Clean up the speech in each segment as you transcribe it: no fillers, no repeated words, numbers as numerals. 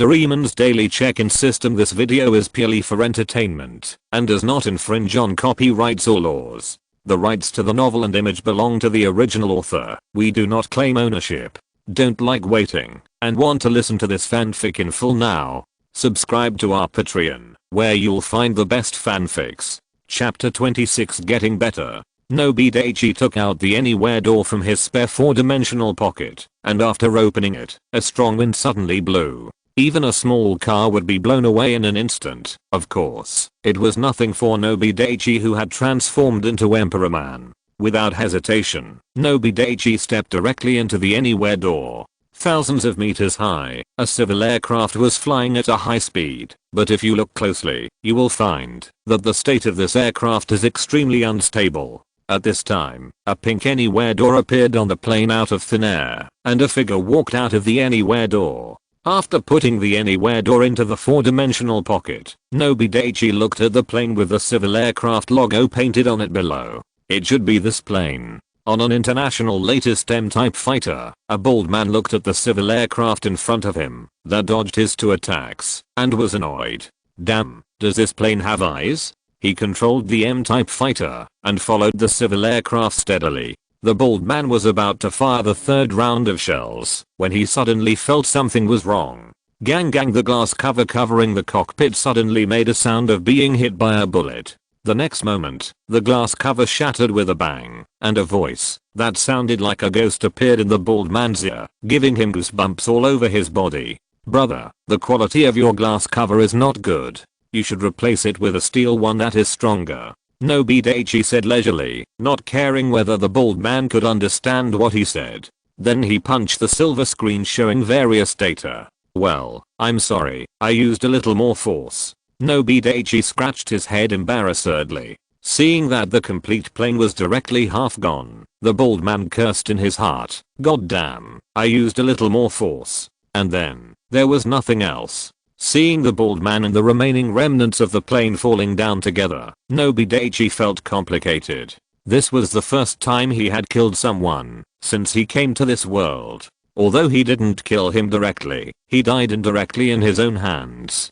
Doraemon's daily check-in system. This video is purely for entertainment and does not infringe on copyrights or laws. The rights to the novel and image belong to the original author. We do not claim ownership. Don't like waiting and want to listen to this fanfic in full now? Subscribe to our Patreon, where you'll find the best fanfics. Chapter 26, Getting Better. Nobi Daichi took out the anywhere door from his spare 4-dimensional pocket, and after opening it, a strong wind suddenly blew. Even a small car would be blown away in an instant. Of course, it was nothing for Nobi Daichi, who had transformed into Emperor Man. Without hesitation, Nobi Daichi stepped directly into the anywhere door. Thousands of meters high, a civil aircraft was flying at a high speed, but if you look closely, you will find that the state of this aircraft is extremely unstable. At this time, a pink anywhere door appeared on the plane out of thin air, and a figure walked out of the anywhere door. After putting the anywhere door into the 4-dimensional pocket, Nobi Daichi looked at the plane with the civil aircraft logo painted on it below. It should be this plane. On an international latest M-type fighter, a bald man looked at the civil aircraft in front of him that dodged his 2 attacks and was annoyed. Damn, does this plane have eyes? He controlled the M-type fighter and followed the civil aircraft steadily. The bald man was about to fire the 3rd round of shells when he suddenly felt something was wrong. Gang, the glass cover covering the cockpit suddenly made a sound of being hit by a bullet. The next moment, the glass cover shattered with a bang, and a voice that sounded like a ghost appeared in the bald man's ear, giving him goosebumps all over his body. Brother, the quality of your glass cover is not good. You should replace it with a steel one that is stronger. Nobi Daichi said leisurely, not caring whether the bald man could understand what he said. Then he punched the silver screen showing various data. Well, I'm sorry, I used a little more force. Nobi Daichi scratched his head embarrassedly. Seeing that the complete plane was directly half gone, the bald man cursed in his heart. God damn, I used a little more force. And then, there was nothing else. Seeing the bald man and the remaining remnants of the plane falling down together, Nobi Daichi felt complicated. This was the first time he had killed someone since he came to this world. Although he didn't kill him directly, he died indirectly in his own hands.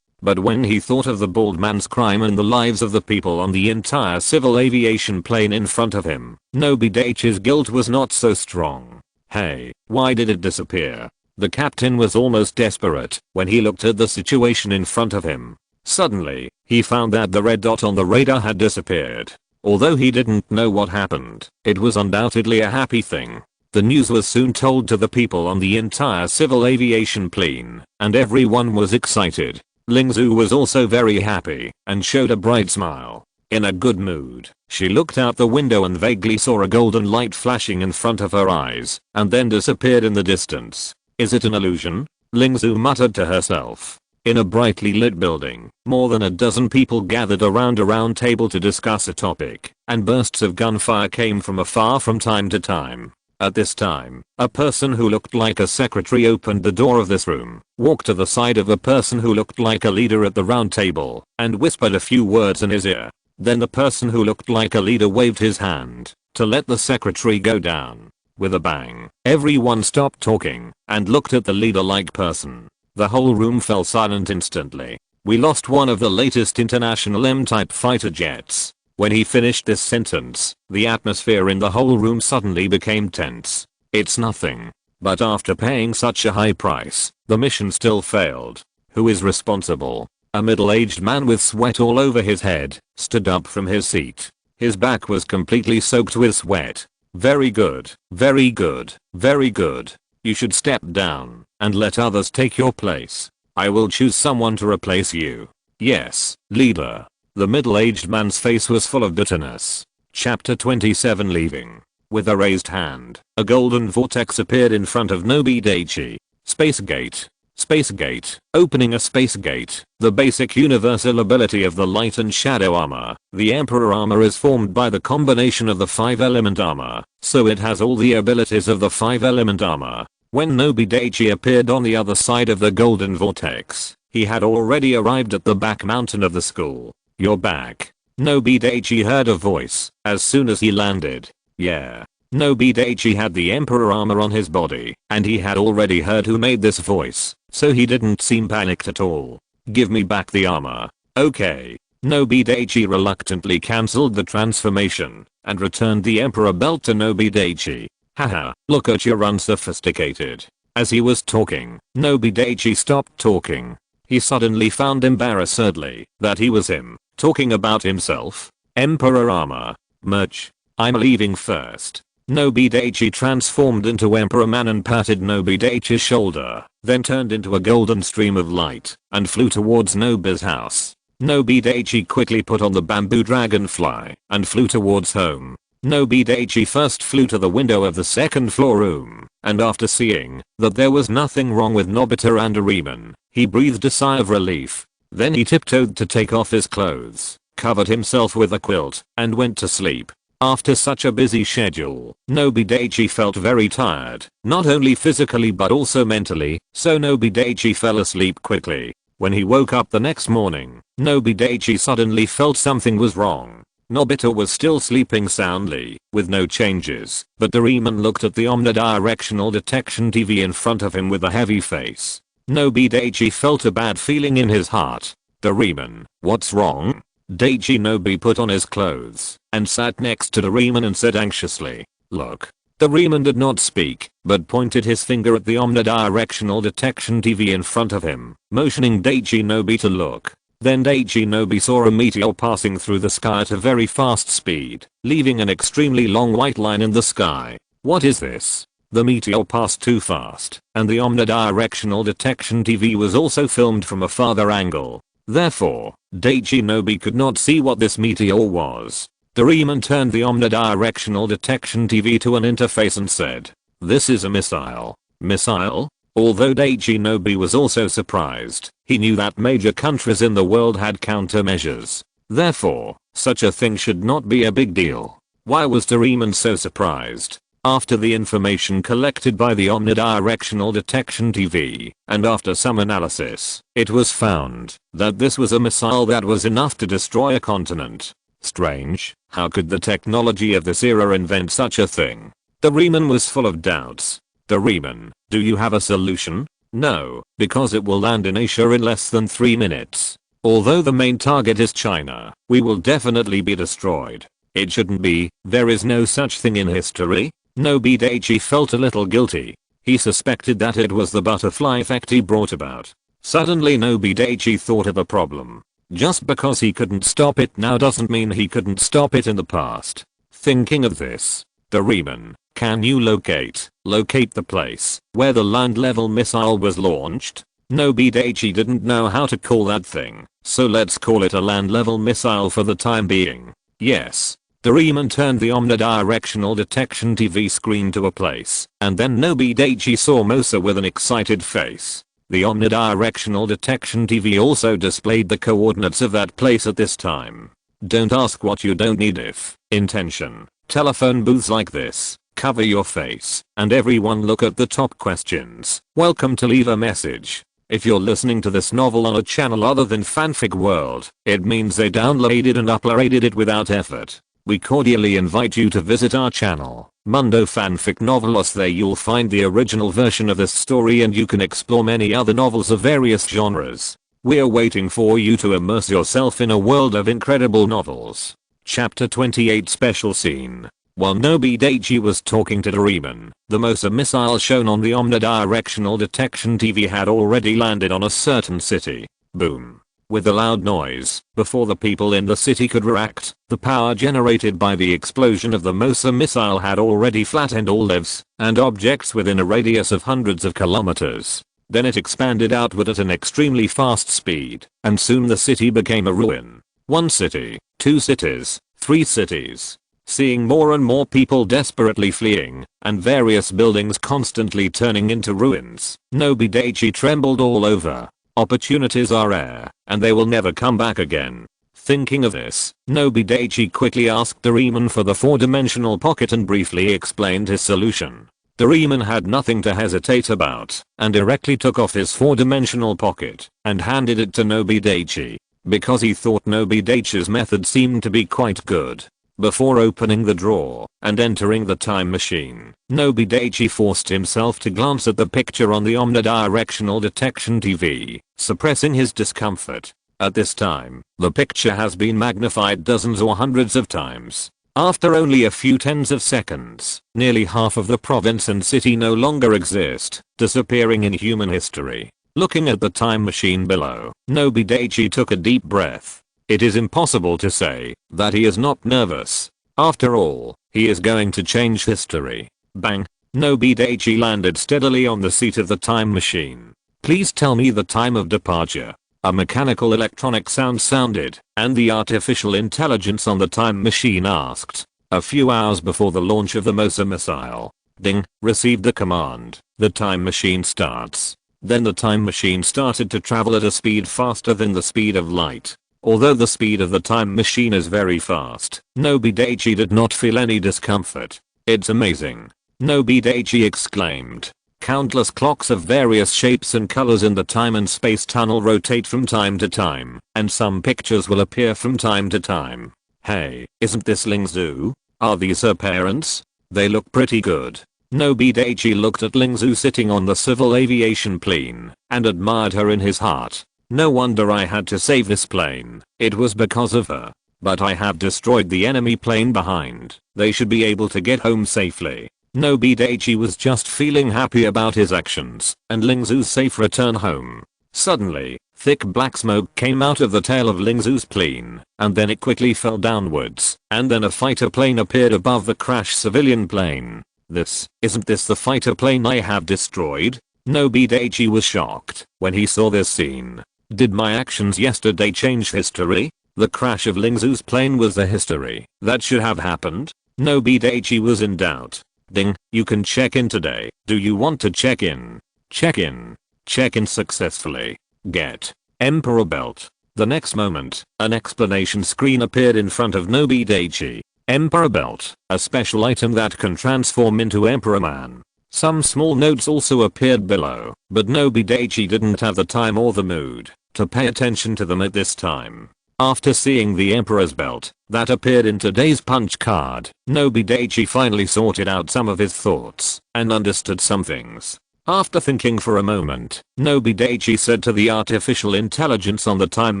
But when he thought of the bald man's crime and the lives of the people on the entire civil aviation plane in front of him, Nobi Daichi's guilt was not so strong. Hey, why did it disappear? The captain was almost desperate when he looked at the situation in front of him. Suddenly, he found that the red dot on the radar had disappeared. Although he didn't know what happened, it was undoubtedly a happy thing. The news was soon told to the people on the entire civil aviation plane, and everyone was excited. Lingzhu was also very happy and showed a bright smile. In a good mood, she looked out the window and vaguely saw a golden light flashing in front of her eyes and then disappeared in the distance. Is it an illusion? Lingzhu muttered to herself. In a brightly lit building, more than a dozen people gathered around a round table to discuss a topic, and bursts of gunfire came from afar from time to time. At this time, a person who looked like a secretary opened the door of this room, walked to the side of a person who looked like a leader at the round table, and whispered a few words in his ear. Then the person who looked like a leader waved his hand to let the secretary go down. With a bang, everyone stopped talking and looked at the leader-like person. The whole room fell silent instantly. We lost one of the latest international M-type fighter jets. When he finished this sentence, the atmosphere in the whole room suddenly became tense. It's nothing. But after paying such a high price, the mission still failed. Who is responsible? A middle-aged man with sweat all over his head stood up from his seat. His back was completely soaked with sweat. Very good, very good, very good. You should step down and let others take your place. I will choose someone to replace you. Yes, leader. The middle-aged man's face was full of bitterness. Chapter 27, Leaving. With a raised hand, a golden vortex appeared in front of Nobi Daichi. Space gate. Space gate. Opening a space gate. The basic universal ability of the light and shadow armor. The Emperor armor is formed by the combination of the 5-element armor, so it has all the abilities of the 5-element armor. When Nobi Daichi appeared on the other side of the golden vortex, he had already arrived at the back mountain of the school. You're back. Nobi Daichi heard a voice as soon as he landed. Yeah. Nobi Daichi had the Emperor armor on his body, and he had already heard who made this voice. so he didn't seem panicked at all. Give me back the armor. Okay. Nobi Daichi reluctantly cancelled the transformation and returned the emperor belt to Nobi Daichi. Haha, look at your unsophisticated. As he was talking, Nobi Daichi stopped talking. He suddenly found embarrassedly that he was him, talking about himself. Emperor Armor. Merch. I'm leaving first. Nobi Daichi transformed into Emperor Man and patted Nobi Daichi's shoulder, then turned into a golden stream of light and flew towards Nobi's house. Nobi Daichi quickly put on the bamboo dragonfly and flew towards home. Nobi Daichi first flew to the window of the second floor room, and after seeing that there was nothing wrong with Nobita and Doraemon, he breathed a sigh of relief. Then he tiptoed to take off his clothes, covered himself with a quilt, and went to sleep. After such a busy schedule, Nobi Daichi felt very tired, not only physically but also mentally, so Nobi Daichi fell asleep quickly. When he woke up the next morning, Nobi Daichi suddenly felt something was wrong. Nobita was still sleeping soundly, with no changes, but Doraemon looked at the omnidirectional detection TV in front of him with a heavy face. Nobi Daichi felt a bad feeling in his heart. Doraemon, what's wrong? Daichi Nobi put on his clothes and sat next to Doraemon and said anxiously, look. Doraemon did not speak, but pointed his finger at the omnidirectional detection TV in front of him, motioning Daichi Nobi to look. Then Daichi Nobi saw a meteor passing through the sky at a very fast speed, leaving an extremely long white line in the sky. What is this? The meteor passed too fast, and the omnidirectional detection TV was also filmed from a farther angle. Therefore, Daichi Nobi could not see what this meteor was. Doraemon turned the omnidirectional detection TV to an interface and said, this is a missile. Missile? Although Daichi Nobi was also surprised, he knew that major countries in the world had countermeasures. Therefore, such a thing should not be a big deal. Why was Doraemon so surprised? After the information collected by the omnidirectional detection TV, and after some analysis, it was found that this was a missile that was enough to destroy a continent. Strange, how could the technology of this era invent such a thing? Doraemon was full of doubts. Doraemon, do you have a solution? No, because it will land in Asia in less than 3 minutes. Although the main target is China, we will definitely be destroyed. It shouldn't be, there is no such thing in history. Nobi Daichi felt a little guilty. He suspected that it was the butterfly effect he brought about. Suddenly Nobi Daichi thought of a problem. Just because he couldn't stop it now doesn't mean he couldn't stop it in the past. Thinking of this, Doraemon, can you locate the place where the land level missile was launched? Nobi Daichi didn't know how to call that thing, so let's call it a land level missile for the time being. Yes. Doraemon turned the omnidirectional detection TV screen to a place, and then Nobi Daichi saw Mosa with an excited face. The omnidirectional detection TV also displayed the coordinates of that place at this time. Don't ask what you don't need if intention. Telephone booths like this, cover your face, and everyone look at the top questions. Welcome to leave a message. If you're listening to this novel on a channel other than Fanfic World, it means they downloaded and uploaded it without effort. We cordially invite you to visit our channel, Mundo Fanfic Novelos. There you'll find the original version of this story and you can explore many other novels of various genres. We're waiting for you to immerse yourself in a world of incredible novels. Chapter 28 Special Scene. While Nobi Daichi was talking to Doraemon, the Mosa missile shown on the omnidirectional detection TV had already landed on a certain city. Boom. With a loud noise, before the people in the city could react, the power generated by the explosion of the Mosa missile had already flattened all lives and objects within a radius of hundreds of kilometers. Then it expanded outward at an extremely fast speed, and soon the city became a ruin. 1 city, 2 cities, 3 cities. Seeing more and more people desperately fleeing, and various buildings constantly turning into ruins, Nobi Daichi trembled all over. Opportunities are rare, and they will never come back again. Thinking of this, Nobi Daichi quickly asked Doraemon for the 4-dimensional pocket and briefly explained his solution. Doraemon had nothing to hesitate about, and directly took off his 4-dimensional pocket and handed it to Nobi Daichi, because he thought Nobi Daichi's method seemed to be quite good. Before opening the drawer and entering the time machine, Nobi Daichi forced himself to glance at the picture on the omnidirectional detection TV, suppressing his discomfort. At this time, the picture has been magnified dozens or hundreds of times. After only a few tens of seconds, nearly half of the province and city no longer exist, disappearing in human history. Looking at the time machine below, Nobi Daichi took a deep breath. It is impossible to say that he is not nervous. After all, he is going to change history. Bang! Nobi Daichi landed steadily on the seat of the time machine. Please tell me the time of departure. A mechanical electronic sound sounded, and the artificial intelligence on the time machine asked. A few hours before the launch of the MOSA missile. Ding! Received the command. The time machine starts. Then the time machine started to travel at a speed faster than the speed of light. Although the speed of the time machine is very fast, Nobi Daichi did not feel any discomfort. It's amazing. Nobi Daichi exclaimed. Countless clocks of various shapes and colors in the time and space tunnel rotate from time to time, and some pictures will appear from time to time. Hey, isn't this Lingzhu? Are these her parents? They look pretty good. Nobi Daichi looked at Lingzhu sitting on the civil aviation plane, and admired her in his heart. No wonder I had to save this plane. It was because of her. But I have destroyed the enemy plane behind. They should be able to get home safely. Nobi Daichi was just feeling happy about his actions and Lingzhu's safe return home. Suddenly, thick black smoke came out of the tail of Lingzhu's plane, and then it quickly fell downwards, and then a fighter plane appeared above the crashed civilian plane. Isn't this the fighter plane I have destroyed? Nobi Daichi was shocked when he saw this scene. Did my actions yesterday change history? The crash of Lingzhu's plane was the history that should have happened. Nobi Daichi was in doubt. Ding, you can check in today. Do you want to check in? Check in. Check in successfully. Get Emperor Belt. The next moment, an explanation screen appeared in front of Nobi Daichi. Emperor Belt, a special item that can transform into Emperor Man. Some small notes also appeared below, but Nobi Daichi didn't have the time or the mood to pay attention to them at this time. After seeing the Emperor's belt that appeared in today's punch card, Nobi Daichi finally sorted out some of his thoughts and understood some things. After thinking for a moment, Nobi Daichi said to the artificial intelligence on the time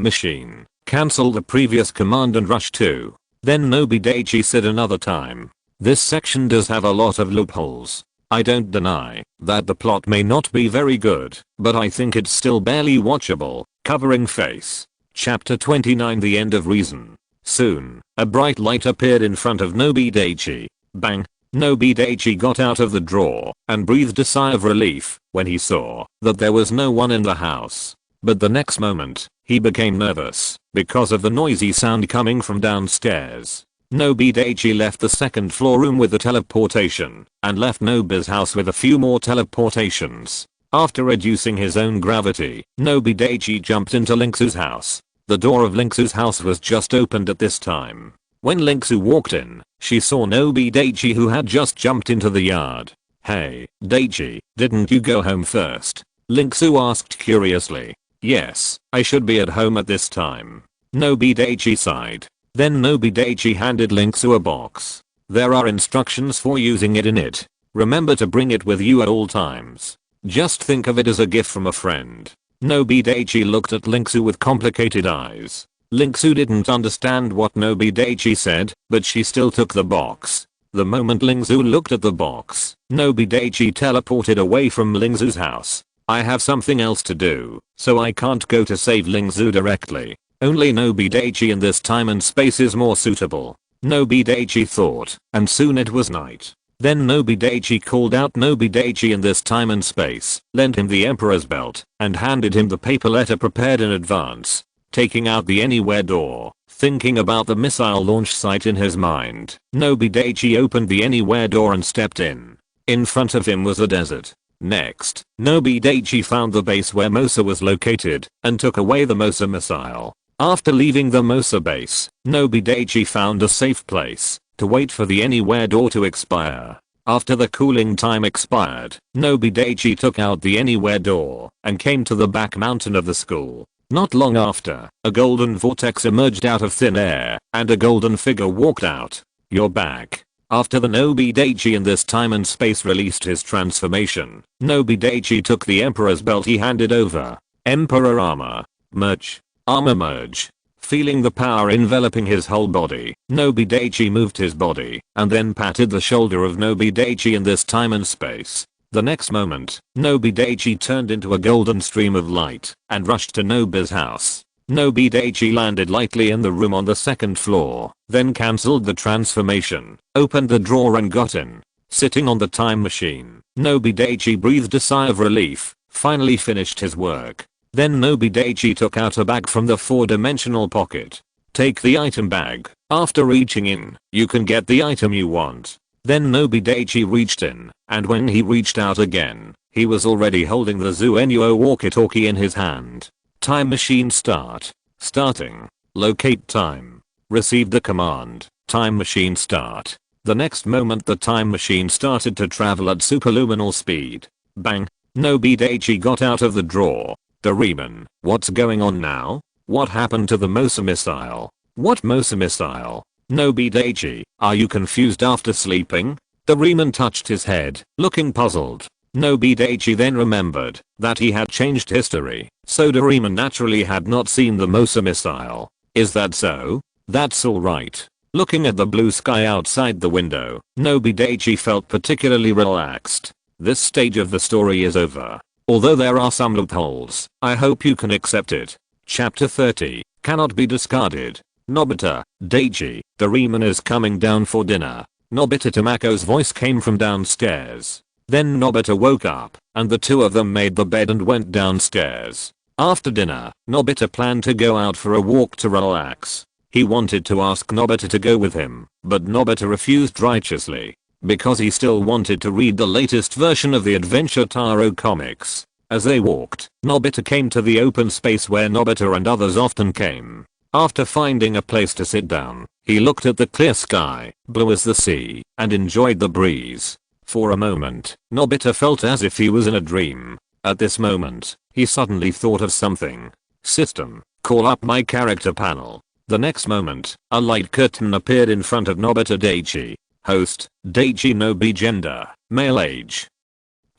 machine, cancel the previous command and rush to. Then Nobi Daichi said another time, this section does have a lot of loopholes. I don't deny that the plot may not be very good, but I think it's still barely watchable. Covering face. Chapter 29 The End of Reason. Soon, a bright light appeared in front of Nobi Daichi. Bang! Nobi Daichi got out of the drawer and breathed a sigh of relief when he saw that there was no one in the house. But the next moment, he became nervous because of the noisy sound coming from downstairs. Nobi Daichi left the second floor room with the teleportation and left Nobi's house with a few more teleportations. After reducing his own gravity, Nobi Daichi jumped into Lingzhu's house. The door of Lingzhu's house was just opened at this time. When Lingzhu walked in, she saw Nobi Daichi who had just jumped into the yard. Hey, Daichi, didn't you go home first? Lingzhu asked curiously. Yes, I should be at home at this time. Nobi Daichi sighed. Then Nobi Daichi handed Lingzhu a box. There are instructions for using it in it. Remember to bring it with you at all times. Just think of it as a gift from a friend. Nobi Daichi looked at Lingzhu with complicated eyes. Lingzhu didn't understand what Nobi Daichi said, but she still took the box. The moment Lingzhu looked at the box, Nobi Daichi teleported away from Lingzhu's house. I have something else to do, so I can't go to save Lingzhu directly. Only Nobi Daichi in this time and space is more suitable. Nobi Daichi thought, and soon it was night. Then Nobi Daichi called out Nobi Daichi in this time and space, lent him the Emperor's belt, and handed him the paper letter prepared in advance. Taking out the anywhere door, thinking about the missile launch site in his mind, Nobi Daichi opened the anywhere door and stepped in. In front of him was a desert. Next, Nobi Daichi found the base where MOSA was located, and took away the MOSA missile. After leaving the MOSA base, Nobi Daichi found a safe place to wait for the anywhere door to expire. After the cooling time expired, Nobi Daichi took out the anywhere door and came to the back mountain of the school. Not long after, a golden vortex emerged out of thin air, and a golden figure walked out. You're back. After the Nobi Daichi in this time and space released his transformation, Nobi Daichi took the Emperor's belt he handed over. Emperor Armor. Merge. Armor merge. Feeling the power enveloping his whole body, Nobi Daichi moved his body, and then patted the shoulder of Nobi Daichi in this time and space. The next moment, Nobi Daichi turned into a golden stream of light, and rushed to Nobi's house. Nobi Daichi landed lightly in the room on the second floor, then cancelled the transformation, opened the drawer and got in. Sitting on the time machine, Nobi Daichi breathed a sigh of relief, finally finished his work. Then Nobi Daichi took out a bag from the 4-dimensional pocket. Take the item bag. After reaching in, you can get the item you want. Then Nobi Daichi reached in, and when he reached out again, he was already holding the Zuenuo walkie-talkie in his hand. Time machine start. Starting. Locate time. Received the command. Time machine start. The next moment the time machine started to travel at superluminal speed. Bang. Nobi Daichi got out of the drawer. Doraemon, what's going on now? What happened to the Mosa missile? What Mosa missile? Nobi Daichi, are you confused after sleeping? Doraemon touched his head, looking puzzled. Nobi Daichi then remembered that he had changed history, so Doraemon naturally had not seen the Mosa missile. Is that so? That's alright. Looking at the blue sky outside the window, Nobi Daichi felt particularly relaxed. This stage of the story is over. Although there are some loopholes, I hope you can accept it. Chapter 30, cannot be discarded. Nobita, Daichi, Doraemon is coming down for dinner. Nobita Tamako's voice came from downstairs. Then Nobita woke up, and the two of them made the bed and went downstairs. After dinner, Nobita planned to go out for a walk to relax. He wanted to ask Nobita to go with him, but Nobita refused righteously, because he still wanted to read the latest version of the Adventure Taro comics. As they walked, Nobita came to the open space where Nobita and others often came. After finding a place to sit down, he looked at the clear sky, blue as the sea, and enjoyed the breeze. For a moment, Nobita felt as if he was in a dream. At this moment, he suddenly thought of something. System, call up my character panel. The next moment, a light curtain appeared in front of Nobita Daichi. Host, Daichi Nobi gender, male age.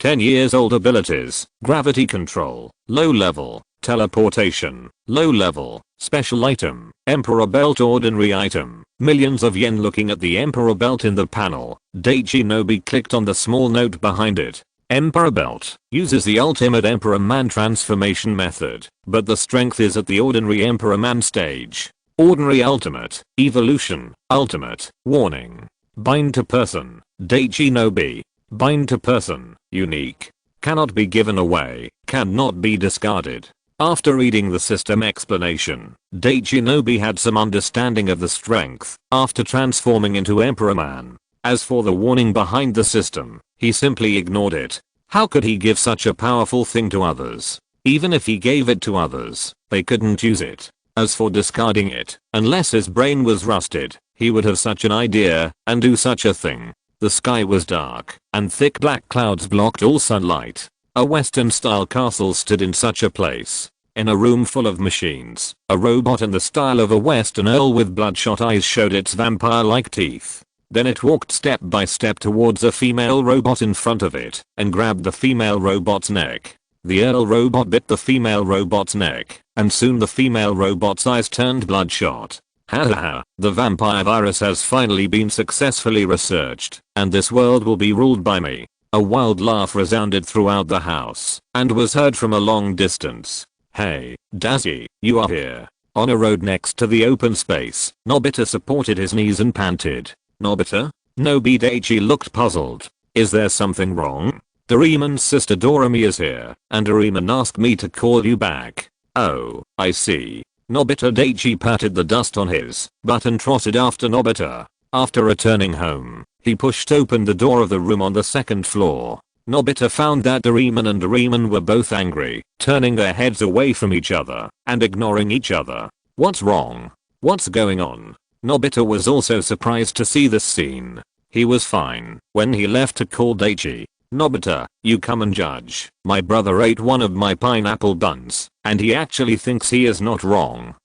10 years old abilities, gravity control, low level, teleportation, low level, special item, Emperor belt ordinary item, millions of yen. Looking at the Emperor belt in the panel, Daichi Nobi clicked on the small note behind it. Emperor belt uses the ultimate Emperor Man transformation method, but the strength is at the ordinary Emperor Man stage. Ordinary ultimate, evolution, ultimate, warning. Bind to person, Daichi Nobi. Bind to person, unique. Cannot be given away, cannot be discarded. After reading the system explanation, Daichi Nobi had some understanding of the strength after transforming into Emperor Man. As for the warning behind the system, he simply ignored it. How could he give such a powerful thing to others? Even if he gave it to others, they couldn't use it. As for discarding it, unless his brain was rusted, he would have such an idea and do such a thing. The sky was dark, and thick black clouds blocked all sunlight. A Western-style castle stood in such a place. In a room full of machines, a robot in the style of a Western earl with bloodshot eyes showed its vampire-like teeth. Then it walked step by step towards a female robot in front of it, and grabbed the female robot's neck. The earl robot bit the female robot's neck, and soon the female robot's eyes turned bloodshot. Hahaha, the vampire virus has finally been successfully researched, and this world will be ruled by me. A wild laugh resounded throughout the house, and was heard from a long distance. Hey, Dazzy, you are here. On a road next to the open space, Nobita supported his knees and panted. Nobita? Nobi Daichi looked puzzled. Is there something wrong? Doraemon's sister Doremi is here, and Doraemon asked me to call you back. Oh, I see. Nobita Daichi patted the dust on his butt and trotted after Nobita. After returning home, he pushed open the door of the room on the second floor. Nobita found that Doraemon and Doraemon were both angry, turning their heads away from each other and ignoring each other. What's wrong? What's going on? Nobita was also surprised to see this scene. He was fine when he left to call Daichi. Nobita, you come and judge. My brother ate one of my pineapple buns, and he actually thinks he is not wrong.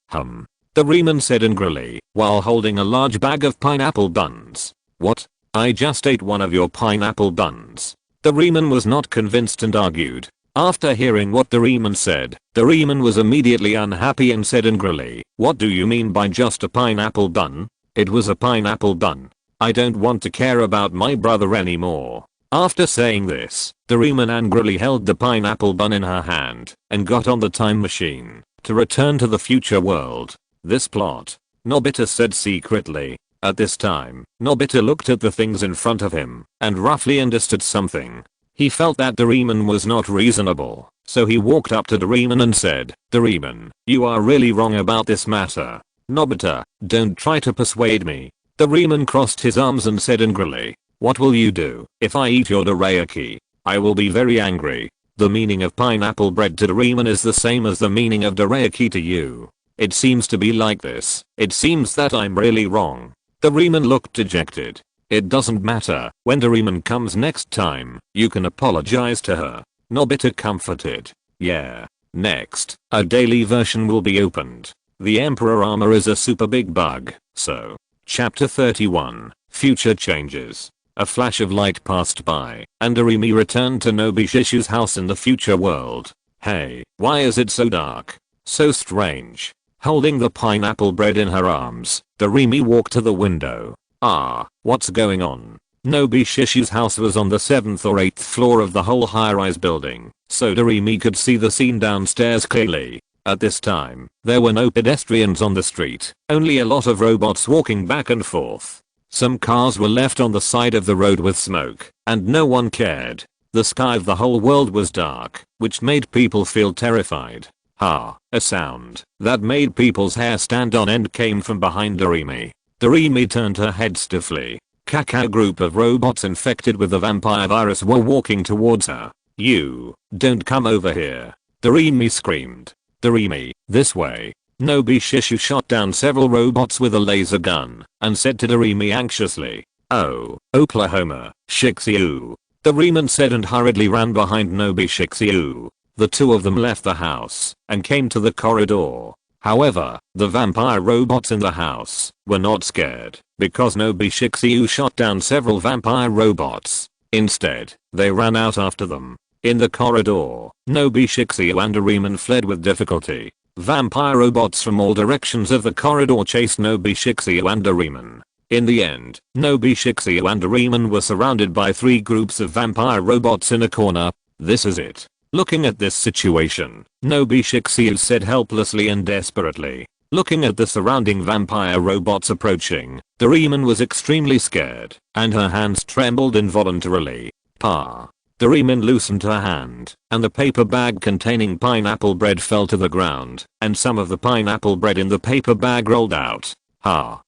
Doraemon said angrily, while holding a large bag of pineapple buns. What? I just ate one of your pineapple buns. Doraemon was not convinced and argued. After hearing what Doraemon said, Doraemon was immediately unhappy and said angrily, what do you mean by just a pineapple bun? It was a pineapple bun. I don't want to care about my brother anymore. After saying this, Doraemon angrily held the pineapple bun in her hand and got on the time machine to return to the future world. This plot, Nobita said secretly. At this time, Nobita looked at the things in front of him and roughly understood something. He felt that Doraemon was not reasonable, so he walked up to Doraemon and said, Doraemon, you are really wrong about this matter. Nobita, don't try to persuade me. Doraemon crossed his arms and said angrily, what will you do if I eat your dorayaki? I will be very angry. The meaning of pineapple bread to Doraemon is the same as the meaning of dorayaki to you. It seems to be like this. It seems that I'm really wrong. Doraemon looked dejected. It doesn't matter. When Doraemon comes next time, you can apologize to her. Nobita comforted. Yeah. Next, a daily version will be opened. The Emperor Armor is a super big bug, so. Chapter 31, Future Changes. A flash of light passed by, and Doremi returned to Nobi Shishu's house in the future world. Hey, why is it so dark? So strange. Holding the pineapple bread in her arms, Doremi walked to the window. What's going on? Nobi Shishu's house was on the 7th or 8th floor of the whole high-rise building, so Doremi could see the scene downstairs clearly. At this time, there were no pedestrians on the street, only a lot of robots walking back and forth. Some cars were left on the side of the road with smoke, and no one cared. The sky of the whole world was dark, which made people feel terrified. A sound that made people's hair stand on end came from behind Doremi. Doremi turned her head stiffly. A group of robots infected with the vampire virus were walking towards her. You, don't come over here. Doremi screamed. Doremi, this way. Nobi Shishu shot down several robots with a laser gun and said to Doremi anxiously, oh, Oklahoma, Shixiu. Doraemon said and hurriedly ran behind Nobi Shixiu. The two of them left the house and came to the corridor. However, the vampire robots in the house were not scared because Nobi Shixiu shot down several vampire robots. Instead, they ran out after them. In the corridor, Nobi Shixiu and Doraemon fled with difficulty. Vampire robots from all directions of the corridor chased Nobi Shixiu and Doraemon. In the end, Nobi Shixiu and Doraemon were surrounded by 3 groups of vampire robots in a corner. This is it. Looking at this situation, Nobi Shixiu said helplessly and desperately. Looking at the surrounding vampire robots approaching, Doraemon was extremely scared, and her hands trembled involuntarily. Doraemon loosened her hand, and the paper bag containing pineapple bread fell to the ground, and some of the pineapple bread in the paper bag rolled out.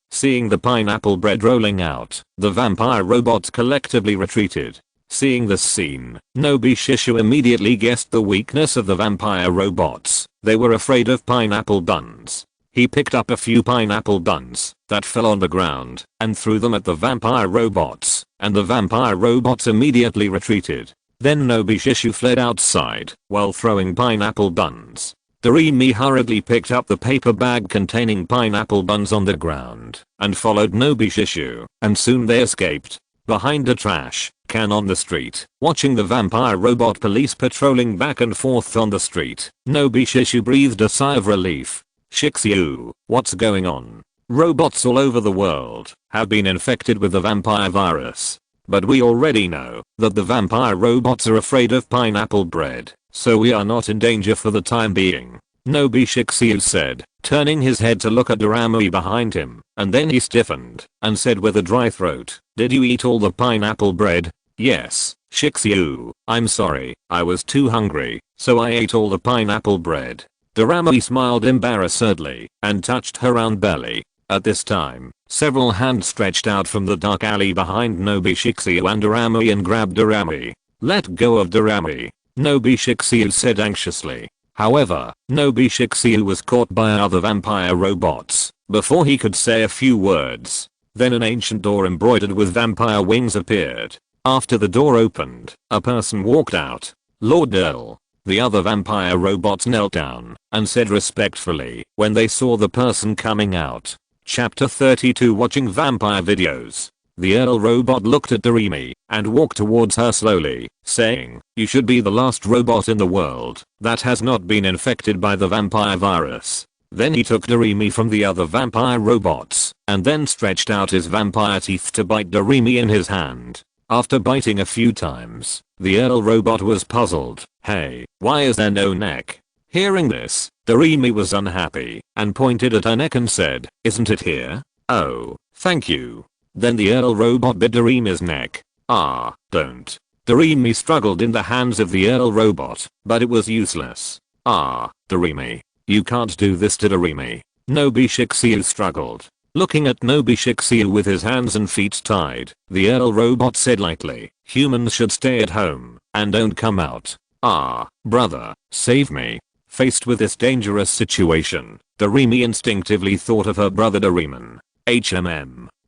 Seeing the pineapple bread rolling out, the vampire robots collectively retreated. Seeing this scene, Nobi Shishu immediately guessed the weakness of the vampire robots. They were afraid of pineapple buns. He picked up a few pineapple buns that fell on the ground and threw them at the vampire robots, and the vampire robots immediately retreated. Then Nobi Shishu fled outside while throwing pineapple buns. Doremi hurriedly picked up the paper bag containing pineapple buns on the ground and followed Nobi Shishu, and soon they escaped. Behind a trash can on the street, watching the vampire robot police patrolling back and forth on the street, Nobi Shishu breathed a sigh of relief. Shixiu, what's going on? Robots all over the world have been infected with the vampire virus. But we already know that the vampire robots are afraid of pineapple bread, so we are not in danger for the time being. Nobi Shixiu said, turning his head to look at Doraemon behind him, and then he stiffened and said with a dry throat, did you eat all the pineapple bread? Yes, Shixiu, I'm sorry, I was too hungry, so I ate all the pineapple bread. Doraemon smiled embarrassedly and touched her round belly. At this time, several hands stretched out from the dark alley behind Nobi Shixiu and Doraemon and grabbed Doraemon. Let go of Doraemon, Nobi Shixiu said anxiously. However, Nobi Shixiu was caught by other vampire robots before he could say a few words. Then an ancient door embroidered with vampire wings appeared. After the door opened, a person walked out. Lord Earl. The other vampire robots knelt down and said respectfully when they saw the person coming out. Chapter 32 Watching Vampire Videos. The Earl robot looked at Doremi and walked towards her slowly, saying, "You should be the last robot in the world that has not been infected by the vampire virus." Then he took Doremi from the other vampire robots and then stretched out his vampire teeth to bite Doremi in his hand. After biting a few times, the Earl robot was puzzled. "Hey, why is there no neck?" Hearing this, Doremi was unhappy and pointed at her neck and said, "Isn't it here?" "Oh, thank you." Then the Earl robot bit Doremi's neck. "Ah, don't." Doremi struggled in the hands of the Earl robot, but it was useless. "Ah, Doremi. You can't do this to Doremi." Nobi Daichi struggled. Looking at Nobi Daichi with his hands and feet tied, the Earl robot said lightly, "Humans should stay at home and don't come out." "Ah, brother, save me." Faced with this dangerous situation, Doremi instinctively thought of her brother Doraemon.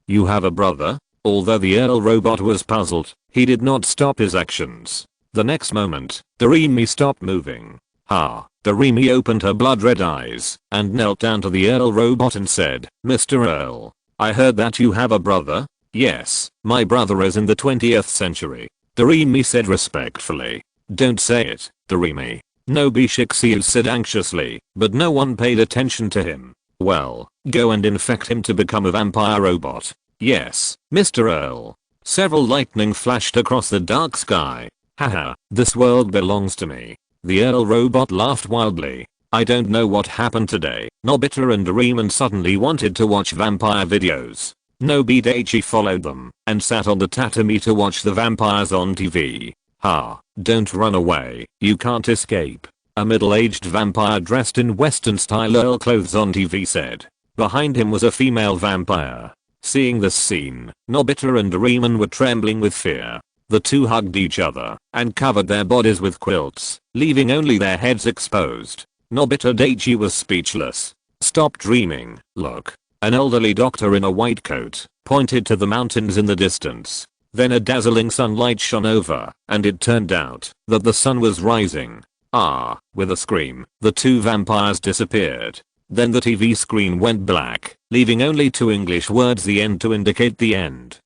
You have a brother?" Although the Earl robot was puzzled, he did not stop his actions. The next moment, Doremi stopped moving. Doremi opened her blood-red eyes and knelt down to the Earl robot and said, "Mr. Earl, I heard that you have a brother?" "Yes, my brother is in the 20th century." Doremi said respectfully. "Don't say it, Doremi." Nobi Daichi said anxiously, but no one paid attention to him. "Well, go and infect him to become a vampire robot." "Yes, Mr. Earl." Several lightning flashed across the dark sky. "Haha, this world belongs to me." The Earl robot laughed wildly. "I don't know what happened today. Nobita and Doraemon suddenly wanted to watch vampire videos. Nobi Daichi followed them and sat on the tatami to watch the vampires on TV. Don't run away, you can't escape." A middle-aged vampire dressed in Western-style Earl clothes on TV said. Behind him was a female vampire. Seeing this scene, Nobita and Doraemon were trembling with fear. The two hugged each other and covered their bodies with quilts, leaving only their heads exposed. Nobi Daichi was speechless. "Stop dreaming, look." An elderly doctor in a white coat pointed to the mountains in the distance. Then a dazzling sunlight shone over, and it turned out that the sun was rising. With a scream, the two vampires disappeared. Then the TV screen went black, leaving only two English words "the end" to indicate the end.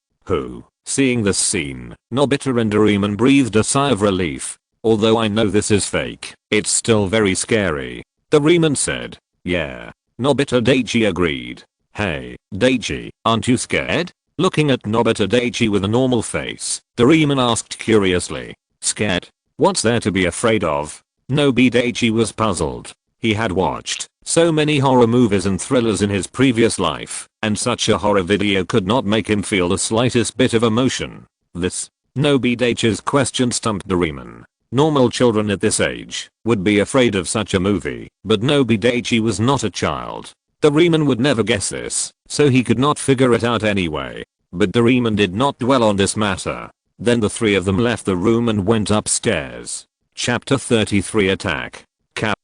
Seeing this scene, Nobita and Doraemon breathed a sigh of relief. "Although I know this is fake, it's still very scary," Doraemon said. "Yeah." Nobita Daichi agreed. "Hey, Daichi, aren't you scared?" Looking at Nobita Daichi with a normal face, Doraemon asked curiously. "Scared? What's there to be afraid of?" Nobi Daichi was puzzled. He had watched so many horror movies and thrillers in his previous life, and such a horror video could not make him feel the slightest bit of emotion. Nobi Daichi's question stumped Doraemon. Normal children at this age would be afraid of such a movie, but Nobi Daichi was not a child. Doraemon would never guess this, so he could not figure it out anyway. But Doraemon did not dwell on this matter. Then the three of them left the room and went upstairs. Chapter 33 Attack.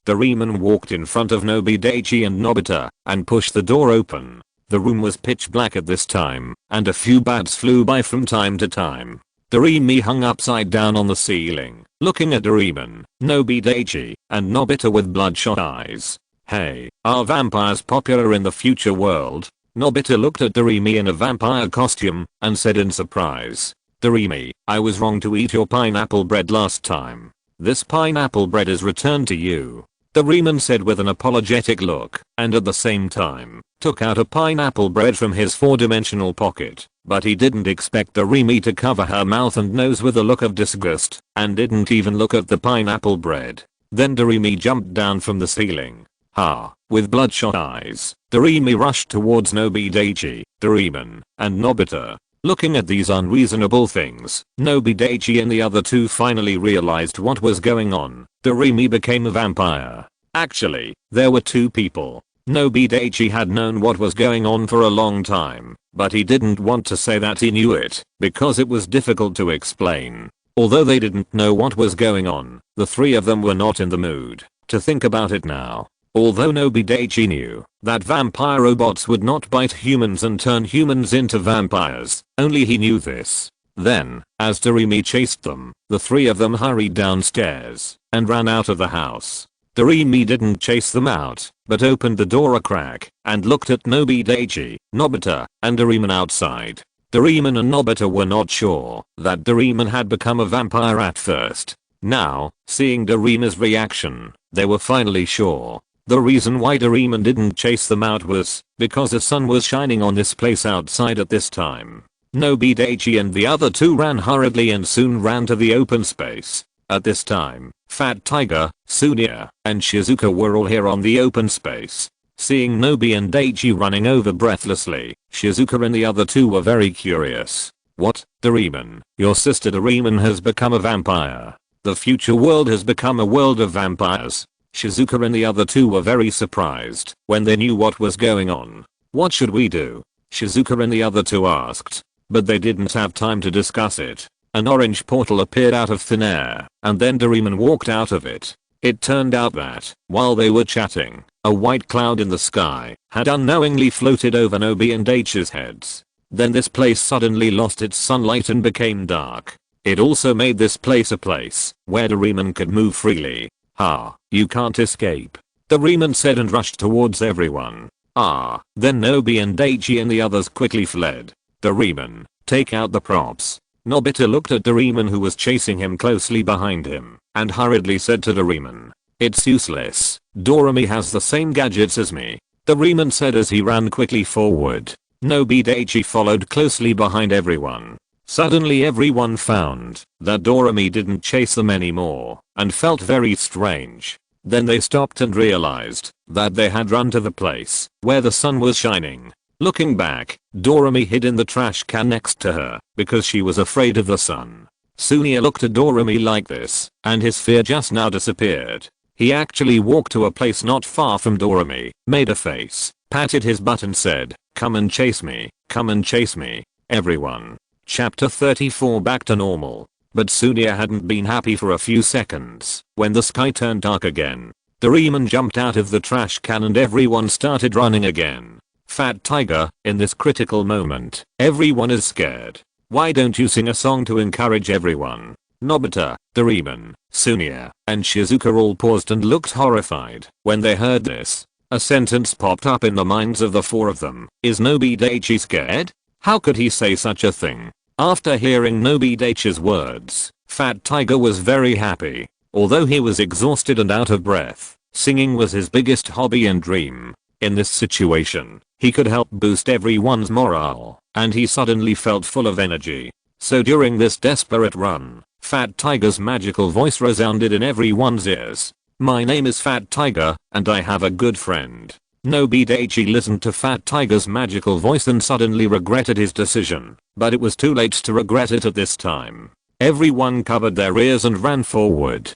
Doraemon walked in front of Nobi Daichi and Nobita and pushed the door open. The room was pitch black at this time, and a few bats flew by from time to time. Doremi hung upside down on the ceiling, looking at Doraemon, Nobi Daichi, and Nobita with bloodshot eyes. "Hey, are vampires popular in the future world?" Nobita looked at Doremi in a vampire costume and said in surprise. "Doremi, I was wrong to eat your pineapple bread last time. This pineapple bread is returned to you." Doraemon said with an apologetic look, and at the same time, took out a pineapple bread from his 4-dimensional pocket. But he didn't expect Doremi to cover her mouth and nose with a look of disgust, and didn't even look at the pineapple bread. Then Doremi jumped down from the ceiling. With bloodshot eyes, Doremi rushed towards Nobi Daichi, Doraemon, and Nobita. Looking at these unreasonable things, Nobi Daichi and the other two finally realized what was going on. Doremi became a vampire. Actually, there were two people. Nobi Daichi had known what was going on for a long time, but he didn't want to say that he knew it, because it was difficult to explain. Although they didn't know what was going on, the three of them were not in the mood to think about it now. Although Nobi Daichi knew that vampire robots would not bite humans and turn humans into vampires, only he knew this. Then, as Doremi chased them, the three of them hurried downstairs and ran out of the house. Doremi didn't chase them out, but opened the door a crack and looked at Nobi Daichi, Nobita, and Doraemon outside. Doraemon and Nobita were not sure that Doraemon had become a vampire at first. Now, seeing Doraemon's reaction, they were finally sure. The reason why Doraemon didn't chase them out was because the sun was shining on this place outside at this time. Nobi Daichi and the other two ran hurriedly and soon ran to the open space. At this time, Fat Tiger, Sunia, and Shizuka were all here on the open space. Seeing Nobi and Daichi running over breathlessly, Shizuka and the other two were very curious. What, Doraemon? Your sister Doraemon has become a vampire. The future world has become a world of vampires. Shizuka and the other two were very surprised when they knew what was going on. What should we do? Shizuka and the other two asked. But they didn't have time to discuss it. An orange portal appeared out of thin air, and then Doraemon walked out of it. It turned out that, while they were chatting, a white cloud in the sky had unknowingly floated over Nobi and Daichi's heads. Then this place suddenly lost its sunlight and became dark. It also made this place a place where Doraemon could move freely. "Ah, you can't escape," Doraemon said and rushed towards everyone. Then Nobi and Daichi and the others quickly fled. Doraemon, take out the props. Nobita looked at Doraemon who was chasing him closely behind him and hurriedly said to Doraemon, "It's useless. Doremi has the same gadgets as me," Doraemon said as he ran quickly forward. Nobi Daichi followed closely behind everyone. Suddenly everyone found that Doremi didn't chase them anymore and felt very strange. Then they stopped and realized that they had run to the place where the sun was shining. Looking back, Doremi hid in the trash can next to her because she was afraid of the sun. Sunia looked at Doremi like this, and his fear just now disappeared. He actually walked to a place not far from Doremi, made a face, patted his butt and said, "Come and chase me, come and chase me, everyone." Chapter 34 Back to normal. But Sunia hadn't been happy for a few seconds when the sky turned dark again. Doraemon jumped out of the trash can and everyone started running again. Fat Tiger, in this critical moment, everyone is scared. Why don't you sing a song to encourage everyone? Nobita, Doraemon, Sunia, and Shizuka all paused and looked horrified when they heard this. A sentence popped up in the minds of the four of them. Is Nobi Daichi scared? How could he say such a thing? After hearing Nobi Daichi's words, Fat Tiger was very happy. Although he was exhausted and out of breath, singing was his biggest hobby and dream. In this situation, he could help boost everyone's morale, and he suddenly felt full of energy. So during this desperate run, Fat Tiger's magical voice resounded in everyone's ears. "My name is Fat Tiger, and I have a good friend." Nobi Daichi listened to Fat Tiger's magical voice and suddenly regretted his decision, but it was too late to regret it at this time. Everyone covered their ears and ran forward.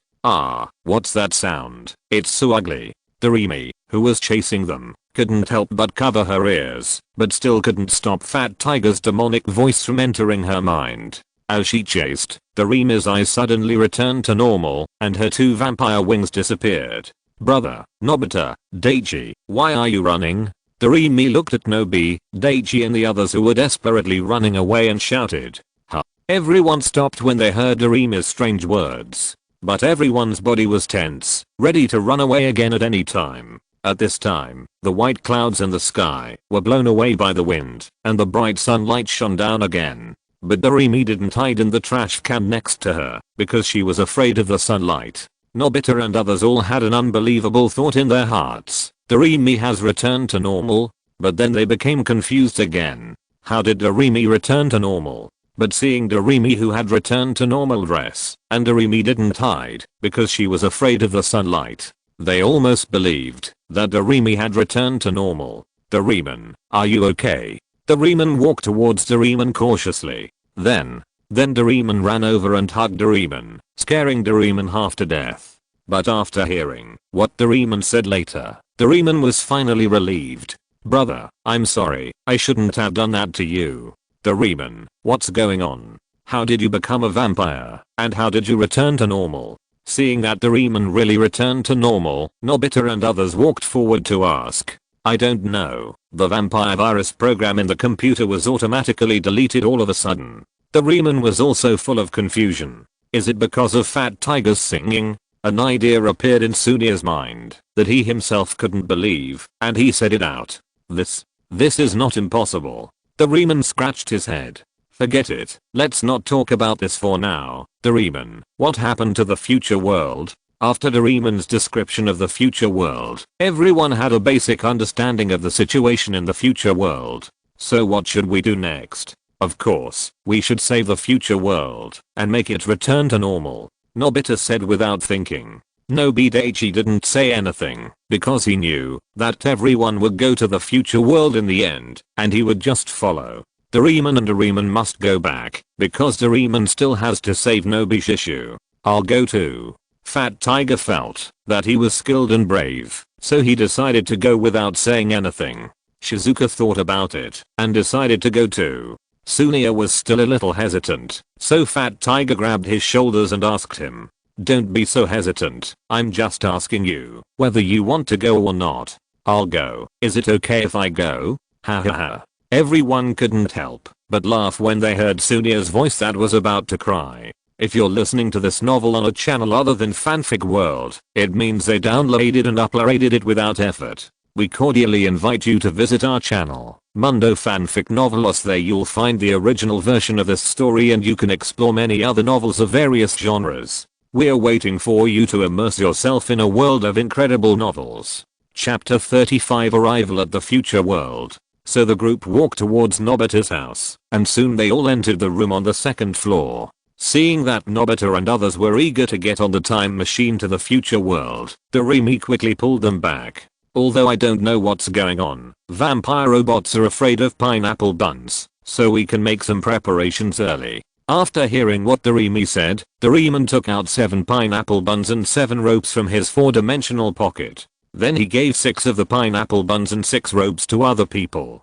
What's that sound? It's so ugly. Doremi, who was chasing them, couldn't help but cover her ears, but still couldn't stop Fat Tiger's demonic voice from entering her mind. As she chased, Doremi's eyes suddenly returned to normal, and her two vampire wings disappeared. "Brother, Nobita, Daichi, why are you running?" Doremi looked at Nobi, Daichi and the others who were desperately running away and shouted. "Huh." Everyone stopped when they heard Doremi's strange words. But everyone's body was tense, ready to run away again at any time. At this time, the white clouds in the sky were blown away by the wind, and the bright sunlight shone down again. But Doremi didn't hide in the trash can next to her, because she was afraid of the sunlight. Nobita and others all had an unbelievable thought in their hearts. Doremi has returned to normal? But then they became confused again. How did Doremi return to normal? But seeing Doremi who had returned to normal dress, and Doremi didn't hide because she was afraid of the sunlight, they almost believed that Doremi had returned to normal. "Doraemon, are you okay?" Doraemon walked towards Doraemon cautiously. Then Doraemon ran over and hugged Doraemon, scaring Doraemon half to death. But after hearing what Doraemon said later, Doraemon was finally relieved. "Brother, I'm sorry, I shouldn't have done that to you." "Doraemon, what's going on? How did you become a vampire, and how did you return to normal?" Seeing that Doraemon really returned to normal, Nobita and others walked forward to ask. "I don't know, the vampire virus program in the computer was automatically deleted all of a sudden." Doraemon was also full of confusion. Is it because of Fat Tiger's singing? An idea appeared in Sunia's mind that he himself couldn't believe, and he said it out. This is not impossible. Doraemon scratched his head. Forget it, let's not talk about this for now. Doraemon, what happened to the future world? After Doraemon's description of the future world, everyone had a basic understanding of the situation in the future world. So what should we do next? Of course, we should save the future world and make it return to normal, Nobita said without thinking. Nobi Daichi didn't say anything because he knew that everyone would go to the future world in the end and he would just follow. Doraemon must go back because Doraemon still has to save Nobi Shishu. I'll go too. Fat Tiger felt that he was skilled and brave, so he decided to go without saying anything. Shizuka thought about it and decided to go too. Sunia was still a little hesitant, so Fat Tiger grabbed his shoulders and asked him, "Don't be so hesitant, I'm just asking you whether you want to go or not." "I'll go. Is it okay if I go?" Ha ha ha. Everyone couldn't help but laugh when they heard Sunia's voice that was about to cry. If you're listening to this novel on a channel other than Fanfic World, it means they downloaded and uploaded it without effort. We cordially invite you to visit our channel, Mundo Fanfic Novelos. There you'll find the original version of this story and you can explore many other novels of various genres. We're waiting for you to immerse yourself in a world of incredible novels. Chapter 35, Arrival at the Future World. So the group walked towards Nobita's house, and soon they all entered the room on the second floor. Seeing that Nobita and others were eager to get on the time machine to the future world, Doremi quickly pulled them back. "Although I don't know what's going on, vampire robots are afraid of pineapple buns, so we can make some preparations early." After hearing what Doremi said, Doraemon took out 7 pineapple buns and 7 ropes from his 4-dimensional pocket. Then he gave 6 of the pineapple buns and 6 ropes to other people.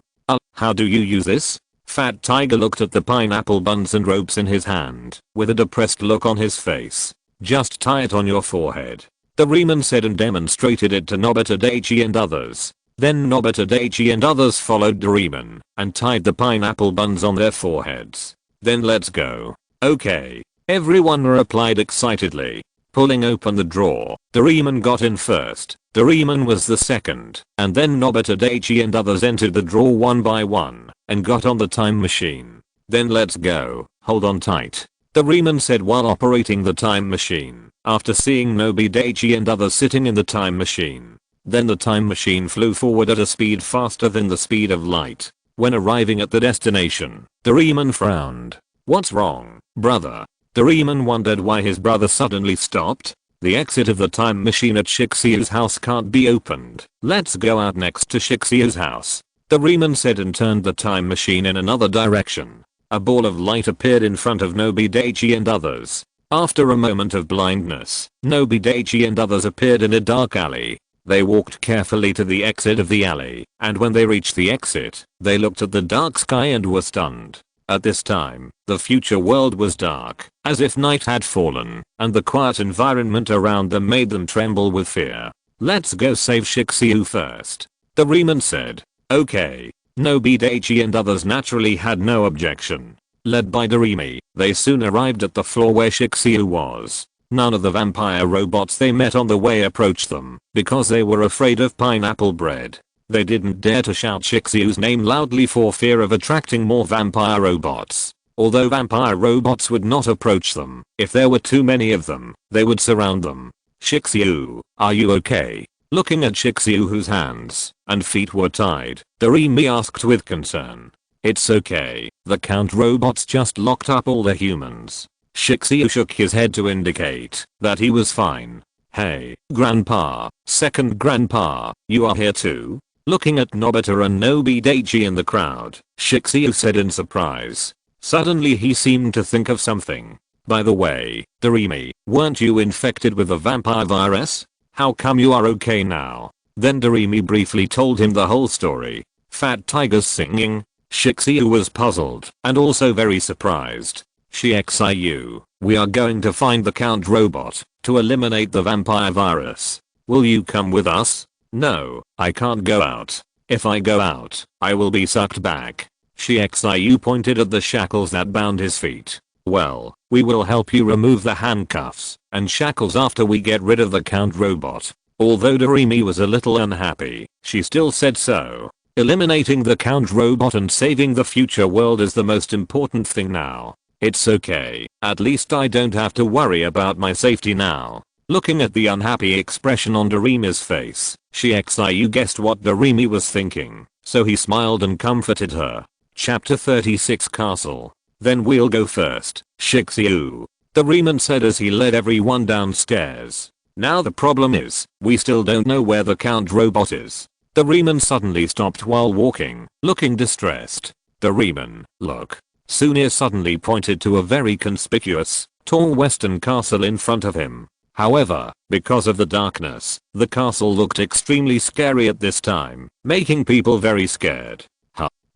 How do you use this?" Fat Tiger looked at the pineapple buns and ropes in his hand, with a depressed look on his face. "Just tie it on your forehead," Doraemon said and demonstrated it to Nobi Daichi and others. Then Nobi Daichi and others followed Doraemon and tied the pineapple buns on their foreheads. "Then let's go." "Okay," everyone replied excitedly. Pulling open the drawer, Doraemon got in first. Doraemon was the second, and then Nobi Daichi and others entered the drawer one by one and got on the time machine. "Then let's go, hold on tight," Doraemon said while operating the time machine, after seeing Nobi Daichi and others sitting in the time machine. Then the time machine flew forward at a speed faster than the speed of light. When arriving at the destination, Doraemon frowned. "What's wrong, brother?" Doraemon wondered why his brother suddenly stopped. "The exit of the time machine at Shixiu's house can't be opened. Let's go out next to Shixiu's house," Doraemon said and turned the time machine in another direction. A ball of light appeared in front of Nobi Daichi and others. After a moment of blindness, Nobi Daichi and others appeared in a dark alley. They walked carefully to the exit of the alley, and when they reached the exit, they looked at the dark sky and were stunned. At this time, the future world was dark, as if night had fallen, and the quiet environment around them made them tremble with fear. "Let's go save Shixiu first," Doraemon said. "Okay." Nobi Daichi and others naturally had no objection. Led by Doremi, they soon arrived at the floor where Shixiu was. None of the vampire robots they met on the way approached them, because they were afraid of pineapple bread. They didn't dare to shout Shixiu's name loudly for fear of attracting more vampire robots. Although vampire robots would not approach them, if there were too many of them, they would surround them. "Shixiu, are you okay?" Looking at Shixiu whose hands and feet were tied, Doremi asked with concern. "It's okay, the Count robots just locked up all the humans." Shixiu shook his head to indicate that he was fine. "Hey, Grandpa, second Grandpa, you are here too?" Looking at Nobita and Nobi Daichi in the crowd, Shixiu said in surprise. Suddenly he seemed to think of something. "By the way, Doremi, weren't you infected with the vampire virus? How come you are okay now?" Then Doremi briefly told him the whole story. Fat Tiger's singing. Shixiu was puzzled and also very surprised. "Shixiu, we are going to find the Count robot to eliminate the vampire virus. Will you come with us?" "No, I can't go out. If I go out, I will be sucked back." Shixiu pointed at the shackles that bound his feet. Well, we will help you remove the handcuffs and shackles after we get rid of the Count robot. Although Doremi was a little unhappy, she still said so. Eliminating the Count robot and saving the future world is the most important thing now. It's okay, at least I don't have to worry about my safety now. Looking at the unhappy expression on Doremi's face, Shixiu guessed what Doremi was thinking, so he smiled and comforted her. Chapter 36 Castle. Then we'll go first, Shixiu, Doraemon said as he led everyone downstairs. Now the problem is, we still don't know where the Count robot is. Doraemon suddenly stopped while walking, looking distressed. Doraemon, look. Sunia suddenly pointed to a very conspicuous, tall western castle in front of him. However, because of the darkness, the castle looked extremely scary at this time, making people very scared.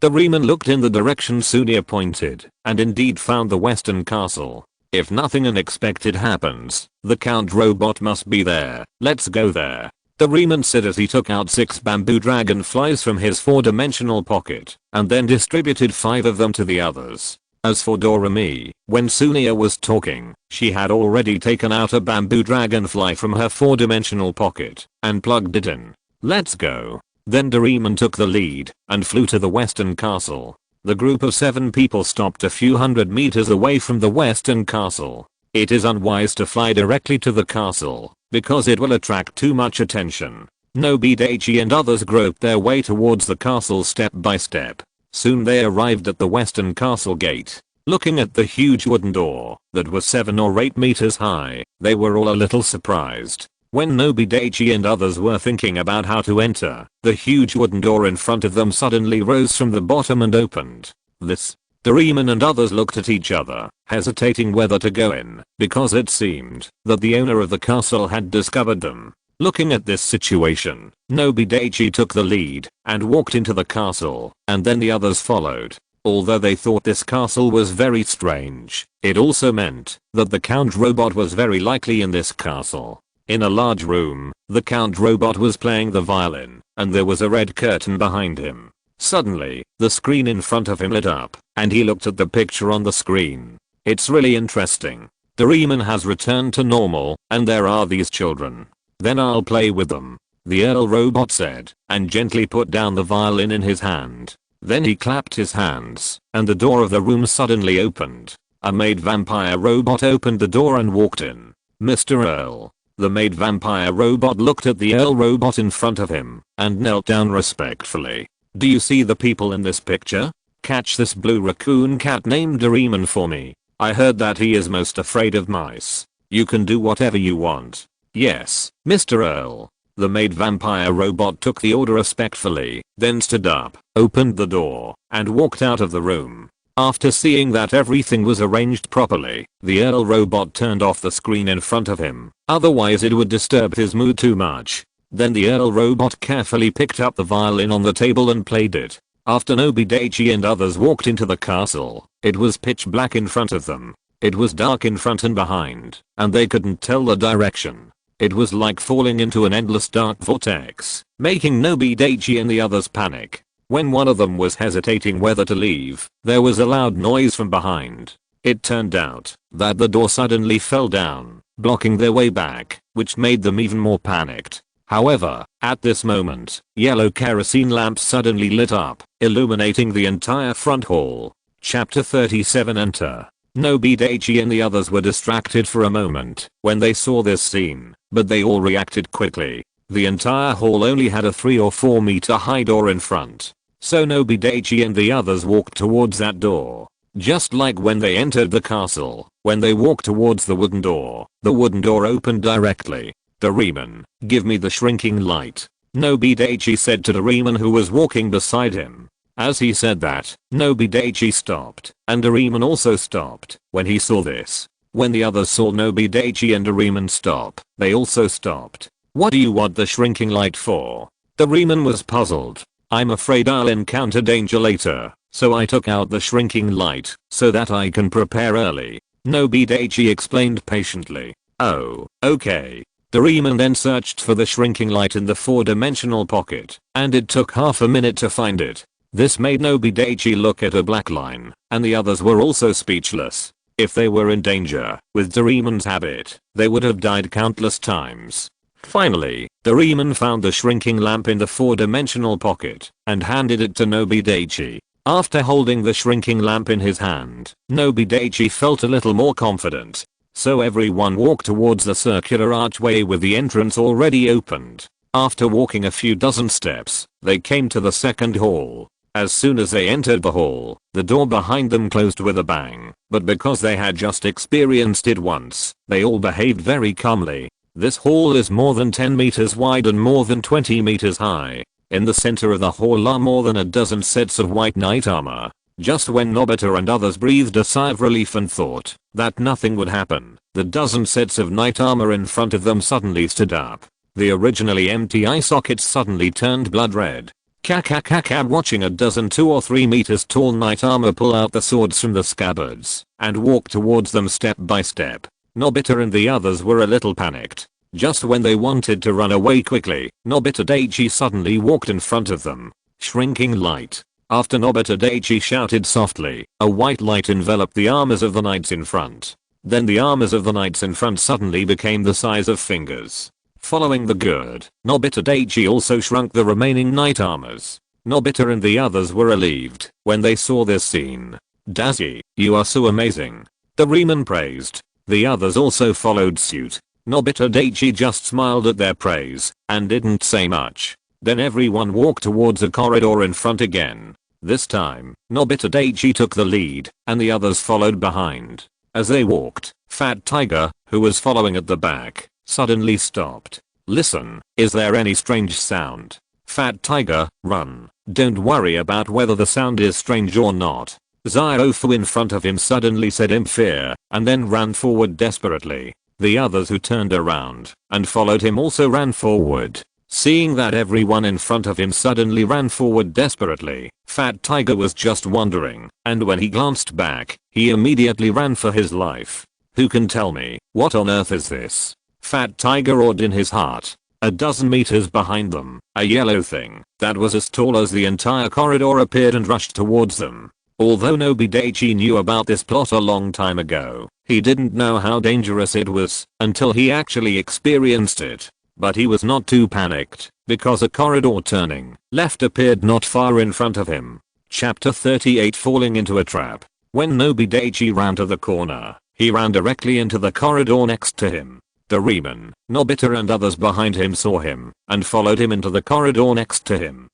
Doraemon looked in the direction Sunia pointed, and indeed found the western castle. If nothing unexpected happens, the Count robot must be there. Let's go there. Doraemon said as he took out 6 bamboo dragonflies from his 4-dimensional pocket, and then distributed 5 of them to the others. As for Doremi, when Sunia was talking, she had already taken out a bamboo dragonfly from her 4-dimensional pocket, and plugged it in. Let's go. Then Doraemon took the lead, and flew to the western castle. The group of 7 people stopped a few hundred meters away from the western castle. It is unwise to fly directly to the castle, because it will attract too much attention. Nobi Daichi and others groped their way towards the castle step by step. Soon they arrived at the western castle gate. Looking at the huge wooden door, that was 7 or 8 meters high, they were all a little surprised. When Nobi Daichi and others were thinking about how to enter, the huge wooden door in front of them suddenly rose from the bottom and opened. Doraemon and others looked at each other, hesitating whether to go in, because it seemed that the owner of the castle had discovered them. Looking at this situation, Nobi Daichi took the lead and walked into the castle, and then the others followed. Although they thought this castle was very strange, it also meant that the Count robot was very likely in this castle. In a large room, the Count robot was playing the violin, and there was a red curtain behind him. Suddenly, the screen in front of him lit up, and he looked at the picture on the screen. It's really interesting. Doraemon has returned to normal, and there are these children. Then I'll play with them, the Earl robot said, and gently put down the violin in his hand. Then he clapped his hands, and the door of the room suddenly opened. A maid vampire robot opened the door and walked in. Mr. Earl. The maid vampire robot looked at the Earl robot in front of him, and knelt down respectfully. Do you see the people in this picture? Catch this blue raccoon cat named Doraemon for me. I heard that he is most afraid of mice. You can do whatever you want. Yes, Mr. Earl. The maid vampire robot took the order respectfully, then stood up, opened the door, and walked out of the room. After seeing that everything was arranged properly, the Earl robot turned off the screen in front of him, otherwise it would disturb his mood too much. Then the Earl robot carefully picked up the violin on the table and played it. After Nobi Daichi and others walked into the castle, it was pitch black in front of them. It was dark in front and behind, and they couldn't tell the direction. It was like falling into an endless dark vortex, making Nobi Daichi and the others panic. When one of them was hesitating whether to leave, there was a loud noise from behind. It turned out that the door suddenly fell down, blocking their way back, which made them even more panicked. However, at this moment, yellow kerosene lamps suddenly lit up, illuminating the entire front hall. Chapter 37 Enter. Nobi Daichi and the others were distracted for a moment when they saw this scene, but they all reacted quickly. The entire hall only had a 3 or 4 meter high door in front. So Nobi Daichi and the others walked towards that door. Just like when they entered the castle, when they walked towards the wooden door opened directly. Doraemon, give me the shrinking light. Nobi Daichi said to Doraemon who was walking beside him. As he said that, Nobi Daichi stopped, and Doraemon also stopped when he saw this. When the others saw Nobi Daichi and Doraemon stop, they also stopped. What do you want the shrinking light for? Doraemon was puzzled. I'm afraid I'll encounter danger later, so I took out the shrinking light so that I can prepare early. Nobi Daichi explained patiently. Oh, okay. Doraemon then searched for the shrinking light in the 4-dimensional pocket, and it took half a minute to find it. This made Nobi Daichi look at a black line, and the others were also speechless. If they were in danger, with Doraemon's habit, they would have died countless times. Finally, Doraemon found the shrinking lamp in the 4-dimensional pocket and handed it to Nobi Daichi. After holding the shrinking lamp in his hand, Nobi Daichi felt a little more confident. So everyone walked towards the circular archway with the entrance already opened. After walking a few dozen steps, they came to the second hall. As soon as they entered the hall, the door behind them closed with a bang, but because they had just experienced it once, they all behaved very calmly. This hall is more than 10 meters wide and more than 20 meters high. In the center of the hall are more than a dozen sets of white knight armor. Just when Nobita and others breathed a sigh of relief and thought that nothing would happen, the dozen sets of knight armor in front of them suddenly stood up. The originally empty eye sockets suddenly turned blood red. Watching a dozen 2 or 3 meters tall knight armor pull out the swords from the scabbards and walk towards them step by step. Nobita and the others were a little panicked. Just when they wanted to run away quickly, Nobita Daichi suddenly walked in front of them. Shrinking light. After Nobita Daichi shouted softly, a white light enveloped the armors of the knights in front. Then the armors of the knights in front suddenly became the size of fingers. Following the gird, Nobita Daichi also shrunk the remaining knight armors. Nobita and the others were relieved when they saw this scene. Daichi, you are so amazing. Doraemon praised. The others also followed suit. Nobita Daichi just smiled at their praise and didn't say much. Then everyone walked towards a corridor in front again. This time, Nobita Daichi took the lead and the others followed behind. As they walked, Fat Tiger, who was following at the back, suddenly stopped. Listen, is there any strange sound? Fat Tiger, run. Don't worry about whether the sound is strange or not. Ziofu in front of him suddenly said in fear and then ran forward desperately. The others who turned around and followed him also ran forward. Seeing that everyone in front of him suddenly ran forward desperately, Fat Tiger was just wondering, and when he glanced back, he immediately ran for his life. Who can tell me, what on earth is this? Fat Tiger roared in his heart. A dozen meters behind them, a yellow thing that was as tall as the entire corridor appeared and rushed towards them. Although Nobi Daichi knew about this plot a long time ago, he didn't know how dangerous it was until he actually experienced it. But he was not too panicked, because a corridor turning left appeared not far in front of him. Chapter 38 Falling into a Trap. When Nobi Daichi ran to the corner, he ran directly into the corridor next to him. Doraemon, Nobita and others behind him saw him and followed him into the corridor next to him.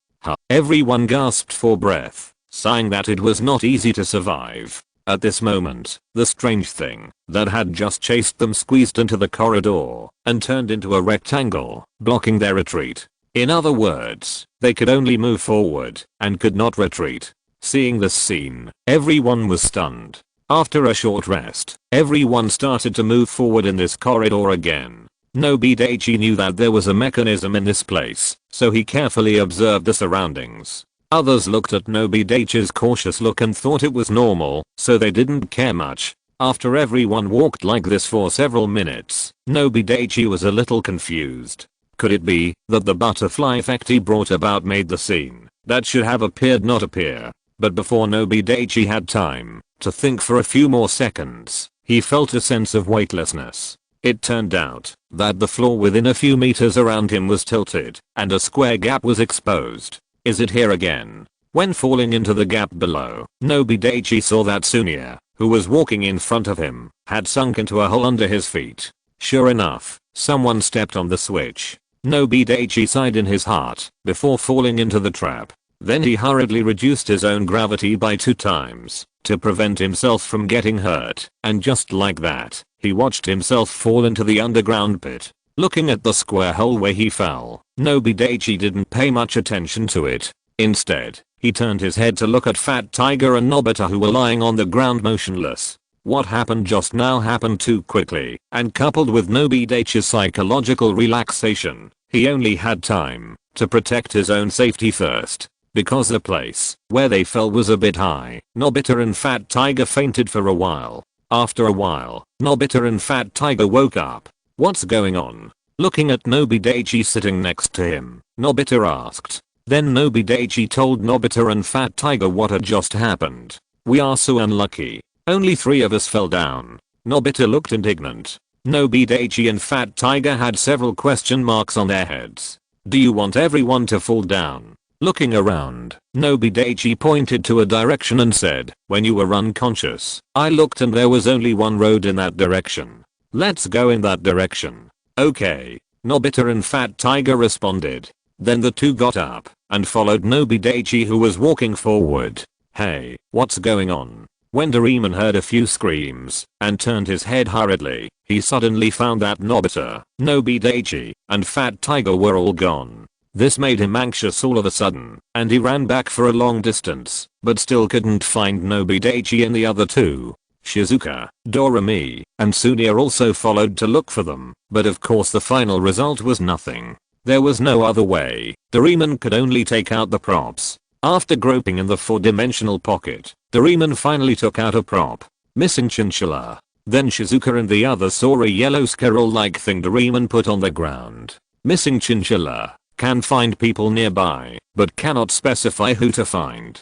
Everyone gasped for breath, sighing that it was not easy to survive. At this moment, the strange thing that had just chased them squeezed into the corridor and turned into a rectangle, blocking their retreat. In other words, they could only move forward and could not retreat. Seeing this scene, everyone was stunned. After a short rest, everyone started to move forward in this corridor again. Nobi Daichi knew that there was a mechanism in this place, so he carefully observed the surroundings. Others looked at Nobi Daichi's cautious look and thought it was normal, so they didn't care much. After everyone walked like this for several minutes, Nobi Daichi was a little confused. Could it be that the butterfly effect he brought about made the scene that should have appeared not appear? But before Nobi Daichi had time to think for a few more seconds, he felt a sense of weightlessness. It turned out that the floor within a few meters around him was tilted and a square gap was exposed. Is it here again? When falling into the gap below, Nobi Daichi saw that Sunya, who was walking in front of him, had sunk into a hole under his feet. Sure enough, someone stepped on the switch. Nobi Daichi sighed in his heart before falling into the trap. Then he hurriedly reduced his own gravity by 2 times to prevent himself from getting hurt, and just like that, he watched himself fall into the underground pit. Looking at the square hole where he fell, Nobi Daichi didn't pay much attention to it. Instead, he turned his head to look at Fat Tiger and Nobita who were lying on the ground motionless. What happened just now happened too quickly, and coupled with Nobi Daichi's psychological relaxation, he only had time to protect his own safety first. Because the place where they fell was a bit high, Nobita and Fat Tiger fainted for a while. After a while, Nobita and Fat Tiger woke up. What's going on? Looking at Nobi Daichi sitting next to him, Nobita asked. Then Nobi Daichi told Nobita and Fat Tiger what had just happened. "We are so unlucky. Only 3 of us fell down." Nobita looked indignant. Nobi Daichi and Fat Tiger had several question marks on their heads. "Do you want everyone to fall down?" Looking around, Nobi Daichi pointed to a direction and said, "When you were unconscious, I looked and there was only one road in that direction. Let's go in that direction." "Okay," Nobita and Fat Tiger responded. Then the two got up and followed Nobi Daichi, who was walking forward. "Hey, what's going on?" When Doraemon heard a few screams and turned his head hurriedly, he suddenly found that Nobita, Nobi Daichi, and Fat Tiger were all gone. This made him anxious all of a sudden, and he ran back for a long distance, but still couldn't find Nobi Daichi and the other two. Shizuka, Doremi, and Sunia also followed to look for them, but of course the final result was nothing. There was no other way. Doraemon could only take out the props. After groping in the 4-dimensional pocket, Doraemon finally took out a prop. Missing chinchilla. Then Shizuka and the others saw a yellow squirrel-like thing Doraemon put on the ground. Missing chinchilla. Can find people nearby, but cannot specify who to find.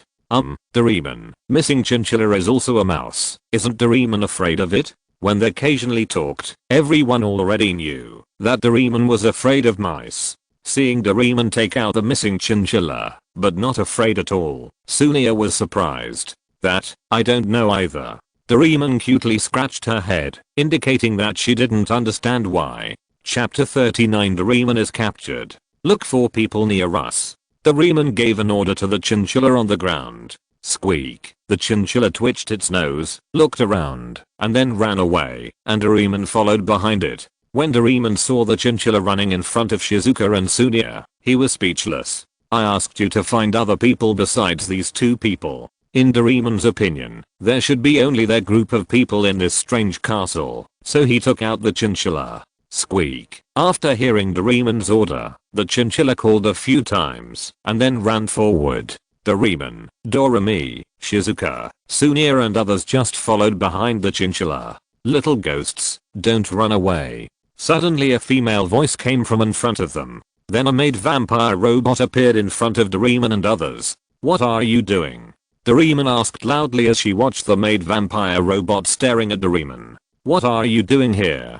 Doraemon. Missing chinchilla is also a mouse. Isn't Doraemon afraid of it? When they occasionally talked, everyone already knew that Doraemon was afraid of mice. Seeing Doraemon take out the missing chinchilla, but not afraid at all, Sunia was surprised. "That, I don't know either." Doraemon cutely scratched her head, indicating that she didn't understand why. Chapter 39 Doraemon is captured. "Look for people near us." Doraemon gave an order to the chinchilla on the ground. Squeak. The chinchilla twitched its nose, looked around, and then ran away, and Doraemon followed behind it. When Doraemon saw the chinchilla running in front of Shizuka and Sunia, he was speechless. "I asked you to find other people besides these 2 people. In Doraemon's opinion, there should be only their group of people in this strange castle, so he took out the chinchilla." Squeak. After hearing Doraemon's order, the chinchilla called a few times, and then ran forward. Doraemon, Doremi, Shizuka, Sunia and others just followed behind the chinchilla. "Little ghosts, don't run away." Suddenly a female voice came from in front of them. Then a maid vampire robot appeared in front of Doraemon and others. "What are you doing?" Doraemon asked loudly as she watched the maid vampire robot staring at Doraemon. "What are you doing here?"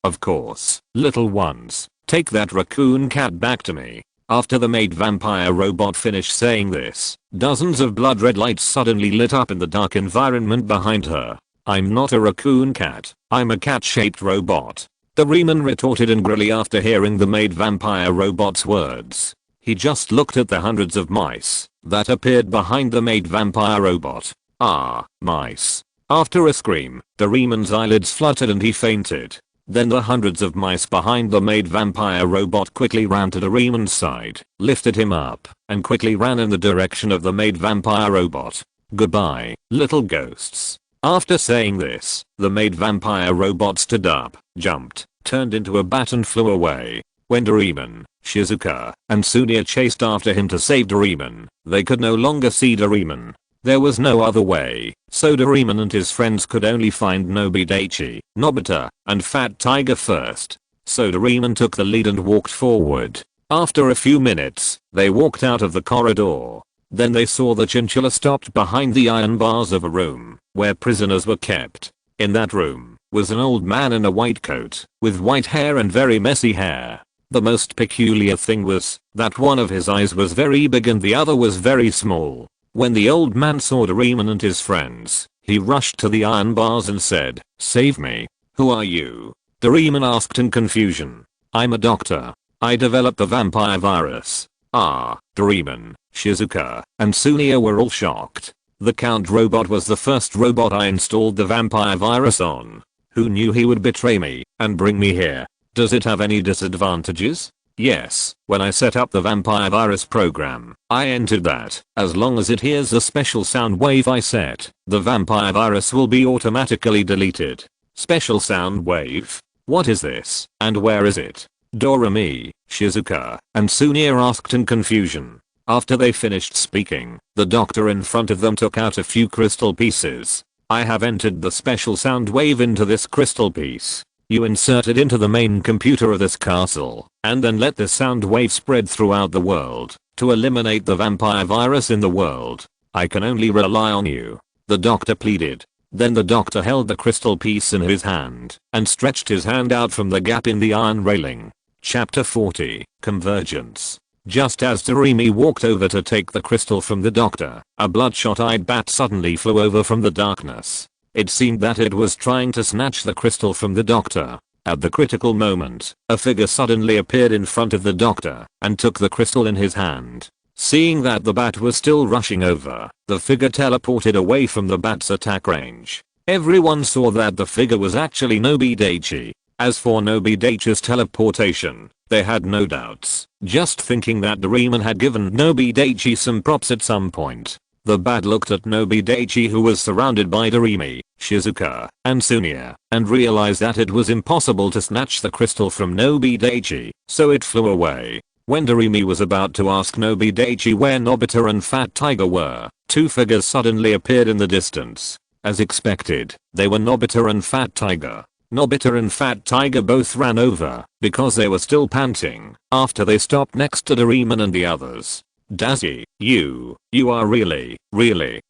Of course, little ones, take that raccoon cat back to me." After the maid vampire robot finished saying this, dozens of blood red lights suddenly lit up in the dark environment behind her. "I'm not a raccoon cat, I'm a cat-shaped robot." Doraemon retorted angrily after hearing the maid vampire robot's words. He just looked at the hundreds of mice that appeared behind the maid vampire robot. "Ah, mice." After a scream, Doraemon's eyelids fluttered and he fainted. Then the hundreds of mice behind the maid vampire robot quickly ran to Doraemon's side, lifted him up, and quickly ran in the direction of the maid vampire robot. "Goodbye, little ghosts." After saying this, the maid vampire robot stood up, jumped, turned into a bat and flew away. When Doraemon, Shizuka, and Sunia chased after him to save Doraemon, they could no longer see Doraemon. There was no other way, so Doraemon and his friends could only find Nobi Daichi, Nobita, and Fat Tiger first. So Doraemon took the lead and walked forward. After a few minutes, they walked out of the corridor. Then they saw the chinchilla stopped behind the iron bars of a room where prisoners were kept. In that room was an old man in a white coat, with white hair and very messy hair. The most peculiar thing was that one of his eyes was very big and the other was very small. When the old man saw Doraemon and his friends, he rushed to the iron bars and said, "Save me." "Who are you?" Doraemon asked in confusion. "I'm a doctor. I developed the vampire virus." "Ah." Doraemon, Shizuka, and Sunia were all shocked. The Count robot was the first robot I installed the vampire virus on. Who knew he would betray me and bring me here? Does it have any disadvantages? Yes, when I set up the vampire virus program, I entered that as long as it hears the special sound wave I set, the vampire virus will be automatically deleted. Special sound wave? What is this, and where is it? Doremi, Shizuka, and Sunia asked in confusion. After they finished speaking, the doctor in front of them took out a few crystal pieces. "I have entered the special sound wave into this crystal piece. You insert it into the main computer of this castle, and then let the sound wave spread throughout the world. to eliminate the vampire virus in the world. I can only rely on you," the doctor pleaded. Then the doctor held the crystal piece in his hand and stretched his hand out from the gap in the iron railing. Chapter 40, Convergence. Just as Doremi walked over to take the crystal from the doctor, a bloodshot-eyed bat suddenly flew over from the darkness. It seemed that it was trying to snatch the crystal from the doctor. At the critical moment, a figure suddenly appeared in front of the doctor and took the crystal in his hand. Seeing that the bat was still rushing over, the figure teleported away from the bat's attack range. Everyone saw that the figure was actually Nobi Daichi. As for Nobi Daichi's teleportation, they had no doubts, just thinking that Doraemon had given Nobi Daichi some props at some point. The bat looked at Nobi Daichi, who was surrounded by Doremi, Shizuka, and Sunya, and realized that it was impossible to snatch the crystal from Nobi Daichi, so it flew away. When Doremi was about to ask Nobi Daichi where Nobita and Fat Tiger were, two figures suddenly appeared in the distance. As expected, they were Nobita and Fat Tiger. Nobita and Fat Tiger both ran over because they were still panting after they stopped next to Doraemon and the others. "Dazzy, you are really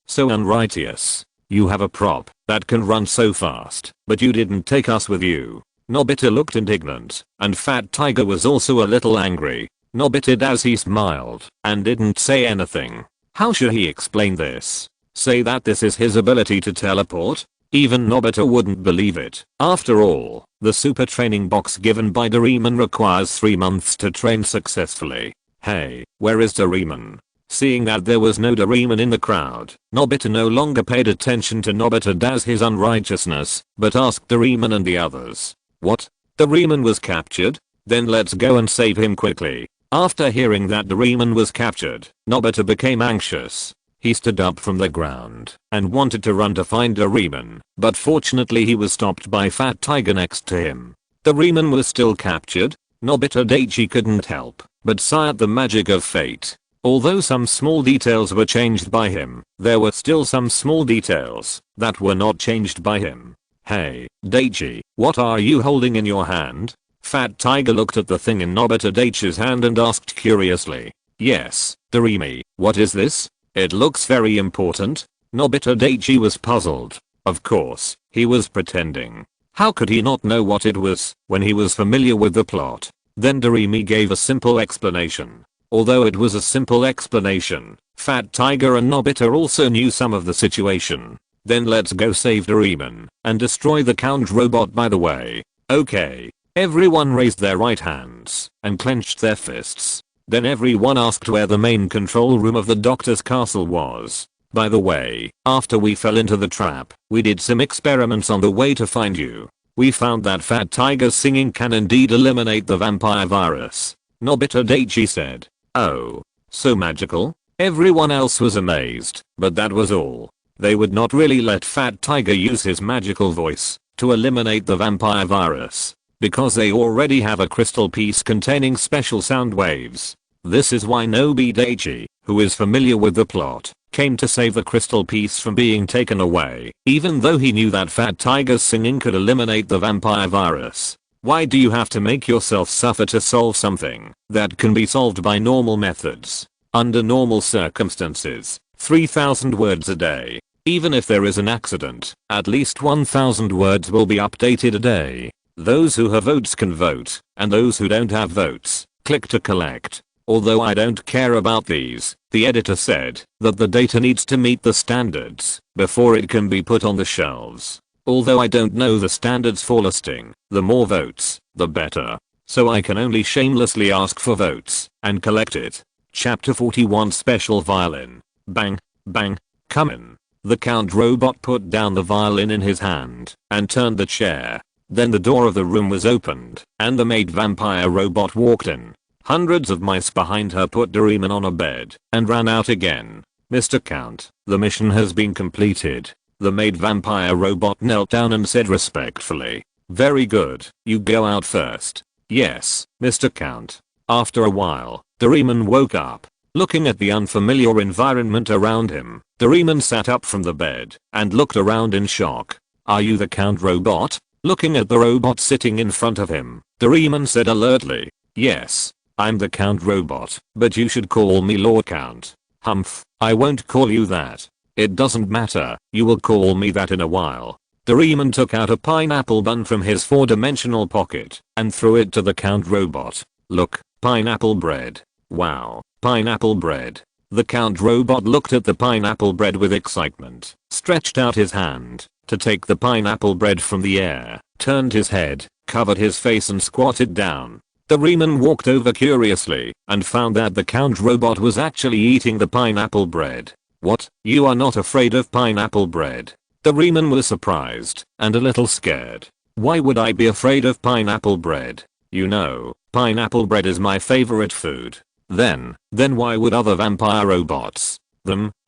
so unrighteous. You have a prop that can run so fast, but you didn't take us with you." Nobita looked indignant, and Fat Tiger was also a little angry. Nobita Dazzy smiled and didn't say anything. How should he explain this? Say that this is his ability to teleport? Even Nobita wouldn't believe it. After all, the super training box given by Doraemon requires 3 months to train successfully. Hey, where is Doraemon? Seeing that there was no Doraemon in the crowd, Nobita no longer paid attention to Nobita Dazzy's unrighteousness, but asked Doraemon and the others. "What? Doraemon was captured? Then let's go and save him quickly." After hearing that Doraemon was captured, Nobita became anxious. He stood up from the ground and wanted to run to find Doraemon, but fortunately he was stopped by Fat Tiger next to him. Doraemon was still captured? Nobita Daichi couldn't help but sigh at the magic of fate. Although some small details were changed by him, there were still some small details that were not changed by him. "Hey, Daichi, what are you holding in your hand?" Fat Tiger looked at the thing in Nobita Daichi's hand and asked curiously. "Yes, Doremi, what is this? It looks very important." Nobita Daichi was puzzled. Of course, he was pretending. How could he not know what it was when he was familiar with the plot? Then Doremi gave a simple explanation. Although it was a simple explanation, Fat Tiger and Nobita also knew some of the situation. "Then let's go save Doraemon and destroy the Count robot by the way." "Okay." Everyone raised their right hands and clenched their fists. Then everyone asked where the main control room of the doctor's castle was. "By the way, after we fell into the trap, we did some experiments on the way to find you. We found that Fat Tiger's singing can indeed eliminate the vampire virus." Nobita Daichi said. "Oh, so magical?" Everyone else was amazed, but that was all. They would not really let Fat Tiger use his magical voice to eliminate the vampire virus, because they already have a crystal piece containing special sound waves. This is why Nobi Daichi, who is familiar with the plot, came to save the crystal piece from being taken away, even though he knew that Fat Tiger's singing could eliminate the vampire virus. Why do you have to make yourself suffer to solve something that can be solved by normal methods? Under normal circumstances, 3,000 words a day. Even if there is an accident, at least 1,000 words will be updated a day. Those who have votes can vote, and those who don't have votes, click to collect. Although I don't care about these, the editor said that the data needs to meet the standards before it can be put on the shelves. Although I don't know the standards for listing, the more votes, the better. So I can only shamelessly ask for votes and collect it. Chapter 41 Special Violin. Bang, bang, come in. The Count robot put down the violin in his hand and turned the chair. Then the door of the room was opened and the maid vampire robot walked in. Hundreds of mice behind her put Doraemon on a bed and ran out again. "Mr. Count, the mission has been completed." The maid vampire robot knelt down and said respectfully. "Very good, you go out first." "Yes, Mr. Count." After a while, Doraemon woke up. Looking at the unfamiliar environment around him, Doraemon sat up from the bed and looked around in shock. "Are you the Count robot?" Looking at the robot sitting in front of him, Doraemon said alertly. "Yes, I'm the Count Robot, but you should call me Lord Count. Humph, I won't call you that. It doesn't matter, you will call me that in a while. Doraemon took out a pineapple bun from his 4-dimensional pocket and threw it to the Count Robot. Look, pineapple bread. Wow, pineapple bread. The Count Robot looked at the pineapple bread with excitement, stretched out his hand to take the pineapple bread from the air, turned his head, covered his face and squatted down. Doraemon walked over curiously and found that the Count Robot was actually eating the pineapple bread. What? You are not afraid of pineapple bread? Doraemon was surprised and a little scared. Why would I be afraid of pineapple bread? You know, pineapple bread is my favorite food. Then why would other vampire robots?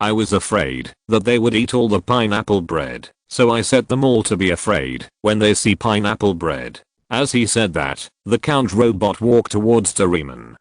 I was afraid that they would eat all the pineapple bread, so I set them all to be afraid when they see pineapple bread. As he said that, the Count Robot walked towards Doraemon.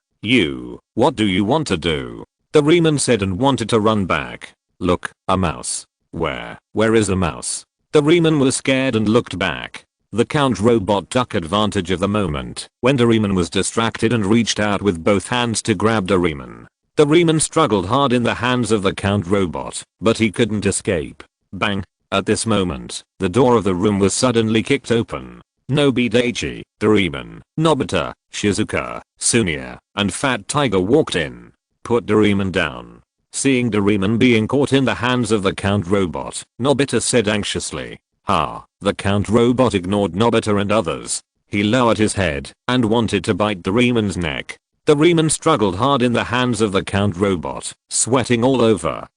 What do you want to do? Doraemon said and wanted to run back. Look, a mouse. Where is the mouse? Doraemon was scared and looked back. The Count Robot took advantage of the moment when Doraemon was distracted and reached out with both hands to grab Doraemon. Doraemon struggled hard in the hands of the Count Robot, but he couldn't escape. Bang! At this moment, the door of the room was suddenly kicked open. Nobi Daichi, Doraemon, Nobita, Shizuka, Sunya, and Fat Tiger walked in. Put Doraemon down. Seeing Doraemon being caught in the hands of the Count Robot, Nobita said anxiously. The Count Robot ignored Nobita and others. He lowered his head and wanted to bite Doraemon's neck. Doraemon struggled hard in the hands of the Count Robot, sweating all over.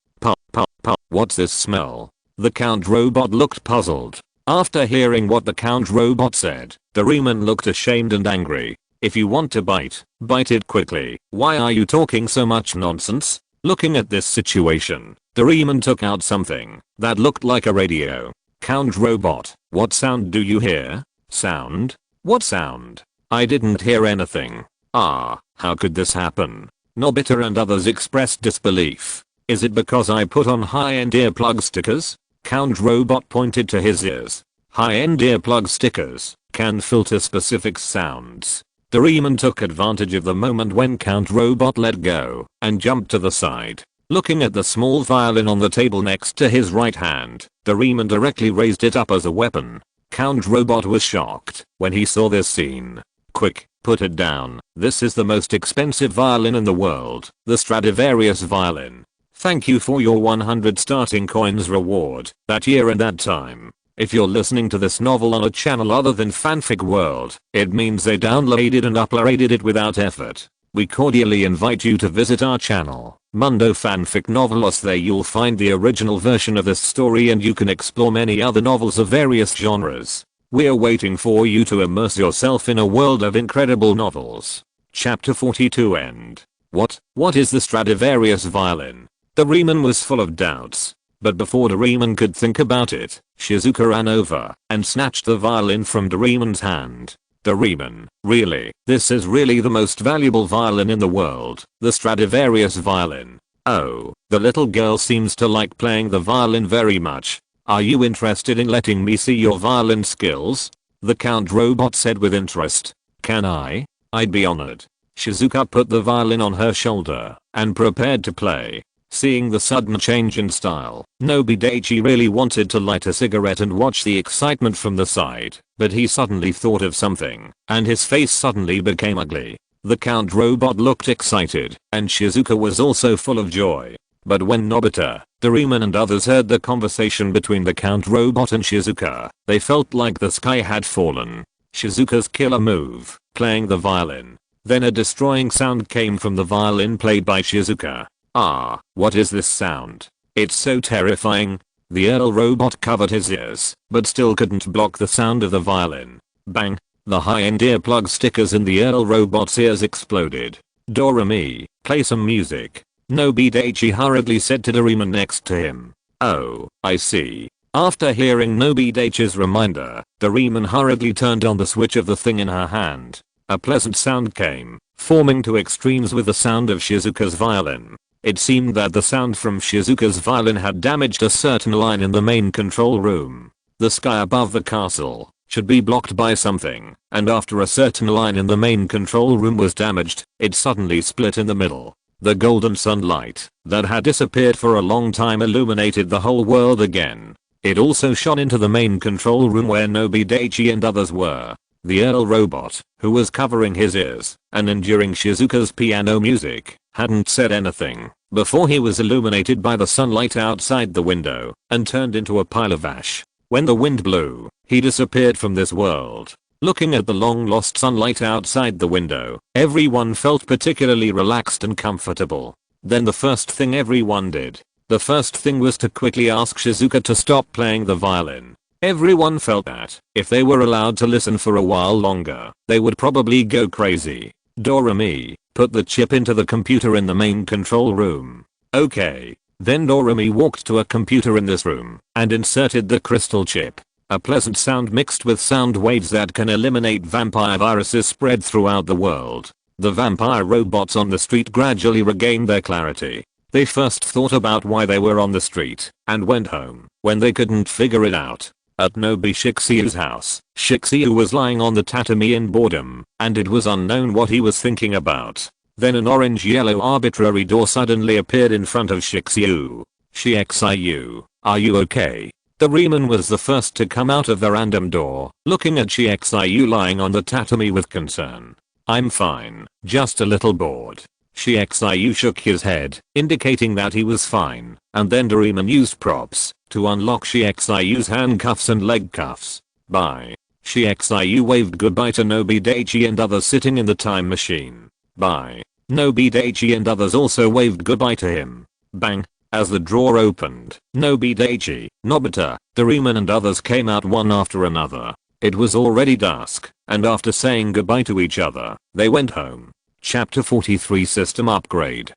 What's this smell? The Count Robot looked puzzled. After hearing what the Count Robot said, Doraemon looked ashamed and angry. If you want to bite it quickly. Why are you talking so much nonsense? Looking at this situation, Doraemon took out something that looked like a radio. Count Robot, what sound do you hear? Sound? What sound? I didn't hear anything. How could this happen? Nobita and others expressed disbelief. Is it because I put on high-end earplug stickers? Count Robot pointed to his ears. High-end earplug stickers can filter specific sounds. Doraemon took advantage of the moment when Count Robot let go and jumped to the side. Looking at the small violin on the table next to his right hand, Doraemon directly raised it up as a weapon. Count Robot was shocked when he saw this scene. Quick, put it down. This is the most expensive violin in the world, the Stradivarius violin. Thank you for your 100 starting coins reward that year and that time. If you're listening to this novel on a channel other than Fanfic World, it means they downloaded and uploaded it without effort. We cordially invite you to visit our channel, Mundo Fanfic Novelos. There you'll find the original version of this story and you can explore many other novels of various genres. We're waiting for you to immerse yourself in a world of incredible novels. Chapter 42 End. What is the Stradivarius violin? Doraemon was full of doubts. But before Doraemon could think about it, Shizuka ran over and snatched the violin from Doraemon's hand. Doraemon, really? This is really the most valuable violin in the world, the Stradivarius violin. Oh, the little girl seems to like playing the violin very much. Are you interested in letting me see your violin skills? The Count Robot said with interest. Can I? I'd be honored. Shizuka put the violin on her shoulder and prepared to play. Seeing the sudden change in style, Nobi Daichi really wanted to light a cigarette and watch the excitement from the side, but he suddenly thought of something, and his face suddenly became ugly. The Count Robot looked excited, and Shizuka was also full of joy. But when Nobita, Doraemon and others heard the conversation between the Count Robot and Shizuka, they felt like the sky had fallen. Shizuka's killer move, playing the violin. Then a destroying sound came from the violin played by Shizuka. What is this sound? It's so terrifying. The Earl Robot covered his ears, but still couldn't block the sound of the violin. Bang! The high-end earplug stickers in the Earl Robot's ears exploded. Doremi, play some music. Nobi Daichi hurriedly said to Doraemon next to him. Oh, I see. After hearing Nobi Daichi's reminder, Doraemon hurriedly turned on the switch of the thing in her hand. A pleasant sound came, forming to extremes with the sound of Shizuka's violin. It seemed that the sound from Shizuka's violin had damaged a certain line in the main control room. The sky above the castle should be blocked by something, and after a certain line in the main control room was damaged, it suddenly split in the middle. The golden sunlight that had disappeared for a long time illuminated the whole world again. It also shone into the main control room where Nobi Daichi and others were. The Earl robot, who was covering his ears and enduring Shizuka's piano music, hadn't said anything before he was illuminated by the sunlight outside the window and turned into a pile of ash. When the wind blew, he disappeared from this world. Looking at the long lost sunlight outside the window, everyone felt particularly relaxed and comfortable. Then the first thing everyone did. The first thing was to quickly ask Shizuka to stop playing the violin. Everyone felt that, if they were allowed to listen for a while longer, they would probably go crazy. Doremi, put the chip into the computer in the main control room. Okay. Then Doremi walked to a computer in this room and inserted the crystal chip. A pleasant sound mixed with sound waves that can eliminate vampire viruses spread throughout the world. The vampire robots on the street gradually regained their clarity. They first thought about why they were on the street and went home when they couldn't figure it out. At Nobi Shixiu's house, Shixiu was lying on the tatami in boredom, and it was unknown what he was thinking about. Then an orange-yellow arbitrary door suddenly appeared in front of Shixiu. Shixiu, are you okay? Doraemon was the first to come out of the random door, looking at Shixiu lying on the tatami with concern. I'm fine, just a little bored. Shixiu shook his head, indicating that he was fine, and then Doraemon used props to unlock Shixiu's handcuffs and leg cuffs. Bye. Shixiu waved goodbye to Nobi Daichi and others sitting in the time machine. Bye. Nobi Daichi and others also waved goodbye to him. Bang. As the drawer opened, Nobi Daichi, Nobita, Doraemon and others came out one after another. It was already dusk, and after saying goodbye to each other, they went home. Chapter 43 System Upgrade.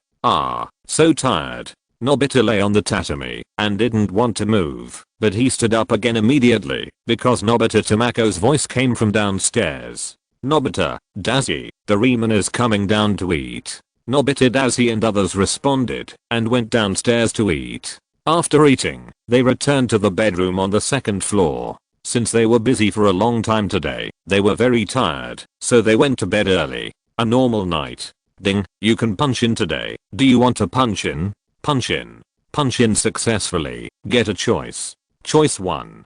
So tired. Nobita lay on the tatami and didn't want to move, but he stood up again immediately because Nobita Tamako's voice came from downstairs. Nobita, Daisy, Doraemon is coming down to eat. Nobita, Daisy and others responded and went downstairs to eat. After eating, they returned to the bedroom on the second floor. Since they were busy for a long time today, they were very tired, so they went to bed early. A normal night. Ding, you can punch in today. Do you want to punch in? Punch in. Punch in successfully. Get a choice. Choice 1.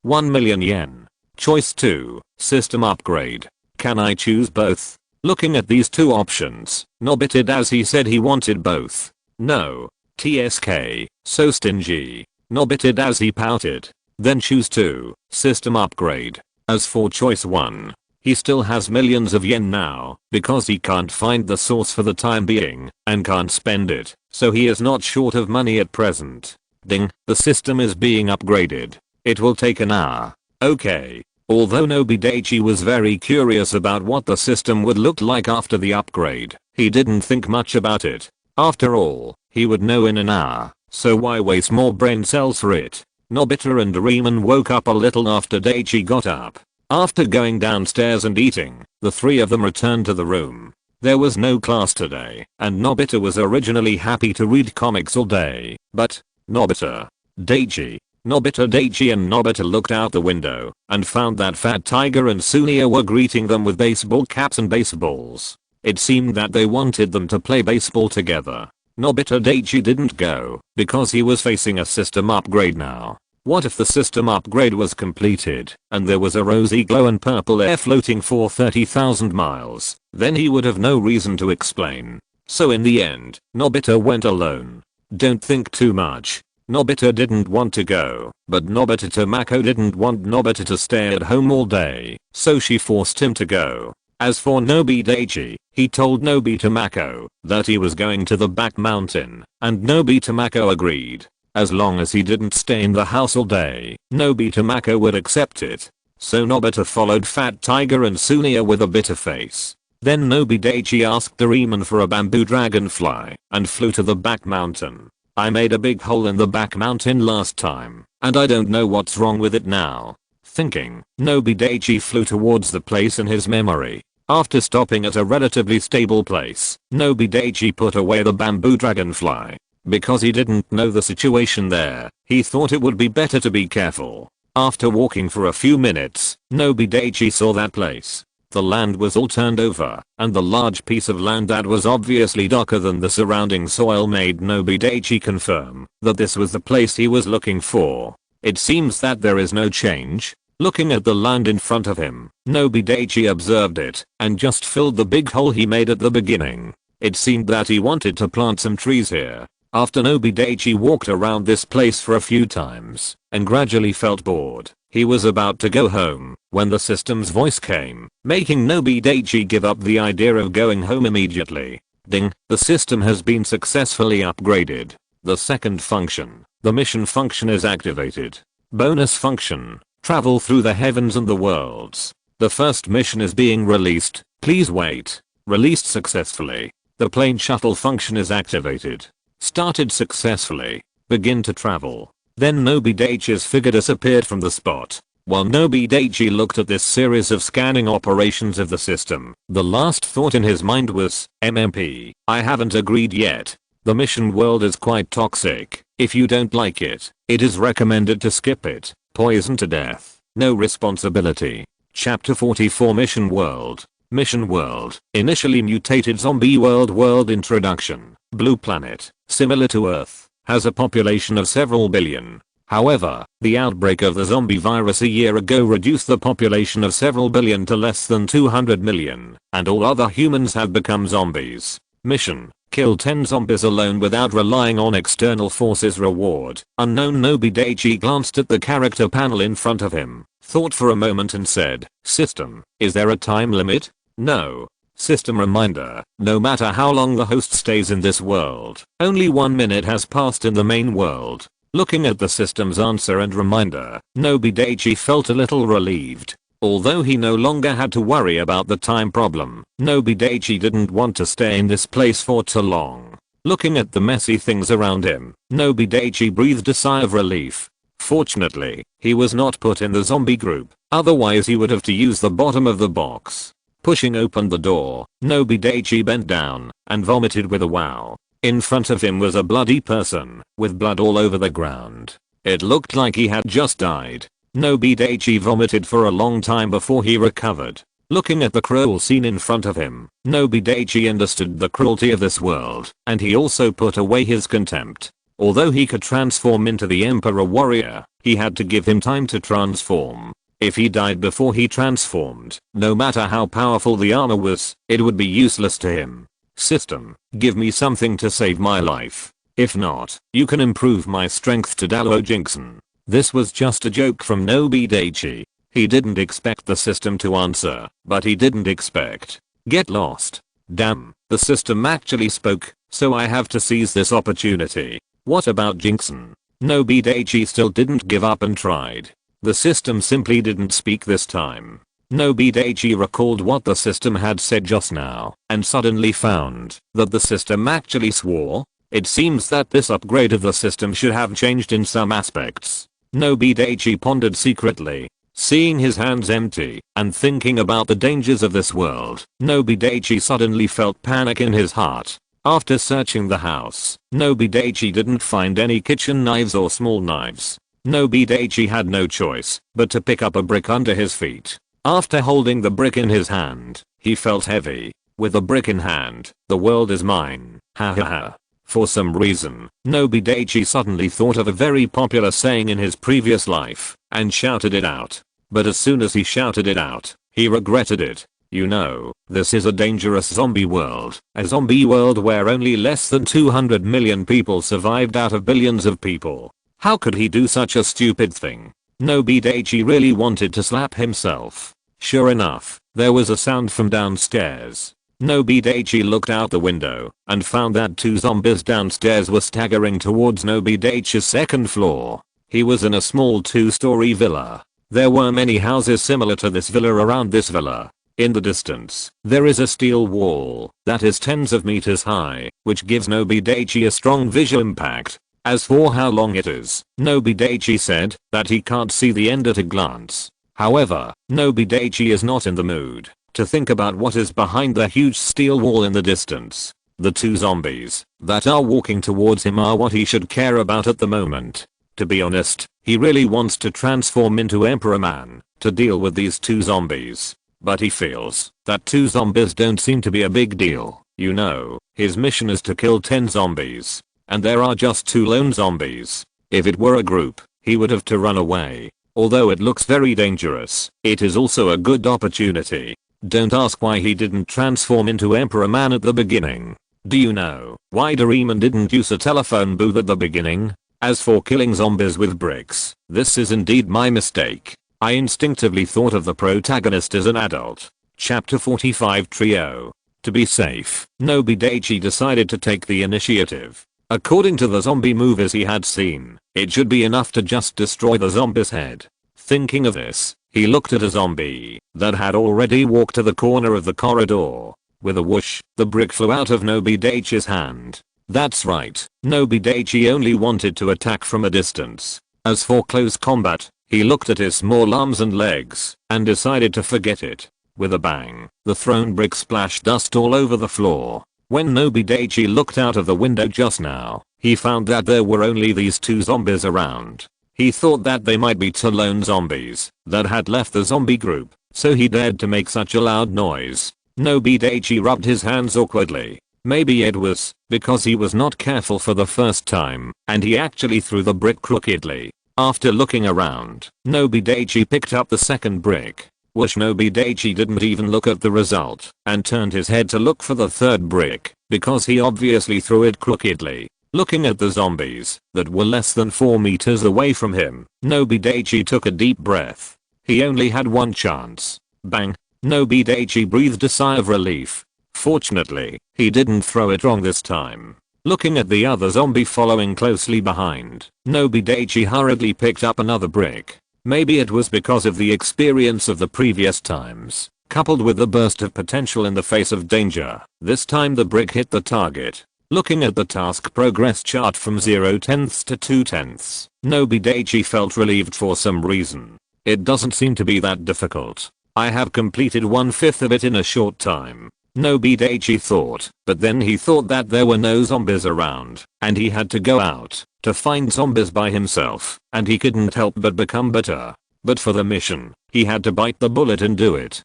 1 million yen. Choice 2. System upgrade. Can I choose both? Looking at these two options, Nobita Daisy said he wanted both. No. TSK. So stingy. Nobita Daisy pouted. Then choose 2. System upgrade. As for choice 1, he still has millions of yen now because he can't find the source for the time being and can't spend it, so he is not short of money at present. Ding, the system is being upgraded. It will take an hour. Okay. Although Nobi Daichi was very curious about what the system would look like after the upgrade, he didn't think much about it. After all, he would know in an hour, so why waste more brain cells for it? Nobita and Doraemon woke up a little after Daichi got up. After going downstairs and eating, the three of them returned to the room. There was no class today, and Nobita was originally happy to read comics all day, but Nobita Daichi and Nobita looked out the window and found that Fat Tiger and Sunia were greeting them with baseball caps and baseballs. It seemed that they wanted them to play baseball together. Nobita Daichi didn't go because he was facing a system upgrade now. What if the system upgrade was completed and there was a rosy glow and purple air floating for 30,000 miles? Then he would have no reason to explain. So in the end, Nobita went alone. Don't think too much. Nobita didn't want to go, but Nobita Tamako didn't want Nobita to stay at home all day, so she forced him to go. As for Nobi Daichi, he told Nobi Tamako that he was going to the back mountain, and Nobi Tamako agreed. As long as he didn't stay in the house all day, Nobi Tamako would accept it. So Nobita followed Fat Tiger and Sunia with a bitter face. Then Nobi Daichi asked Doraemon for a bamboo dragonfly and flew to the back mountain. I made a big hole in the back mountain last time, and I don't know what's wrong with it now. Thinking, Nobi Daichi flew towards the place in his memory. After stopping at a relatively stable place, Nobi Daichi put away the bamboo dragonfly. Because he didn't know the situation there, he thought it would be better to be careful. After walking for a few minutes, Nobi Daichi saw that place. The land was all turned over, and the large piece of land that was obviously darker than the surrounding soil made Nobi Daichi confirm that this was the place he was looking for. It seems that there is no change. Looking at the land in front of him, Nobi Daichi observed it and just filled the big hole he made at the beginning. It seemed that he wanted to plant some trees here. After Nobi Daichi walked around this place for a few times and gradually felt bored, he was about to go home when the system's voice came, making Nobi Daichi give up the idea of going home immediately. Ding, the system has been successfully upgraded. The second function, the mission function, is activated. Bonus function, travel through the heavens and the worlds. The first mission is being released. Please wait. Released successfully. The plane shuttle function is activated. Started successfully. Begin to travel. Then Nobi Daichi's figure disappeared from the spot. While Nobi Daichi looked at this series of scanning operations of the system, the last thought in his mind was, MMP, I haven't agreed yet. The mission world is quite toxic. If you don't like it, it is recommended to skip it. Poison to death. No responsibility. Chapter 44 Mission World. Mission World. Initially mutated zombie world introduction. Blue planet, similar to Earth, has a population of several billion. However, the outbreak of the zombie virus a year ago reduced the population of several billion to less than 200 million, and all other humans have become zombies. Mission: kill 10 zombies alone without relying on external forces. Reward: unknown. Nobi Daichi glanced at the character panel in front of him, thought for a moment and said, System, is there a time limit? No. System reminder, no matter how long the host stays in this world, only 1 minute has passed in the main world. Looking at the system's answer and reminder, Nobi Daichi felt a little relieved. Although he no longer had to worry about the time problem, Nobi Daichi didn't want to stay in this place for too long. Looking at the messy things around him, Nobi Daichi breathed a sigh of relief. Fortunately, he was not put in the zombie group, otherwise he would have to use the bottom of the box. Pushing open the door, Nobi Daichi bent down and vomited with a wow. In front of him was a bloody person with blood all over the ground. It looked like he had just died. Nobi Daichi vomited for a long time before he recovered. Looking at the cruel scene in front of him, Nobi Daichi understood the cruelty of this world, and he also put away his contempt. Although he could transform into the Emperor Warrior, he had to give him time to transform. If he died before he transformed, no matter how powerful the armor was, it would be useless to him. System, give me something to save my life. If not, you can improve my strength to Dalo Jinxon. This was just a joke from Nobi Daichi. He didn't expect the system to answer, but he didn't expect. Get lost. Damn, the system actually spoke, so I have to seize this opportunity. What about Jinxon? Nobi Daichi still didn't give up and tried. The system simply didn't speak this time. Nobi Daichi recalled what the system had said just now, and suddenly found that the system actually swore. It seems that this upgrade of the system should have changed in some aspects. Nobi Daichi pondered secretly. Seeing his hands empty and thinking about the dangers of this world, Nobi Daichi suddenly felt panic in his heart. After searching the house, Nobi Daichi didn't find any kitchen knives or small knives. Nobi Daichi had no choice but to pick up a brick under his feet. After holding the brick in his hand, he felt heavy. With the brick in hand, the world is mine. Ha ha ha. For some reason, Nobi Daichi suddenly thought of a very popular saying in his previous life and shouted it out. But as soon as he shouted it out, he regretted it. You know, this is a dangerous zombie world. A zombie world where only less than 200 million people survived out of billions of people. How could he do such a stupid thing? Nobi Daichi really wanted to slap himself. Sure enough, there was a sound from downstairs. Nobi Daichi looked out the window and found that 2 zombies downstairs were staggering towards Nobi Daichi's second floor. He was in a small 2-story villa. There were many houses similar to this villa around this villa. In the distance, there is a steel wall that is tens of meters high, which gives Nobi Daichi a strong visual impact. As for how long it is, Nobi Daichi said that he can't see the end at a glance. However, Nobi Daichi is not in the mood to think about what is behind the huge steel wall in the distance. The 2 zombies that are walking towards him are what he should care about at the moment. To be honest, he really wants to transform into Emperor Man to deal with these 2 zombies. But he feels that 2 zombies don't seem to be a big deal. You know, his mission is to kill 10 zombies. And there are just 2 lone zombies. If it were a group, he would have to run away. Although it looks very dangerous, it is also a good opportunity. Don't ask why he didn't transform into Emperor Man at the beginning. Do you know why Doraemon didn't use a telephone booth at the beginning? As for killing zombies with bricks, this is indeed my mistake. I instinctively thought of the protagonist as an adult. Chapter 45 Trio. To be safe, Nobi Daichi decided to take the initiative. According to the zombie movies he had seen, it should be enough to just destroy the zombie's head. Thinking of this, he looked at a zombie that had already walked to the corner of the corridor. With a whoosh, the brick flew out of Nobi Daichi's hand. That's right, Nobi Daichi only wanted to attack from a distance. As for close combat, he looked at his small arms and legs and decided to forget it. With a bang, the thrown brick splashed dust all over the floor. When Nobi Daichi looked out of the window just now, he found that there were only these 2 zombies around. He thought that they might be 2 lone zombies that had left the zombie group, so he dared to make such a loud noise. Nobi Daichi rubbed his hands awkwardly. Maybe it was because he was not careful for the first time, and he actually threw the brick crookedly. After looking around, Nobi Daichi picked up the second brick. Whoosh! Nobi Daichi didn't even look at the result and turned his head to look for the third brick because he obviously threw it crookedly. Looking at the zombies that were less than 4 meters away from him, Nobi Daichi took a deep breath. He only had one chance. Bang! Nobi Daichi breathed a sigh of relief. Fortunately, he didn't throw it wrong this time. Looking at the other zombie following closely behind, Nobi Daichi hurriedly picked up another brick. Maybe it was because of the experience of the previous times, coupled with the burst of potential in the face of danger. This time the brick hit the target. Looking at the task progress chart from 0/10 to 2/10, Nobi Daichi felt relieved for some reason. It doesn't seem to be that difficult. I have completed 1/5 of it in a short time. Nobi Daichi thought, but then he thought that there were no zombies around, and he had to go out to find zombies by himself, and he couldn't help but become bitter. But for the mission, he had to bite the bullet and do it.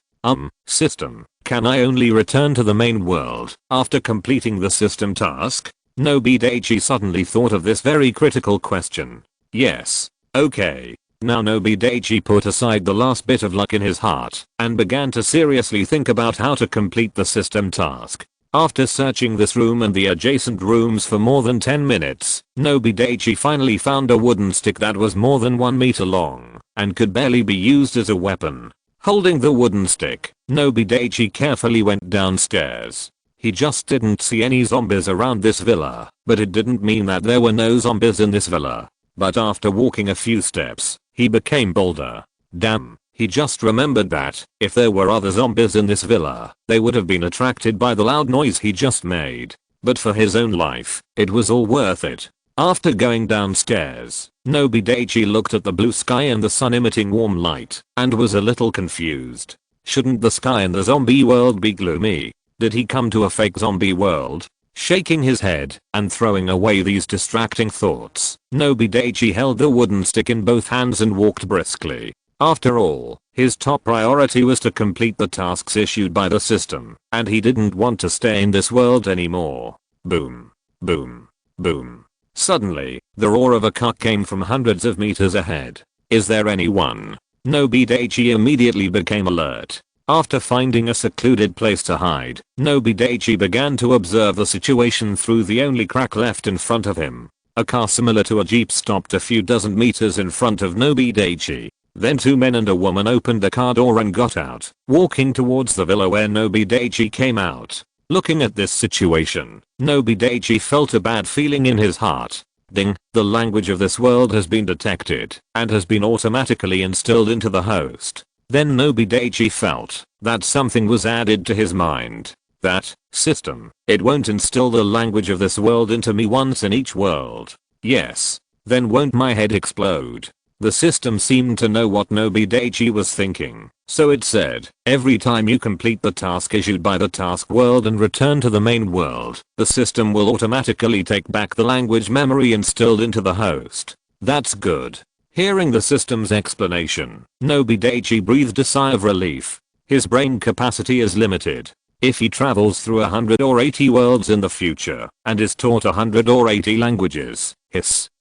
System, can I only return to the main world after completing the system task? Nobi Daichi suddenly thought of this very critical question. Yes. Okay. Now Nobi Daichi put aside the last bit of luck in his heart and began to seriously think about how to complete the system task. After searching this room and the adjacent rooms for more than 10 minutes, Nobi Daichi finally found a wooden stick that was more than 1 meter long and could barely be used as a weapon. Holding the wooden stick, Nobi Daichi carefully went downstairs. He just didn't see any zombies around this villa, but it didn't mean that there were no zombies in this villa. But after walking a few steps, he became bolder. Damn, he just remembered that if there were other zombies in this villa, they would have been attracted by the loud noise he just made. But for his own life, it was all worth it. After going downstairs, Nobi Daichi looked at the blue sky and the sun emitting warm light and was a little confused. Shouldn't the sky in the zombie world be gloomy? Did he come to a fake zombie world? Shaking his head and throwing away these distracting thoughts, Nobi Daichi held the wooden stick in both hands and walked briskly. After all, his top priority was to complete the tasks issued by the system, and he didn't want to stay in this world anymore. Boom. Boom. Boom. Suddenly, the roar of a car came from hundreds of meters ahead. Is there anyone? Nobi Daichi immediately became alert. After finding a secluded place to hide, Nobi Daichi began to observe the situation through the only crack left in front of him. A car similar to a jeep stopped a few dozen meters in front of Nobi Daichi. Then 2 men and a woman opened the car door and got out, walking towards the villa where Nobi Daichi came out. Looking at this situation, Nobi Daichi felt a bad feeling in his heart. Ding, the language of this world has been detected and has been automatically instilled into the host. Then Nobi Daichi felt that something was added to his mind. That system, it won't instill the language of this world into me once in each world. Yes. Then won't my head explode? The system seemed to know what Nobi Daichi was thinking, so it said, every time you complete the task issued by the task world and return to the main world, the system will automatically take back the language memory instilled into the host. That's good. Hearing the system's explanation, Nobi Daichi breathed a sigh of relief. His brain capacity is limited. If he travels through 100 or 80 worlds in the future and is taught 100 or 80 languages,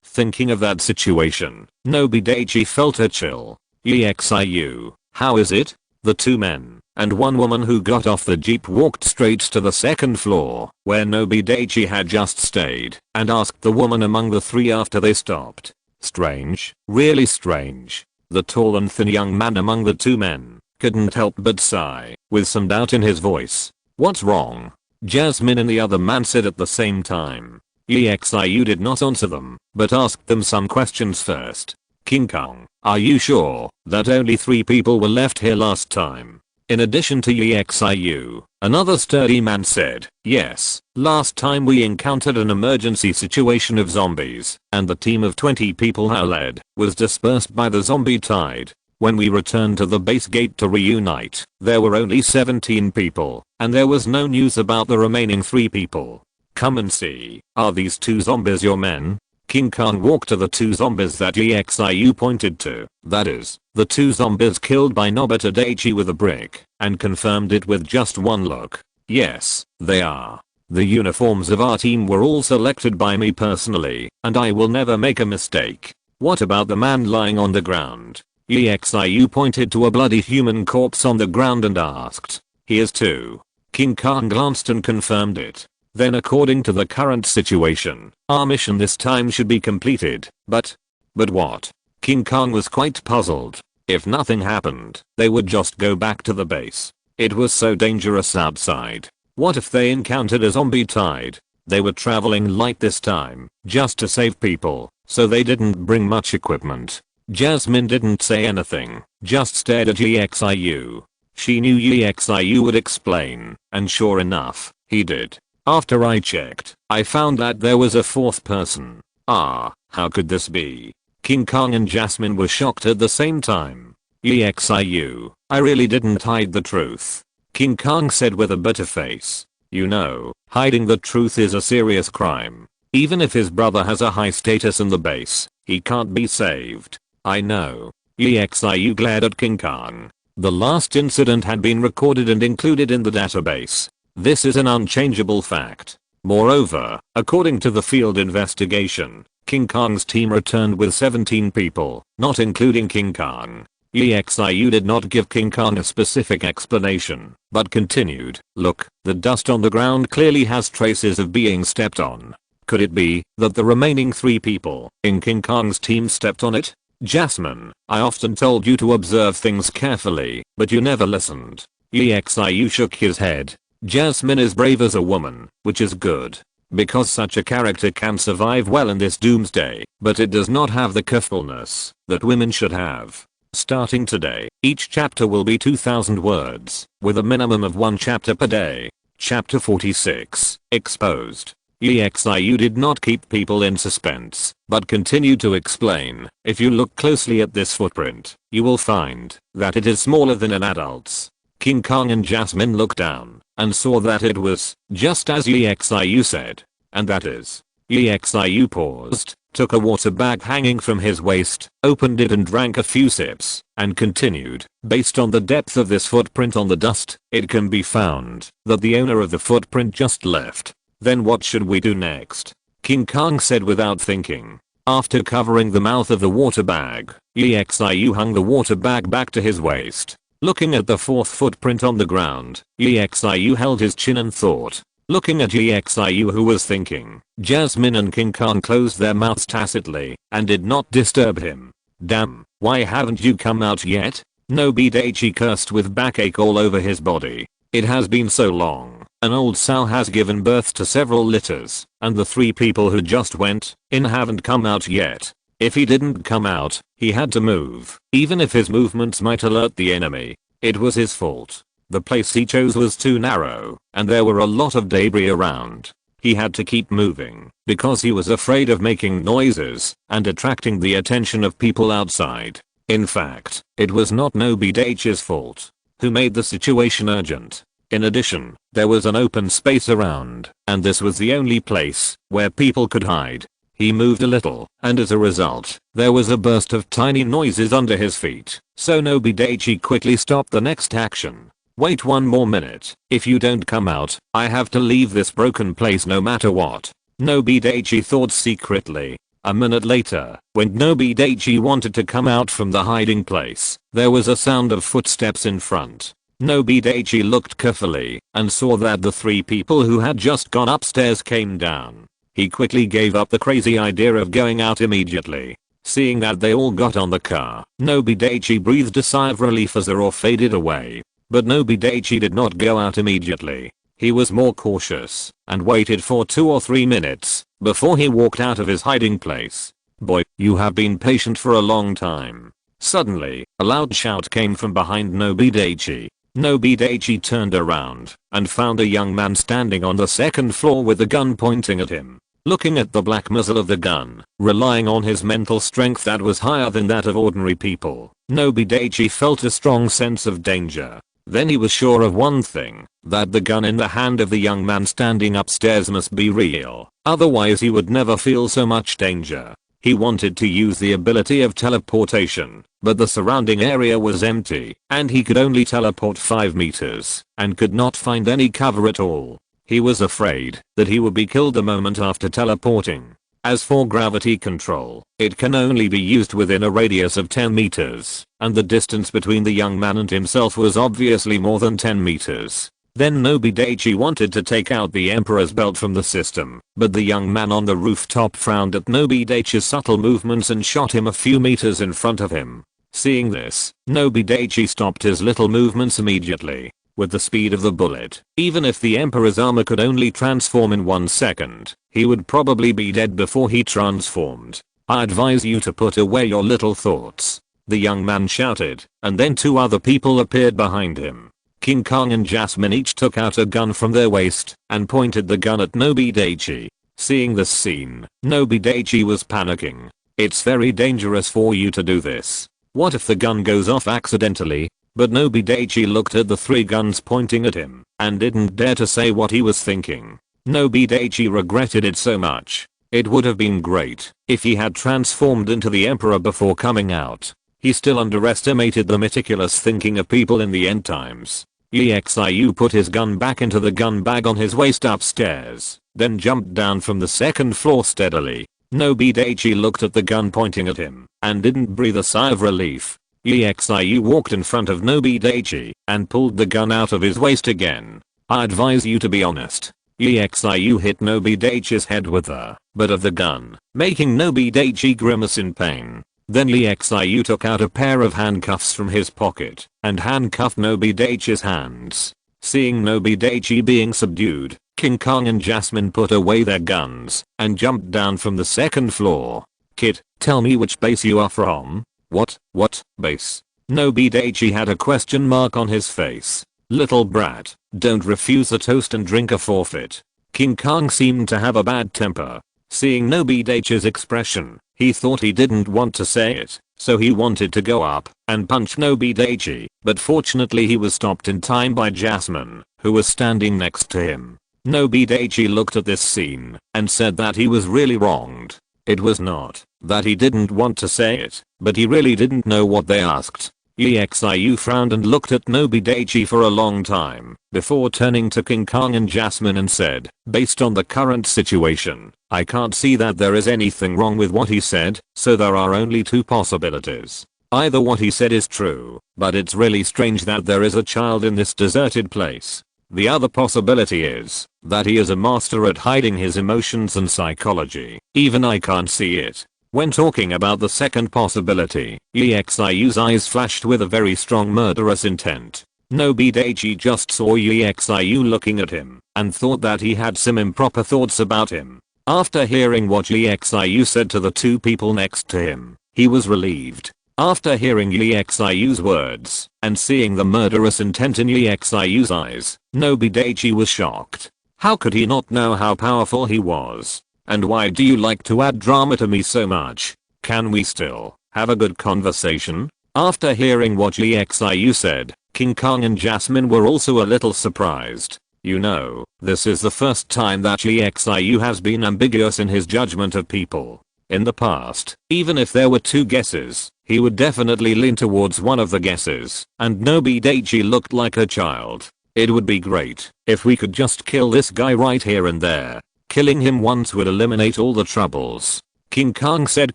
thinking of that situation, Nobi Daichi felt a chill. EXIU, how is it? The two men and one woman who got off the jeep walked straight to the second floor, where Nobi Daichi had just stayed, and asked the woman among the three after they stopped. Strange, really strange. The tall and thin young man among the two men couldn't help but sigh, with some doubt in his voice. What's wrong? Jasmine and the other man said at the same time. EXIU did not answer them, but asked them some questions first. King Kong, are you sure that only 3 people were left here last time? In addition to EXIU, another sturdy man said, yes, last time we encountered an emergency situation of zombies, and the team of 20 people I led was dispersed by the zombie tide. When we returned to the base gate to reunite, there were only 17 people, and there was no news about the remaining 3 people. Come and see, are these 2 zombies your men? King Kong walked to the 2 zombies that EXIU pointed to, that is, the 2 zombies killed by Nobi Daichi with a brick, and confirmed it with just one look. Yes, they are. The uniforms of our team were all selected by me personally, and I will never make a mistake. What about the man lying on the ground? EXIU pointed to a bloody human corpse on the ground and asked. He is too. King Kong glanced and confirmed it. Then according to the current situation, our mission this time should be completed, but what? King Kong was quite puzzled. If nothing happened, they would just go back to the base. It was so dangerous outside. What if they encountered a zombie tide? They were traveling light this time, just to save people, so they didn't bring much equipment. Jasmine didn't say anything, just stared at EXIU. She knew EXIU would explain, and sure enough, he did. After I checked, I found that there was a 4th person. How could this be? King Kong and Jasmine were shocked at the same time. EXIU, I really didn't hide the truth. King Kong said with a bitter face. You know, hiding the truth is a serious crime. Even if his brother has a high status in the base, he can't be saved. I know. EXIU glared at King Kong. The last incident had been recorded and included in the database. This is an unchangeable fact. Moreover, according to the field investigation, King Kong's team returned with 17 people, not including King Kong. EXIU did not give King Kong a specific explanation, but continued, look, the dust on the ground clearly has traces of being stepped on. Could it be that the remaining 3 people in King Kong's team stepped on it? Jasmine, I often told you to observe things carefully, but you never listened. EXIU shook his head. Jasmine is brave as a woman, which is good. Because such a character can survive well in this doomsday, but it does not have the carefulness that women should have. Starting today, each chapter will be 2,000 words, with a minimum of 1 chapter per day. Chapter 46, Exposed. EXIU did not keep people in suspense, but continued to explain. If you look closely at this footprint, you will find that it is smaller than an adult's. King Kong and Jasmine looked down and saw that it was just as EXIU said. And that is. EXIU paused, took a water bag hanging from his waist, opened it and drank a few sips, and continued. Based on the depth of this footprint on the dust, it can be found that the owner of the footprint just left. Then what should we do next? King Kong said without thinking. After covering the mouth of the water bag, EXIU hung the water bag back to his waist. Looking at the 4th footprint on the ground, EXIU held his chin and thought. Looking at EXIU who was thinking, Jasmine and King Kong closed their mouths tacitly and did not disturb him. Damn, why haven't you come out yet? Nobi Daichi cursed with backache all over his body. It has been so long. An old sow has given birth to several litters, and the 3 people who just went in haven't come out yet. If he didn't come out, he had to move. Even if his movements might alert the enemy, it was his fault. The place he chose was too narrow, and there were a lot of debris around. He had to keep moving, because he was afraid of making noises and attracting the attention of people outside. In fact, it was not Nobi Daichi's fault, who made the situation urgent. In addition, there was an open space around, and this was the only place where people could hide. He moved a little, and as a result, there was a burst of tiny noises under his feet, so Nobi Daichi quickly stopped the next action. Wait one more minute, if you don't come out, I have to leave this broken place no matter what. Nobi Daichi thought secretly. A minute later, when Nobi Daichi wanted to come out from the hiding place, there was a sound of footsteps in front. Nobi Daichi looked carefully and saw that the 3 people who had just gone upstairs came down. He quickly gave up the crazy idea of going out immediately. Seeing that they all got on the car, Nobi Daichi breathed a sigh of relief as the roar faded away. But Nobi Daichi did not go out immediately. He was more cautious and waited for 2 or 3 minutes before he walked out of his hiding place. Boy, you have been patient for a long time. Suddenly, a loud shout came from behind Nobi Daichi. Nobi Daichi turned around and found a young man standing on the 2nd floor with a gun pointing at him. Looking at the black muzzle of the gun, relying on his mental strength that was higher than that of ordinary people, Nobi Daichi felt a strong sense of danger. Then he was sure of one thing, that the gun in the hand of the young man standing upstairs must be real, otherwise he would never feel so much danger. He wanted to use the ability of teleportation, but the surrounding area was empty, and he could only teleport 5 meters, and could not find any cover at all. He was afraid that he would be killed the moment after teleporting. As for gravity control, it can only be used within a radius of 10 meters, and the distance between the young man and himself was obviously more than 10 meters. Then Nobi Daichi wanted to take out the Emperor's belt from the system, but the young man on the rooftop frowned at Nobi Daichi's subtle movements and shot him a few meters in front of him. Seeing this, Nobi Daichi stopped his little movements immediately. With the speed of the bullet, even if the Emperor's armor could only transform in 1 second, he would probably be dead before he transformed. I advise you to put away your little thoughts. The young man shouted, and then 2 other people appeared behind him. King Kong and Jasmine each took out a gun from their waist and pointed the gun at Nobi Daichi. Seeing this scene, Nobi Daichi was panicking. It's very dangerous for you to do this. What if the gun goes off accidentally? But Nobi Daichi looked at the 3 guns pointing at him and didn't dare to say what he was thinking. Nobi Daichi regretted it so much. It would have been great if he had transformed into the Emperor before coming out. He still underestimated the meticulous thinking of people in the end times. EXIU put his gun back into the gun bag on his waist upstairs, then jumped down from the 2nd floor steadily. Nobi Daichi looked at the gun pointing at him and didn't breathe a sigh of relief. EXIU walked in front of Nobi Daichi and pulled the gun out of his waist again. I advise you to be honest. EXIU hit Nobi Daichi's head with the butt of the gun, making Nobi Daichi grimace in pain. Then EXIU took out a pair of handcuffs from his pocket and handcuffed Nobi Daichi's hands. Seeing Nobi Daichi being subdued, King Kong and Jasmine put away their guns and jumped down from the 2nd floor. Kid, tell me which base you are from? What base? Nobi Daichi had a question mark on his face. Little brat, don't refuse a toast and drink a forfeit. King Kong seemed to have a bad temper. Seeing Nobi Daichi's expression, he thought he didn't want to say it, so he wanted to go up and punch Nobi Daichi, but fortunately he was stopped in time by Jasmine, who was standing next to him. Nobi Daichi looked at this scene and said that he was really wronged. It was not that he didn't want to say it, but he really didn't know what they asked. EXIU frowned and looked at Nobi Daichi for a long time before turning to King Kong and Jasmine and said, based on the current situation, I can't see that there is anything wrong with what he said, so there are only 2 possibilities. Either what he said is true, but it's really strange that there is a child in this deserted place. The other possibility is that he is a master at hiding his emotions and psychology. Even I can't see it. When talking about the second possibility, EXIU's eyes flashed with a very strong murderous intent. Nobi Daichi just saw EXIU looking at him and thought that he had some improper thoughts about him. After hearing what EXIU said to the 2 people next to him, he was relieved. After hearing EXIU's words and seeing the murderous intent in EXIU's eyes, Nobi Daichi was shocked. How could he not know how powerful he was? And why do you like to add drama to me so much? Can we still have a good conversation? After hearing what EXIU said, King Kong and Jasmine were also a little surprised. You know, this is the first time that EXIU has been ambiguous in his judgment of people. In the past, even if there were 2 guesses, he would definitely lean towards one of the guesses, and Nobi Daichi looked like a child. It would be great if we could just kill this guy right here and there. Killing him once would eliminate all the troubles. King Kong said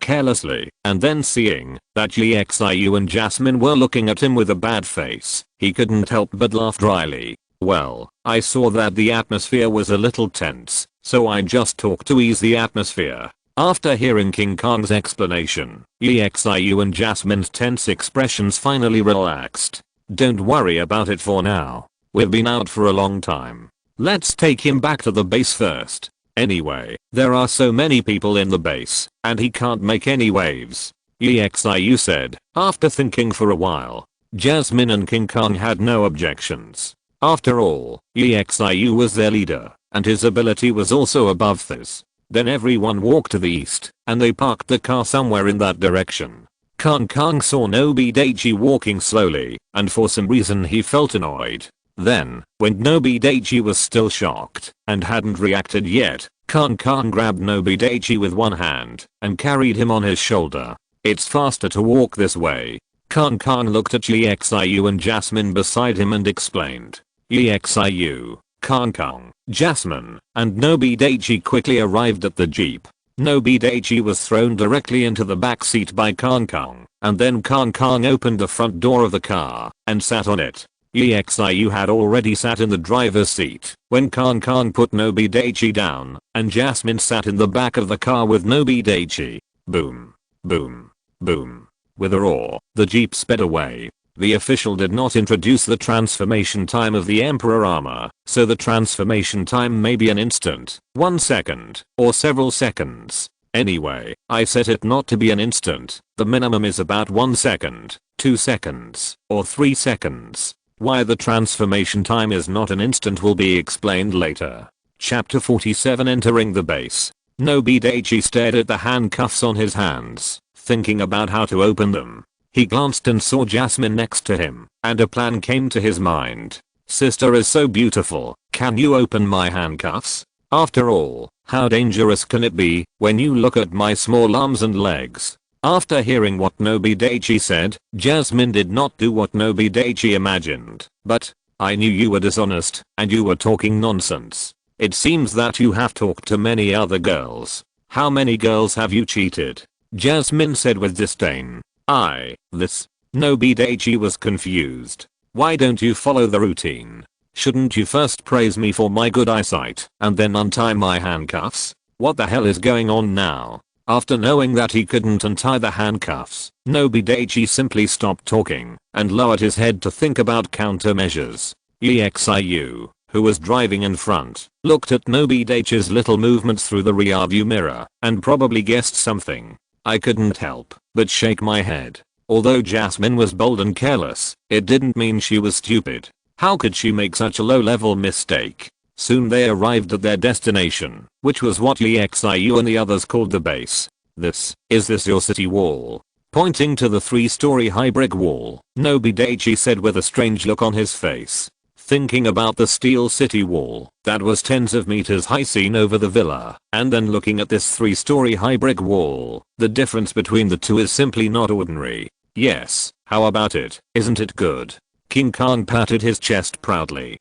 carelessly, and then seeing that EXIU and Jasmine were looking at him with a bad face, he couldn't help but laugh dryly. Well, I saw that the atmosphere was a little tense, so I just talked to ease the atmosphere. After hearing King Kong's explanation, EXIU and Jasmine's tense expressions finally relaxed. Don't worry about it for now. We've been out for a long time. Let's take him back to the base first. Anyway, there are so many people in the base, and he can't make any waves. EXIU said, after thinking for a while. Jasmine and King Kong had no objections. After all, EXIU was their leader, and his ability was also above this. Then everyone walked to the east, and they parked the car somewhere in that direction. King Kong saw Nobi Daichi walking slowly, and for some reason he felt annoyed. Then, when Nobi Daichi was still shocked and hadn't reacted yet, King Kong grabbed Nobi Daichi with one hand and carried him on his shoulder. It's faster to walk this way. King Kong looked at EXIU and Jasmine beside him and explained. EXIU, King Kong, Jasmine, and Nobi Daichi quickly arrived at the jeep. Nobi Daichi was thrown directly into the back seat by King Kong, and then King Kong opened the front door of the car and sat on it. EXIU had already sat in the driver's seat when King Kong put Nobi Daichi down, and Jasmine sat in the back of the car with Nobi Daichi. Boom. Boom. Boom. With a roar, the jeep sped away. The official did not introduce the transformation time of the Emperor Armor, so the transformation time may be an instant, 1 second, or several seconds. Anyway, I set it not to be an instant. The minimum is about 1 second, 2 seconds, or 3 seconds. Why the transformation time is not an instant will be explained later. Chapter 47 Entering the base. Nobi Daichi stared at the handcuffs on his hands, thinking about how to open them. He glanced and saw Jasmine next to him, and a plan came to his mind. Sister is so beautiful, can you open my handcuffs? After all, how dangerous can it be when you look at my small arms and legs? After hearing what Nobi Daichi said, Jasmine did not do what Nobi Daichi imagined. But, I knew you were dishonest, and you were talking nonsense. It seems that you have talked to many other girls. How many girls have you cheated? Jasmine said with disdain. Nobi Daichi was confused. Why don't you follow the routine? Shouldn't you first praise me for my good eyesight, and then untie my handcuffs? What the hell is going on now? After knowing that he couldn't untie the handcuffs, Nobi Daichi simply stopped talking and lowered his head to think about countermeasures. EXIU, who was driving in front, looked at Nobi Daichi's little movements through the rearview mirror and probably guessed something. I couldn't help but shake my head. Although Jasmine was bold and careless, it didn't mean she was stupid. How could she make such a low-level mistake? Soon they arrived at their destination, which was what EXIU and the others called the base. Is this your city wall? Pointing to the 3-story high brick wall, Nobi Daichi said with a strange look on his face. Thinking about the steel city wall that was tens of meters high seen over the villa, and then looking at this 3-story high brick wall, the difference between the two is simply not ordinary. Yes, how about it? Isn't it good? King Kong patted his chest proudly.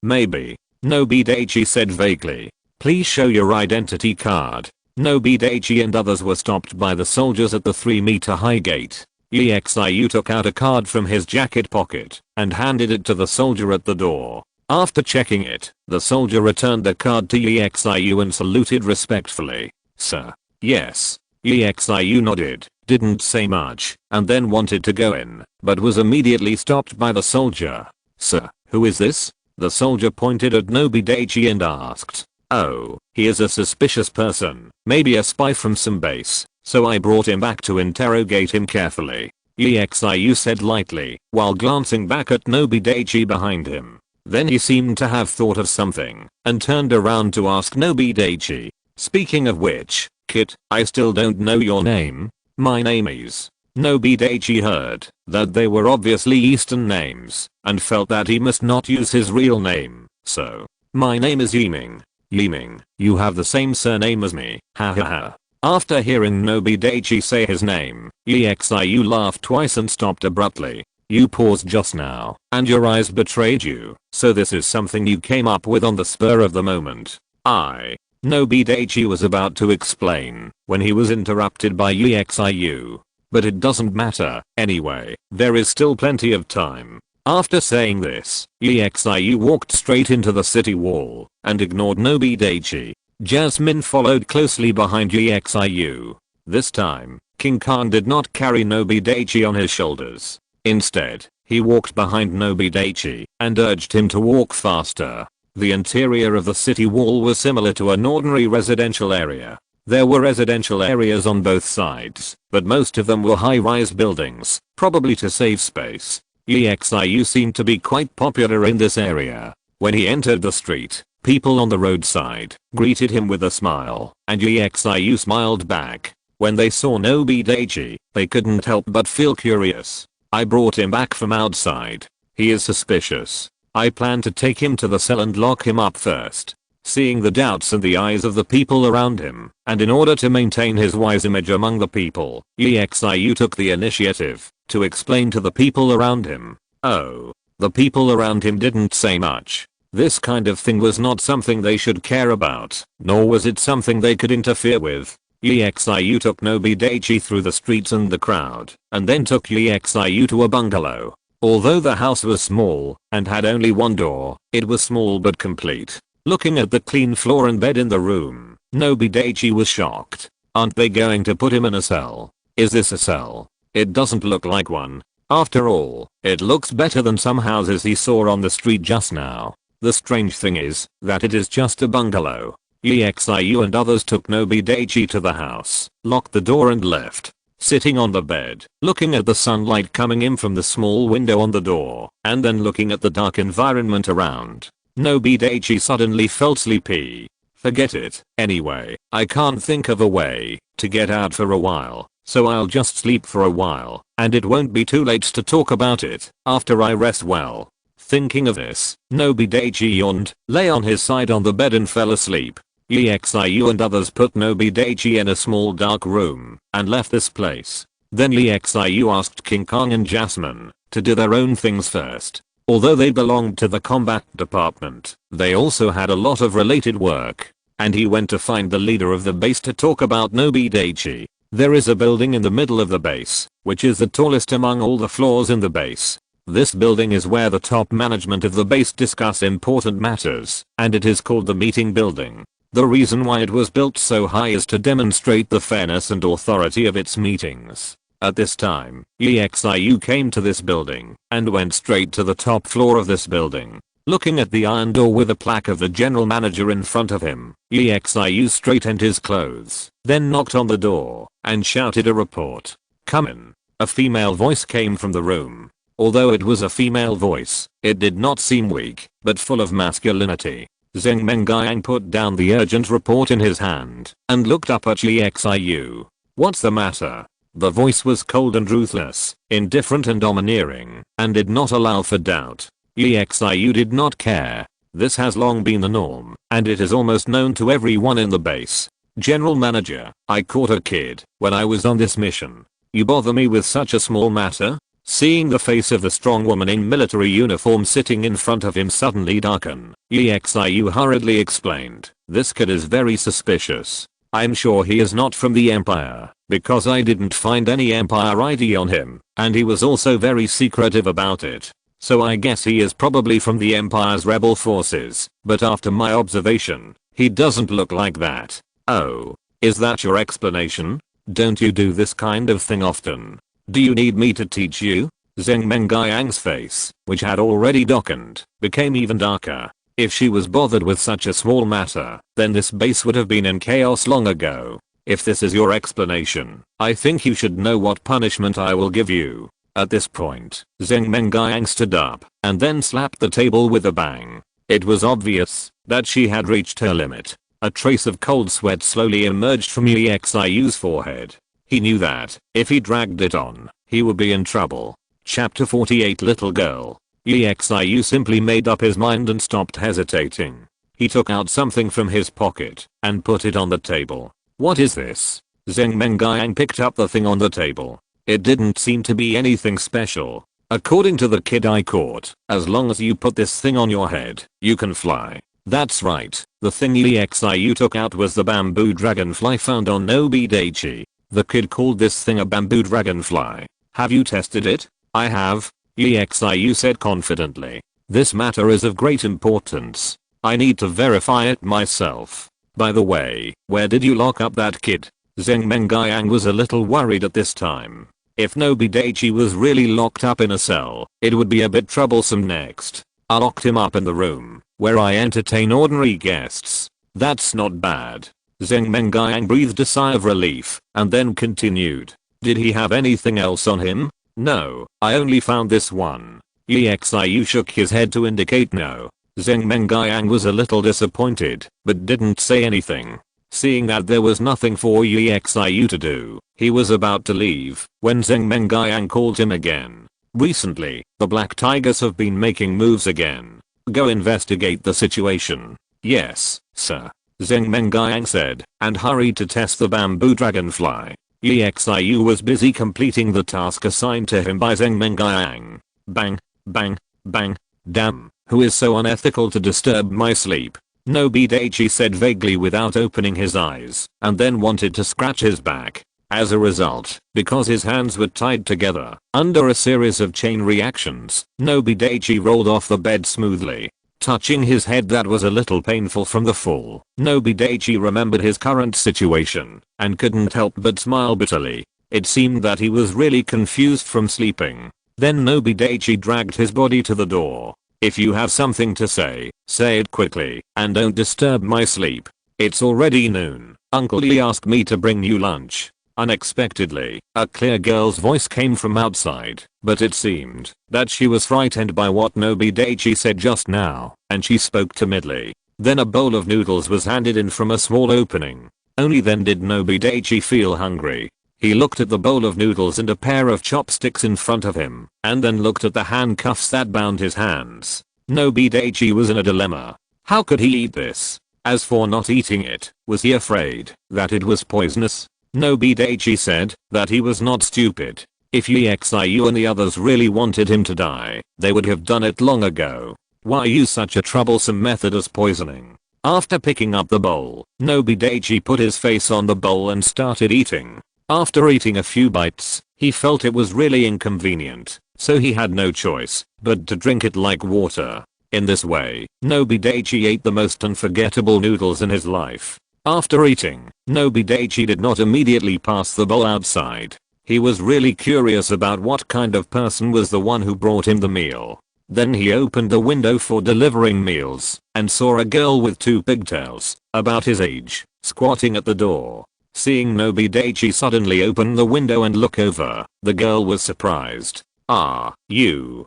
Maybe. Nobi Daichi said vaguely. Please show your identity card. Nobi Daichi and others were stopped by the soldiers at the 3-meter high gate. EXIU took out a card from his jacket pocket and handed it to the soldier at the door. After checking it, the soldier returned the card to EXIU and saluted respectfully. Sir. Yes. EXIU nodded, didn't say much, and then wanted to go in, but was immediately stopped by the soldier. Sir, who is this? The soldier pointed at Nobi Daichi and asked. Oh, he is a suspicious person, maybe a spy from some base, so I brought him back to interrogate him carefully. EXIU said lightly, while glancing back at Nobi Daichi behind him. Then he seemed to have thought of something, and turned around to ask Nobi Daichi. Speaking of which, Kit, I still don't know your name. My name is. Nobi Daichi heard that they were obviously Eastern names, and felt that he must not use his real name, so. My name is Yiming. Yiming, you have the same surname as me. Ha ha ha. After hearing Nobi Daichi say his name, Exiu laughed twice and stopped abruptly. You paused just now, and your eyes betrayed you, so this is something you came up with on the spur of the moment. Nobi Daichi was about to explain, when he was interrupted by Exiu. But it doesn't matter, anyway, there is still plenty of time. After saying this, Exiu walked straight into the city wall, and ignored Nobi Daichi. Jasmine followed closely behind Exiu. This time, King Kong did not carry Nobi Daichi on his shoulders. Instead, he walked behind Nobi Daichi, and urged him to walk faster. The interior of the city wall was similar to an ordinary residential area. There were residential areas on both sides, but most of them were high-rise buildings, probably to save space. Exiu seemed to be quite popular in this area. When he entered the street, people on the roadside greeted him with a smile, and Exiu smiled back. When they saw Nobi Daichi, they couldn't help but feel curious. I brought him back from outside. He is suspicious. I plan to take him to the cell and lock him up first. Seeing the doubts in the eyes of the people around him, and in order to maintain his wise image among the people, Exiu took the initiative to explain to the people around him. Oh. The people around him didn't say much. This kind of thing was not something they should care about, nor was it something they could interfere with. Exiu took Nobi Daichi through the streets and the crowd, and then took Exiu to a bungalow. Although the house was small, and had only one door, it was small but complete. Looking at the clean floor and bed in the room, Nobi Daichi was shocked. Aren't they going to put him in a cell? Is this a cell? It doesn't look like one. After all, it looks better than some houses he saw on the street just now. The strange thing is, that it is just a bungalow. Exiu and others took Nobi Daichi to the house, locked the door and left. Sitting on the bed, looking at the sunlight coming in from the small window on the door, and then looking at the dark environment around, Nobi Daichi suddenly felt sleepy. Forget it. Anyway, I can't think of a way to get out for a while, so I'll just sleep for a while, and it won't be too late to talk about it after I rest well. Thinking of this, Nobi Daichi yawned, lay on his side on the bed and fell asleep. Exiu and others put Nobi Daichi in a small dark room and left this place. Then Exiu asked King Kong and Jasmine to do their own things first. Although they belonged to the combat department, they also had a lot of related work. And he went to find the leader of the base to talk about Nobi Daichi. There is a building in the middle of the base, which is the tallest among all the floors in the base. This building is where the top management of the base discuss important matters, and it is called the meeting building. The reason why it was built so high is to demonstrate the fairness and authority of its meetings. At this time, Exiu came to this building and went straight to the top floor of this building. Looking at the iron door with a plaque of the general manager in front of him, Exiu straightened his clothes, then knocked on the door and shouted a report. Come in. A female voice came from the room. Although it was a female voice, it did not seem weak, but full of masculinity. Zheng Mengyang put down the urgent report in his hand and looked up at Exiu. What's the matter? The voice was cold and ruthless, indifferent and domineering, and did not allow for doubt. Exiu did not care. This has long been the norm, and it is almost known to everyone in the base. General Manager, I caught a kid when I was on this mission. You bother me with such a small matter? Seeing the face of the strong woman in military uniform sitting in front of him suddenly darken, Exiu hurriedly explained, this kid is very suspicious. I'm sure he is not from the Empire, because I didn't find any Empire ID on him, and he was also very secretive about it. So I guess he is probably from the Empire's rebel forces, but after my observation, he doesn't look like that. Oh, is that your explanation? Don't you do this kind of thing often? Do you need me to teach you? Zheng Mengyang's face, which had already darkened, became even darker. If she was bothered with such a small matter, then this base would have been in chaos long ago. If this is your explanation, I think you should know what punishment I will give you. At this point, Zheng Mengyang stood up and then slapped the table with a bang. It was obvious that she had reached her limit. A trace of cold sweat slowly emerged from Exiu's forehead. He knew that, if he dragged it on, he would be in trouble. Chapter 48 Little Girl. Exiu simply made up his mind and stopped hesitating. He took out something from his pocket and put it on the table. "What is this?" Zheng Mengyang picked up the thing on the table. It didn't seem to be anything special. "According to the kid I caught, as long as you put this thing on your head, you can fly." That's right, the thing EXIU took out was the bamboo dragonfly found on Nobi Daichi. The kid called this thing a bamboo dragonfly. "Have you tested it?" "I have," EXIU said confidently. "This matter is of great importance. I need to verify it myself. By the way, where did you lock up that kid?" Zheng Mengyang was a little worried at this time. If Nobi Daichi was really locked up in a cell, it would be a bit troublesome next. "I locked him up in the room where I entertain ordinary guests." "That's not bad." Zheng Mengyang breathed a sigh of relief and then continued. "Did he have anything else on him?" "No, I only found this one." EXIU shook his head to indicate no. Zheng Mengyang was a little disappointed, but didn't say anything. Seeing that there was nothing for EXIU to do, he was about to leave when Zheng Mengyang called him again. "Recently, the Black Tigers have been making moves again. Go investigate the situation." "Yes, sir," Zheng Mengyang said, and hurried to test the bamboo dragonfly. EXIU was busy completing the task assigned to him by Zheng Mengyang. Bang, bang, bang. "Damn, who is so unethical to disturb my sleep?" Nobi Daichi said vaguely without opening his eyes, and then wanted to scratch his back. As a result, because his hands were tied together, under a series of chain reactions, Nobi Daichi rolled off the bed smoothly. Touching his head that was a little painful from the fall, Nobi Daichi remembered his current situation, and couldn't help but smile bitterly. It seemed that he was really confused from sleeping. Then Nobi Daichi dragged his body to the door. "If you have something to say it quickly, and don't disturb my sleep." "It's already noon. Uncle Lee asked me to bring you lunch." Unexpectedly, a clear girl's voice came from outside, but it seemed that she was frightened by what Nobi Daichi said just now, and she spoke timidly. Then a bowl of noodles was handed in from a small opening. Only then did Nobi Daichi feel hungry. He looked at the bowl of noodles and a pair of chopsticks in front of him, and then looked at the handcuffs that bound his hands. Nobi Daichi was in a dilemma. How could he eat this? As for not eating it, was he afraid that it was poisonous? Nobi Daichi said that he was not stupid. If EXIU and the others really wanted him to die, they would have done it long ago. Why use such a troublesome method as poisoning? After picking up the bowl, Nobi Daichi put his face on the bowl and started eating. After eating a few bites, he felt it was really inconvenient, so he had no choice but to drink it like water. In this way, Nobi Daichi ate the most unforgettable noodles in his life. After eating, Nobi Daichi did not immediately pass the bowl outside. He was really curious about what kind of person was the one who brought him the meal. Then he opened the window for delivering meals and saw a girl with 2 pigtails, about his age, squatting at the door. Seeing Nobi Daichi suddenly open the window and look over, the girl was surprised. "Ah, you,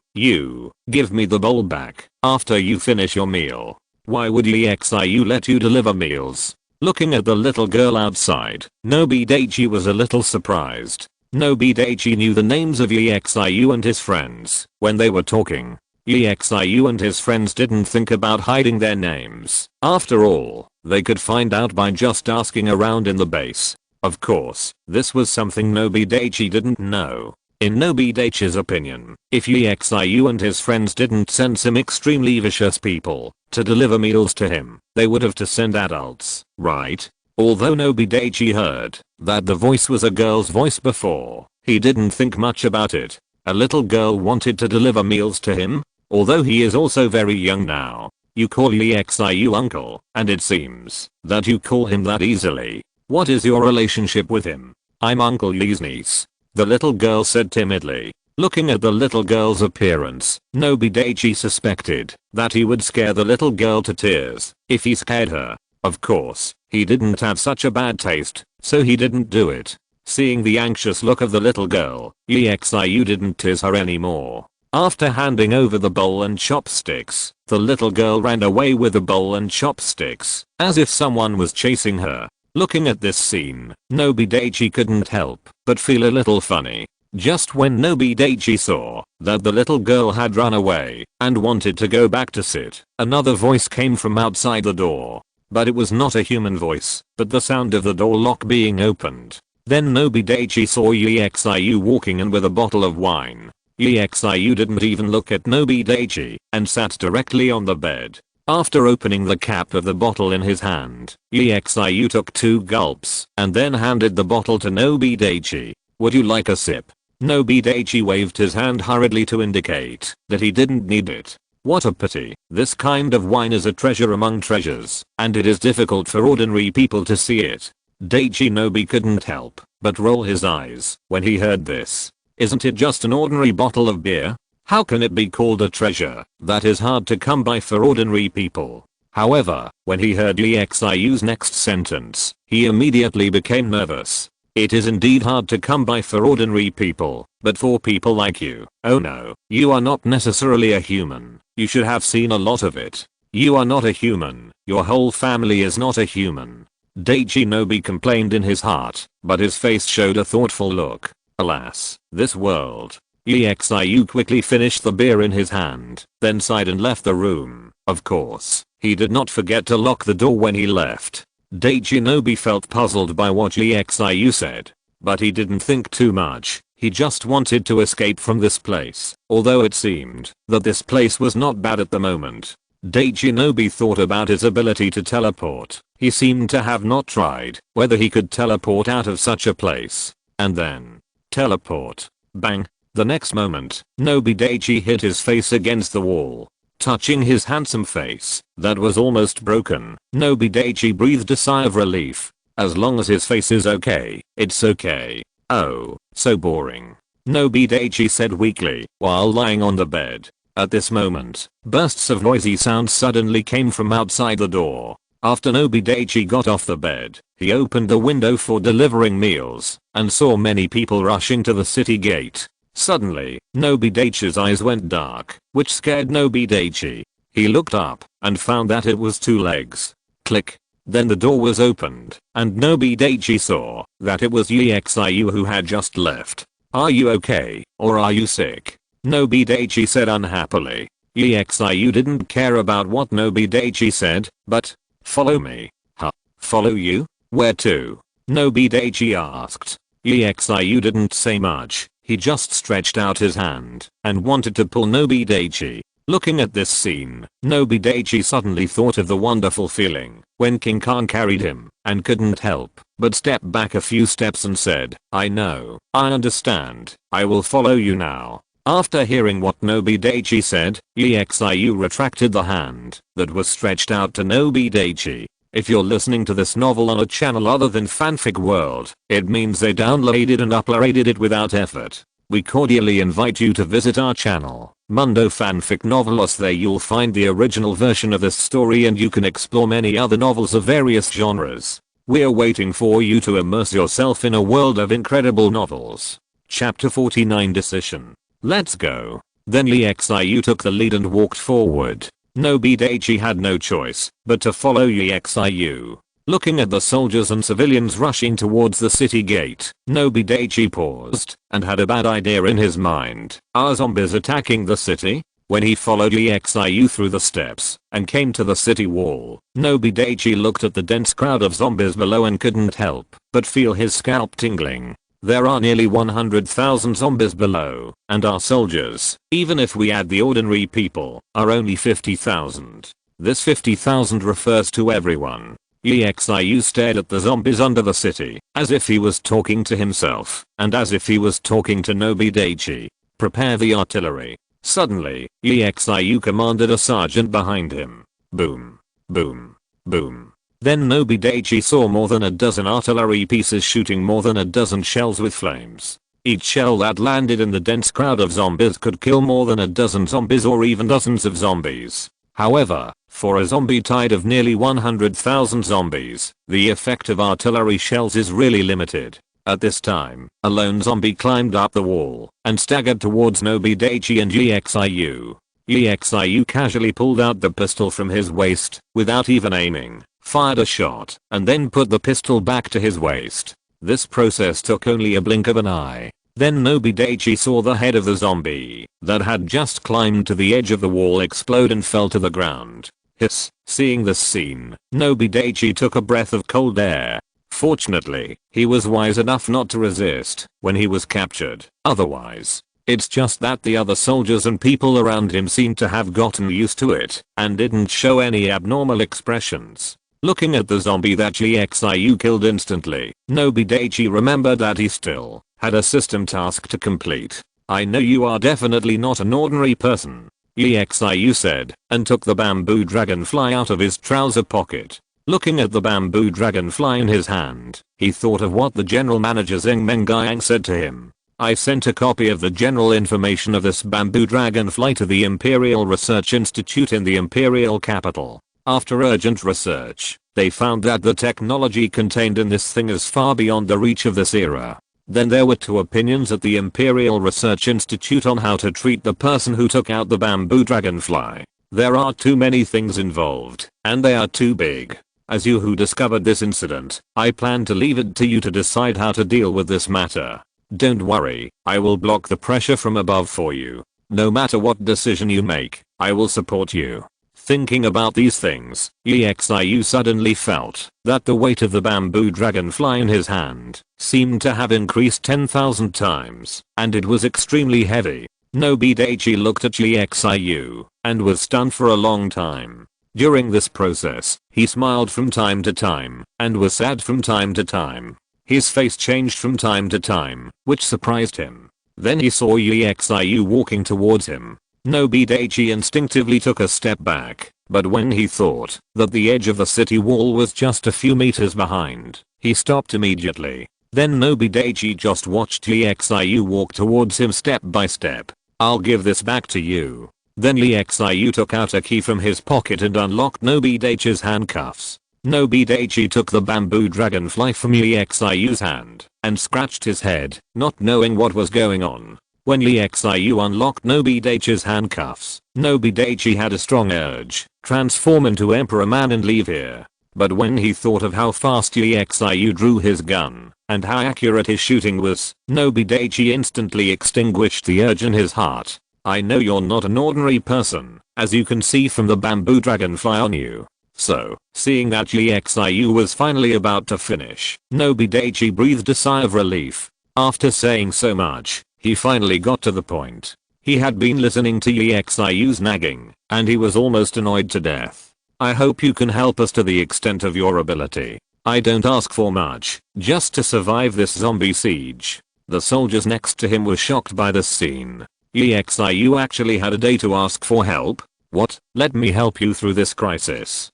give me the bowl back after you finish your meal. Why would EXIU let you deliver meals?" Looking at the little girl outside, Nobi Daichi was a little surprised. Nobi Daichi knew the names of EXIU and his friends when they were talking. EXIU and his friends didn't think about hiding their names. After all, they could find out by just asking around in the base. Of course, this was something Nobi Daichi didn't know. In Nobi Daichi's opinion, if EXIU and his friends didn't send some extremely vicious people to deliver meals to him, they would have to send adults, right? Although Nobi Daichi heard that the voice was a girl's voice before, he didn't think much about it. A little girl wanted to deliver meals to him? Although he is also very young now. You call EXIU uncle, and it seems that you call him that easily. What is your relationship with him? I'm Uncle Lee's niece, the little girl said timidly. Looking at the little girl's appearance, Nobi Daichi suspected that he would scare the little girl to tears if he scared her. Of course, he didn't have such a bad taste, so he didn't do it. Seeing the anxious look of the little girl, EXIU didn't tease her anymore. After handing over the bowl and chopsticks, the little girl ran away with the bowl and chopsticks, as if someone was chasing her. Looking at this scene, Nobi Daichi couldn't help but feel a little funny. Just when Nobi Daichi saw that the little girl had run away and wanted to go back to sit, another voice came from outside the door. But it was not a human voice, but the sound of the door lock being opened. Then Nobi Daichi saw Yixiu walking in with a bottle of wine. Yixiu didn't even look at Nobi Daichi and sat directly on the bed. After opening the cap of the bottle in his hand, Yixiu took 2 gulps and then handed the bottle to Nobi Daichi. "Would you like a sip?" Nobi Daichi waved his hand hurriedly to indicate that he didn't need it. What a pity. This kind of wine is a treasure among treasures, and it is difficult for ordinary people to see it. Daichi Nobi couldn't help but roll his eyes when he heard this. Isn't it just an ordinary bottle of beer? How can it be called a treasure? That is hard to come by for ordinary people. However, when he heard Yixiu's next sentence, he immediately became nervous. It is indeed hard to come by for ordinary people, but for people like you, oh no, you are not necessarily a human. You should have seen a lot of it. You are not a human. Your whole family is not a human. Daichi Nobi complained in his heart, but his face showed a thoughtful look. Alas, this world. Yixiu quickly finished the beer in his hand, then sighed and left the room. Of course, he did not forget to lock the door when he left. Daichi Nobi felt puzzled by what Yixiu said, but he didn't think too much. He just wanted to escape from this place, although it seemed that this place was not bad at the moment. Daichi Nobi thought about his ability to teleport. He seemed to have not tried whether he could teleport out of such a place. And then, teleport. Bang. The next moment, Nobi Daichi hit his face against the wall. Touching his handsome face that was almost broken, Nobi Daichi breathed a sigh of relief. As long as his face is okay, it's okay. Oh, so boring. Nobi Daichi said weakly while lying on the bed. At this moment, bursts of noisy sound suddenly came from outside the door. After Nobi Daichi got off the bed, he opened the window for delivering meals and saw many people rushing to the city gate. Suddenly, Nobi Daichi's eyes went dark, which scared Nobi Daichi. He looked up and found that it was 2 legs. Click. Then the door was opened, and Nobi Daichi saw that it was Yixiu who had just left. "Are you okay, or are you sick?" Nobi Daichi said unhappily. Yixiu didn't care about what Nobi Daichi said, but, "Follow me." "Huh? Follow you? Where to?" Nobi Daichi asked. Yixiu didn't say much. He just stretched out his hand and wanted to pull Nobi Daichi. Looking at this scene, Nobi Daichi suddenly thought of the wonderful feeling when King Khan carried him and couldn't help but step back a few steps and said, "I know, I understand, I will follow you now." After hearing what Nobi Daichi said, Yixiu retracted the hand that was stretched out to Nobi Daichi. If you're listening to this novel on a channel other than Fanfic World, it means they downloaded and uploaded it without effort. We cordially invite you to visit our channel, Mundo Fanfic Novelos. There you'll find the original version of this story and you can explore many other novels of various genres. We're waiting for you to immerse yourself in a world of incredible novels. Chapter 49 Decision. Let's go. Then Yixiu took the lead and walked forward. Nobi Daichi had no choice but to follow Yixiu. Looking at the soldiers and civilians rushing towards the city gate, Nobi Daichi paused and had a bad idea in his mind. Are zombies attacking the city? When he followed Yixiu through the steps and came to the city wall, Nobi Daichi looked at the dense crowd of zombies below and couldn't help but feel his scalp tingling. There are nearly 100,000 zombies below, and our soldiers, even if we add the ordinary people, are only 50,000. This 50,000 refers to everyone. Yixiu stared at the zombies under the city, as if he was talking to himself, and as if he was talking to Nobi Daichi. Prepare the artillery. Suddenly, Yixiu commanded a sergeant behind him. Boom. Boom. Boom. Then Nobi Daichi saw more than a dozen artillery pieces shooting more than a dozen shells with flames. Each shell that landed in the dense crowd of zombies could kill more than a dozen zombies or even dozens of zombies. However, for a zombie tide of nearly 100,000 zombies, the effect of artillery shells is really limited. At this time, a lone zombie climbed up the wall and staggered towards Nobi Daichi and Yixiu. Yixiu casually pulled out the pistol from his waist without even aiming, fired a shot, and then put the pistol back to his waist. This process took only a blink of an eye. Then Nobi Daichi saw the head of the zombie that had just climbed to the edge of the wall explode and fell to the ground. Hiss. Seeing this scene, Nobi Daichi took a breath of cold air. Fortunately, he was wise enough not to resist when he was captured. Otherwise, it's just that the other soldiers and people around him seemed to have gotten used to it and didn't show any abnormal expressions. Looking at the zombie that GXIU killed instantly, Nobi Daichi remembered that he still had a system task to complete. I know you are definitely not an ordinary person, EXIU said, and took the bamboo dragonfly out of his trouser pocket. Looking at the bamboo dragonfly in his hand, he thought of what the general manager Zeng Mengyang said to him. I sent a copy of the general information of this bamboo dragonfly to the Imperial Research Institute in the Imperial capital. After urgent research, they found that the technology contained in this thing is far beyond the reach of this era. Then there were two opinions at the Imperial Research Institute on how to treat the person who took out the bamboo dragonfly. There are too many things involved, and they are too big. As you who discovered this incident, I plan to leave it to you to decide how to deal with this matter. Don't worry, I will block the pressure from above for you. No matter what decision you make, I will support you. Thinking about these things, EXIU suddenly felt that the weight of the bamboo dragonfly in his hand seemed to have increased 10,000 times, and it was extremely heavy. Nobi Daichi looked at EXIU and was stunned for a long time. During this process, he smiled from time to time and was sad from time to time. His face changed from time to time, which surprised him. Then he saw EXIU walking towards him. Nobi Daichi instinctively took a step back, but when he thought that the edge of the city wall was just a few meters behind, he stopped immediately. Then Nobi Daichi just watched EXIU walk towards him step by step. I'll give this back to you. Then EXIU took out a key from his pocket and unlocked Nobi Daichi's handcuffs. Nobi Daichi took the bamboo dragonfly from EXIU's hand and scratched his head, not knowing what was going on. When EXIU unlocked Nobi Daichi's handcuffs, Nobi Daichi had a strong urge, transform into Emperor Man and leave here. But when he thought of how fast EXIU drew his gun and how accurate his shooting was, Nobi Daichi instantly extinguished the urge in his heart. I know you're not an ordinary person, as you can see from the bamboo dragonfly on you. So, seeing that EXIU was finally about to finish, Nobi Daichi breathed a sigh of relief. After saying so much, he finally got to the point. He had been listening to EXIU's nagging, and he was almost annoyed to death. I hope you can help us to the extent of your ability. I don't ask for much, just to survive this zombie siege. The soldiers next to him were shocked by this scene. EXIU actually had a day to ask for help? What? Let me help you through this crisis.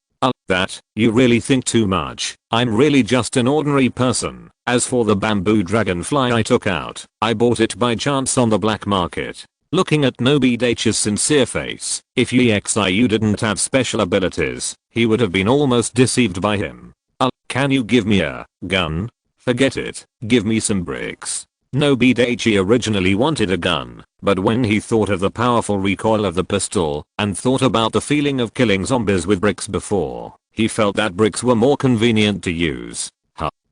That, you really think too much. I'm really just an ordinary person. As for the bamboo dragonfly I took out, I bought it by chance on the black market. Looking at Nobi Daichi's sincere face, if EXIU didn't have special abilities, he would have been almost deceived by him. Can you give me a gun? Forget it, give me some bricks. Nobi Daichi originally wanted a gun, but when he thought of the powerful recoil of the pistol and thought about the feeling of killing zombies with bricks before, he felt that bricks were more convenient to use.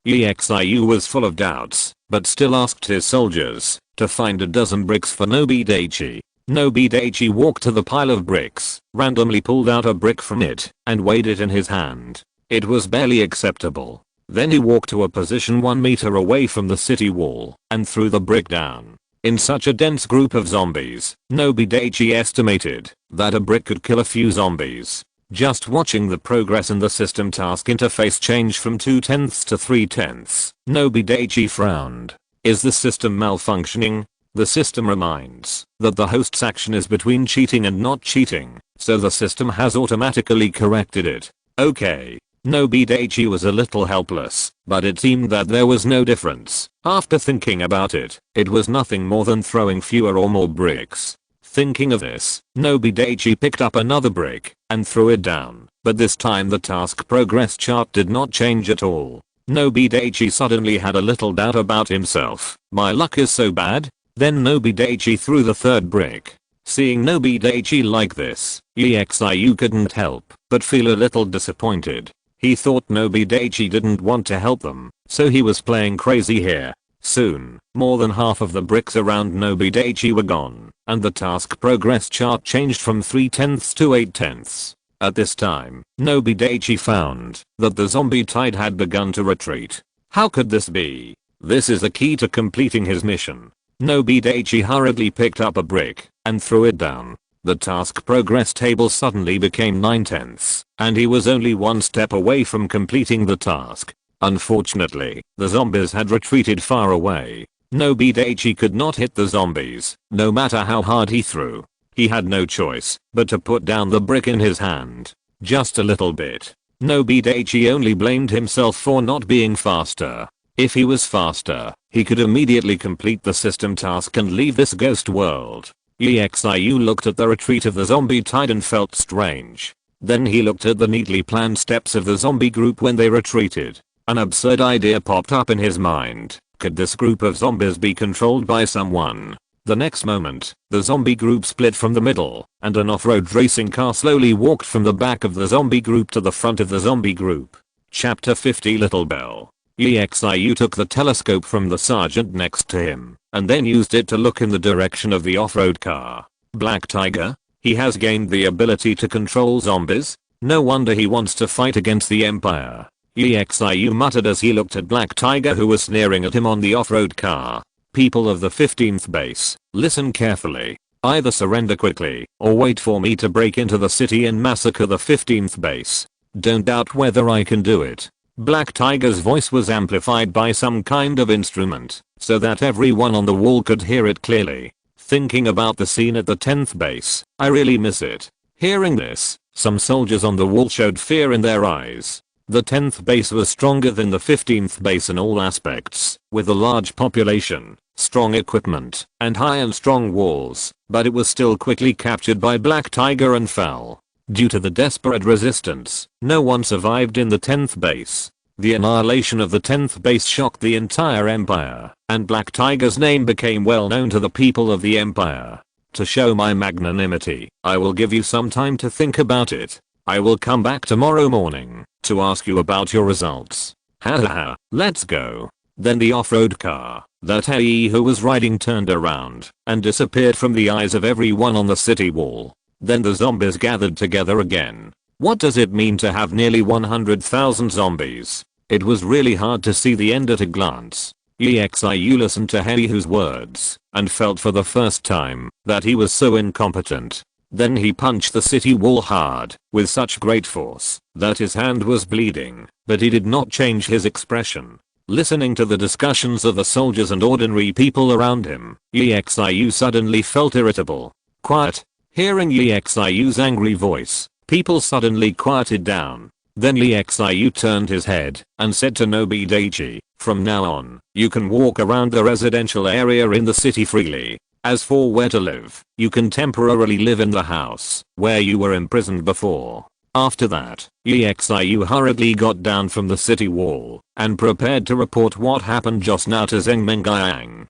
EXIU was full of doubts, but still asked his soldiers to find a dozen bricks for Nobi Daichi. Nobi Daichi walked to the pile of bricks, randomly pulled out a brick from it, and weighed it in his hand. It was barely acceptable. Then he walked to a position 1 meter away from the city wall and threw the brick down. In such a dense group of zombies, Nobi Daichi estimated that a brick could kill a few zombies. Just watching the progress in the system task interface change from 2/10 to 3/10, Nobi Daichi frowned. Is the system malfunctioning? The system reminds that the host's action is between cheating and not cheating, so the system has automatically corrected it. Okay. Nobi Daichi was a little helpless, but it seemed that there was no difference. After thinking about it, it was nothing more than throwing fewer or more bricks. Thinking of this, Nobi Daichi picked up another brick and threw it down, but this time the task progress chart did not change at all. Nobi Daichi suddenly had a little doubt about himself. My luck is so bad. Then Nobi Daichi threw the third brick. Seeing Nobi Daichi like this, EXIU couldn't help but feel a little disappointed. He thought Nobi Daichi didn't want to help them, so he was playing crazy here. Soon, more than half of the bricks around Nobi Daichi were gone, and the task progress chart changed from 3/10 to 8/10. At this time, Nobi Daichi found that the zombie tide had begun to retreat. How could this be? This is the key to completing his mission. Nobi Daichi hurriedly picked up a brick and threw it down. The task progress table suddenly became 9/10, and he was only one step away from completing the task. Unfortunately, the zombies had retreated far away. Nobi Daichi could not hit the zombies, no matter how hard he threw. He had no choice but to put down the brick in his hand. Just a little bit. Nobi Daichi only blamed himself for not being faster. If he was faster, he could immediately complete the system task and leave this ghost world. EXIU looked at the retreat of the zombie tide and felt strange. Then he looked at the neatly planned steps of the zombie group when they retreated. An absurd idea popped up in his mind. Could this group of zombies be controlled by someone? The next moment, the zombie group split from the middle, and an off-road racing car slowly walked from the back of the zombie group to the front of the zombie group. Chapter 50 Little Bell. EXIU took the telescope from the sergeant next to him, and then used it to look in the direction of the off-road car. Black Tiger? He has gained the ability to control zombies? No wonder he wants to fight against the Empire. EXIU muttered as he looked at Black Tiger, who was sneering at him on the off-road car. People of the 15th base, listen carefully. Either surrender quickly, or wait for me to break into the city and massacre the 15th base. Don't doubt whether I can do it. Black Tiger's voice was amplified by some kind of instrument, so that everyone on the wall could hear it clearly. Thinking about the scene at the 10th base, I really miss it. Hearing this, some soldiers on the wall showed fear in their eyes. The 10th base was stronger than the 15th base in all aspects, with a large population, strong equipment, and high and strong walls, but it was still quickly captured by Black Tiger and fell. Due to the desperate resistance, no one survived in the 10th base. The annihilation of the 10th base shocked the entire Empire, and Black Tiger's name became well known to the people of the Empire. To show my magnanimity, I will give you some time to think about it. I will come back tomorrow morning to ask you about your results. Hahaha, let's go. Then the off-road car that he who was riding turned around and disappeared from the eyes of everyone on the city wall. Then the zombies gathered together again. What does it mean to have nearly 100,000 zombies? It was really hard to see the end at a glance. EXIU listened to Heihu's words and felt for the first time that he was so incompetent. Then he punched the city wall hard, with such great force, that his hand was bleeding, but he did not change his expression. Listening to the discussions of the soldiers and ordinary people around him, EXIU suddenly felt irritable. Quiet. Hearing EXIU's angry voice, people suddenly quieted down. Then EXIU turned his head and said to Nobi Daichi, from now on, you can walk around the residential area in the city freely. As for where to live, you can temporarily live in the house where you were imprisoned before. After that, EXIU hurriedly got down from the city wall and prepared to report what happened just now to Zheng Mengyang.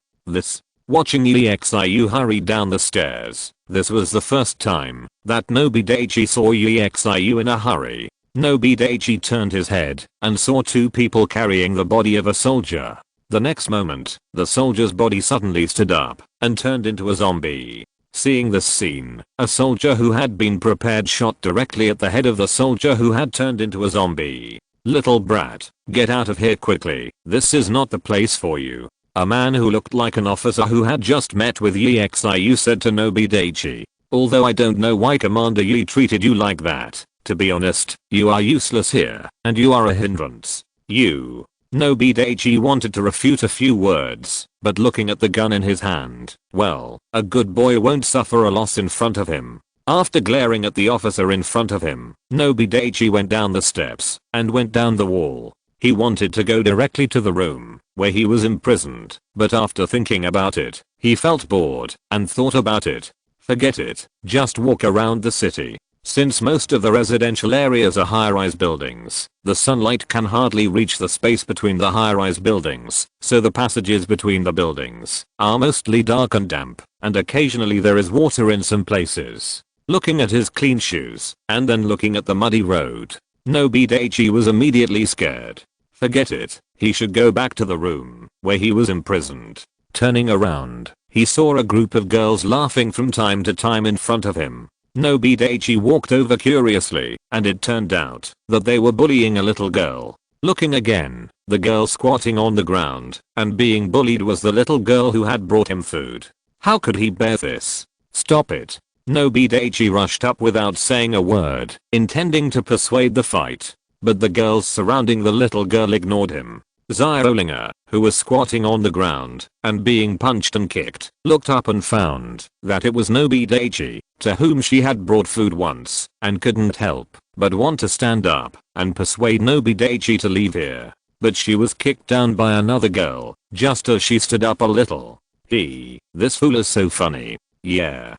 Watching EXIU hurry down the stairs, this was the first time that Nobi Daichi saw EXIU in a hurry. Nobi Daichi turned his head and saw two people carrying the body of a soldier. The next moment, the soldier's body suddenly stood up and turned into a zombie. Seeing this scene, a soldier who had been prepared shot directly at the head of the soldier who had turned into a zombie. Little brat, get out of here quickly, this is not the place for you. A man who looked like an officer who had just met with EXIU said to Nobi Daichi. Although I don't know why Commander Yi treated you like that, to be honest, you are useless here, and you are a hindrance. You. Nobi Daichi wanted to refute a few words, but looking at the gun in his hand, well, a good boy won't suffer a loss in front of him. After glaring at the officer in front of him, Nobi Daichi went down the steps and went down the wall. He wanted to go directly to the room where he was imprisoned, but after thinking about it, he felt bored and thought about it. Forget it, just walk around the city. Since most of the residential areas are high-rise buildings, the sunlight can hardly reach the space between the high-rise buildings, so the passages between the buildings are mostly dark and damp, and occasionally there is water in some places. Looking at his clean shoes, and then looking at the muddy road, Nobi Daichi was immediately scared. Forget it. He should go back to the room where he was imprisoned. Turning around, he saw a group of girls laughing from time to time in front of him. Nobi Daichi walked over curiously, and it turned out that they were bullying a little girl. Looking again, the girl squatting on the ground and being bullied was the little girl who had brought him food. How could he bear this? Stop it. Nobi Daichi rushed up without saying a word, intending to persuade the fight. But the girls surrounding the little girl ignored him. Zyrolinga, who was squatting on the ground and being punched and kicked, looked up and found that it was Nobi Daichi, to whom she had brought food once, and couldn't help but want to stand up and persuade Nobi Daichi to leave here. But she was kicked down by another girl, just as she stood up a little. This fool is so funny. Yeah.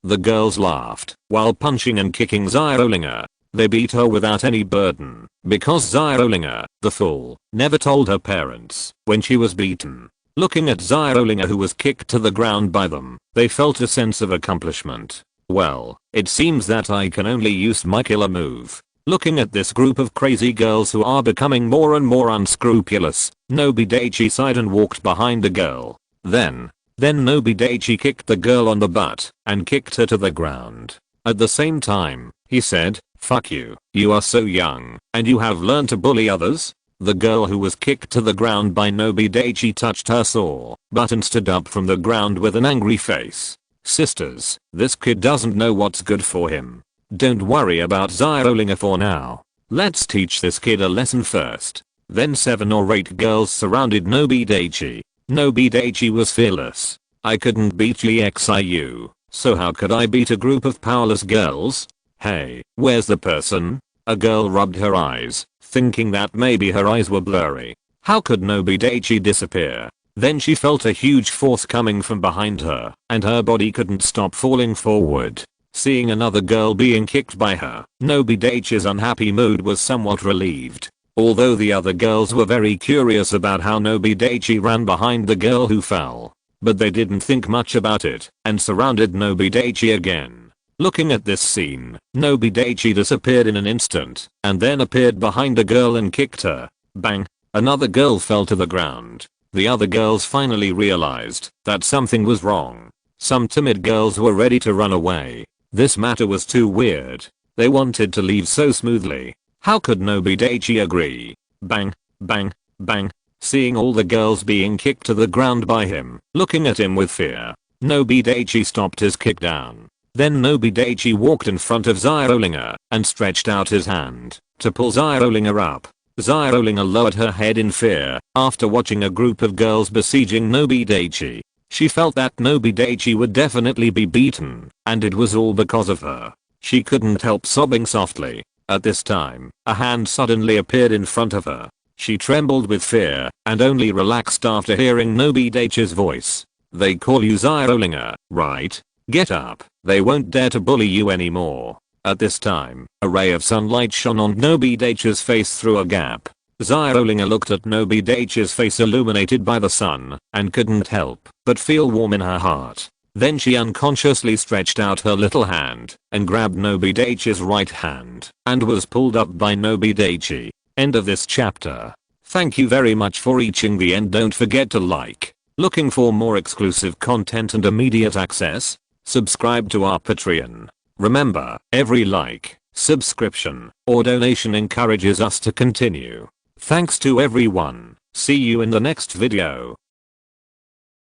The girls laughed while punching and kicking Zyrolinga. They beat her without any burden, because Zyrolinga, the fool, never told her parents when she was beaten. Looking at Zyrolinga, who was kicked to the ground by them, they felt a sense of accomplishment. Well, it seems that I can only use my killer move. Looking at this group of crazy girls who are becoming more and more unscrupulous, Nobi Daichi sighed and walked behind the girl. Then Nobi Daichi kicked the girl on the butt and kicked her to the ground. At the same time, he said, "Fuck you, you are so young, and you have learned to bully others?" The girl who was kicked to the ground by Nobi Daichi touched her sore butt and stood up from the ground with an angry face. "Sisters, this kid doesn't know what's good for him. Don't worry about Zyrolinga for now. Let's teach this kid a lesson first." Then 7 or 8 girls surrounded Nobi Daichi. Nobi Daichi was fearless. "I couldn't beat GXIU, so how could I beat a group of powerless girls? Hey, where's the person?" A girl rubbed her eyes, thinking that maybe her eyes were blurry. How could Nobi Daichi disappear? Then she felt a huge force coming from behind her, and her body couldn't stop falling forward. Seeing another girl being kicked by her, Nobi Daichi's unhappy mood was somewhat relieved. Although the other girls were very curious about how Nobi Daichi ran behind the girl who fell. But they didn't think much about it, and surrounded Nobi Daichi again. Looking at this scene, Nobi Daichi disappeared in an instant, and then appeared behind a girl and kicked her. Bang! Another girl fell to the ground. The other girls finally realized that something was wrong. Some timid girls were ready to run away. This matter was too weird. They wanted to leave so smoothly. How could Nobi Daichi agree? Bang! Bang! Bang! Seeing all the girls being kicked to the ground by him, looking at him with fear, Nobi Daichi stopped his kick down. Then Nobi Daichi walked in front of Zyrolinga and stretched out his hand to pull Zyrolinga up. Zyrolinga lowered her head in fear after watching a group of girls besieging Nobi Daichi. She felt that Nobi Daichi would definitely be beaten, and it was all because of her. She couldn't help sobbing softly. At this time, a hand suddenly appeared in front of her. She trembled with fear and only relaxed after hearing Nobi Daichi's voice. "They call you Zyrolinga, right? Get up. They won't dare to bully you anymore." At this time, a ray of sunlight shone on Nobi Daichi's face through a gap. Zyrolinga looked at Nobi Daichi's face illuminated by the sun and couldn't help but feel warm in her heart. Then she unconsciously stretched out her little hand and grabbed Nobi Daichi's right hand and was pulled up by Nobi Daichi. End of this chapter. Thank you very much for reaching the end. Don't forget to like. Looking for more exclusive content and immediate access? Subscribe to our Patreon. Remember, every like, subscription, or donation encourages us to continue. Thanks to everyone. See you in the next video.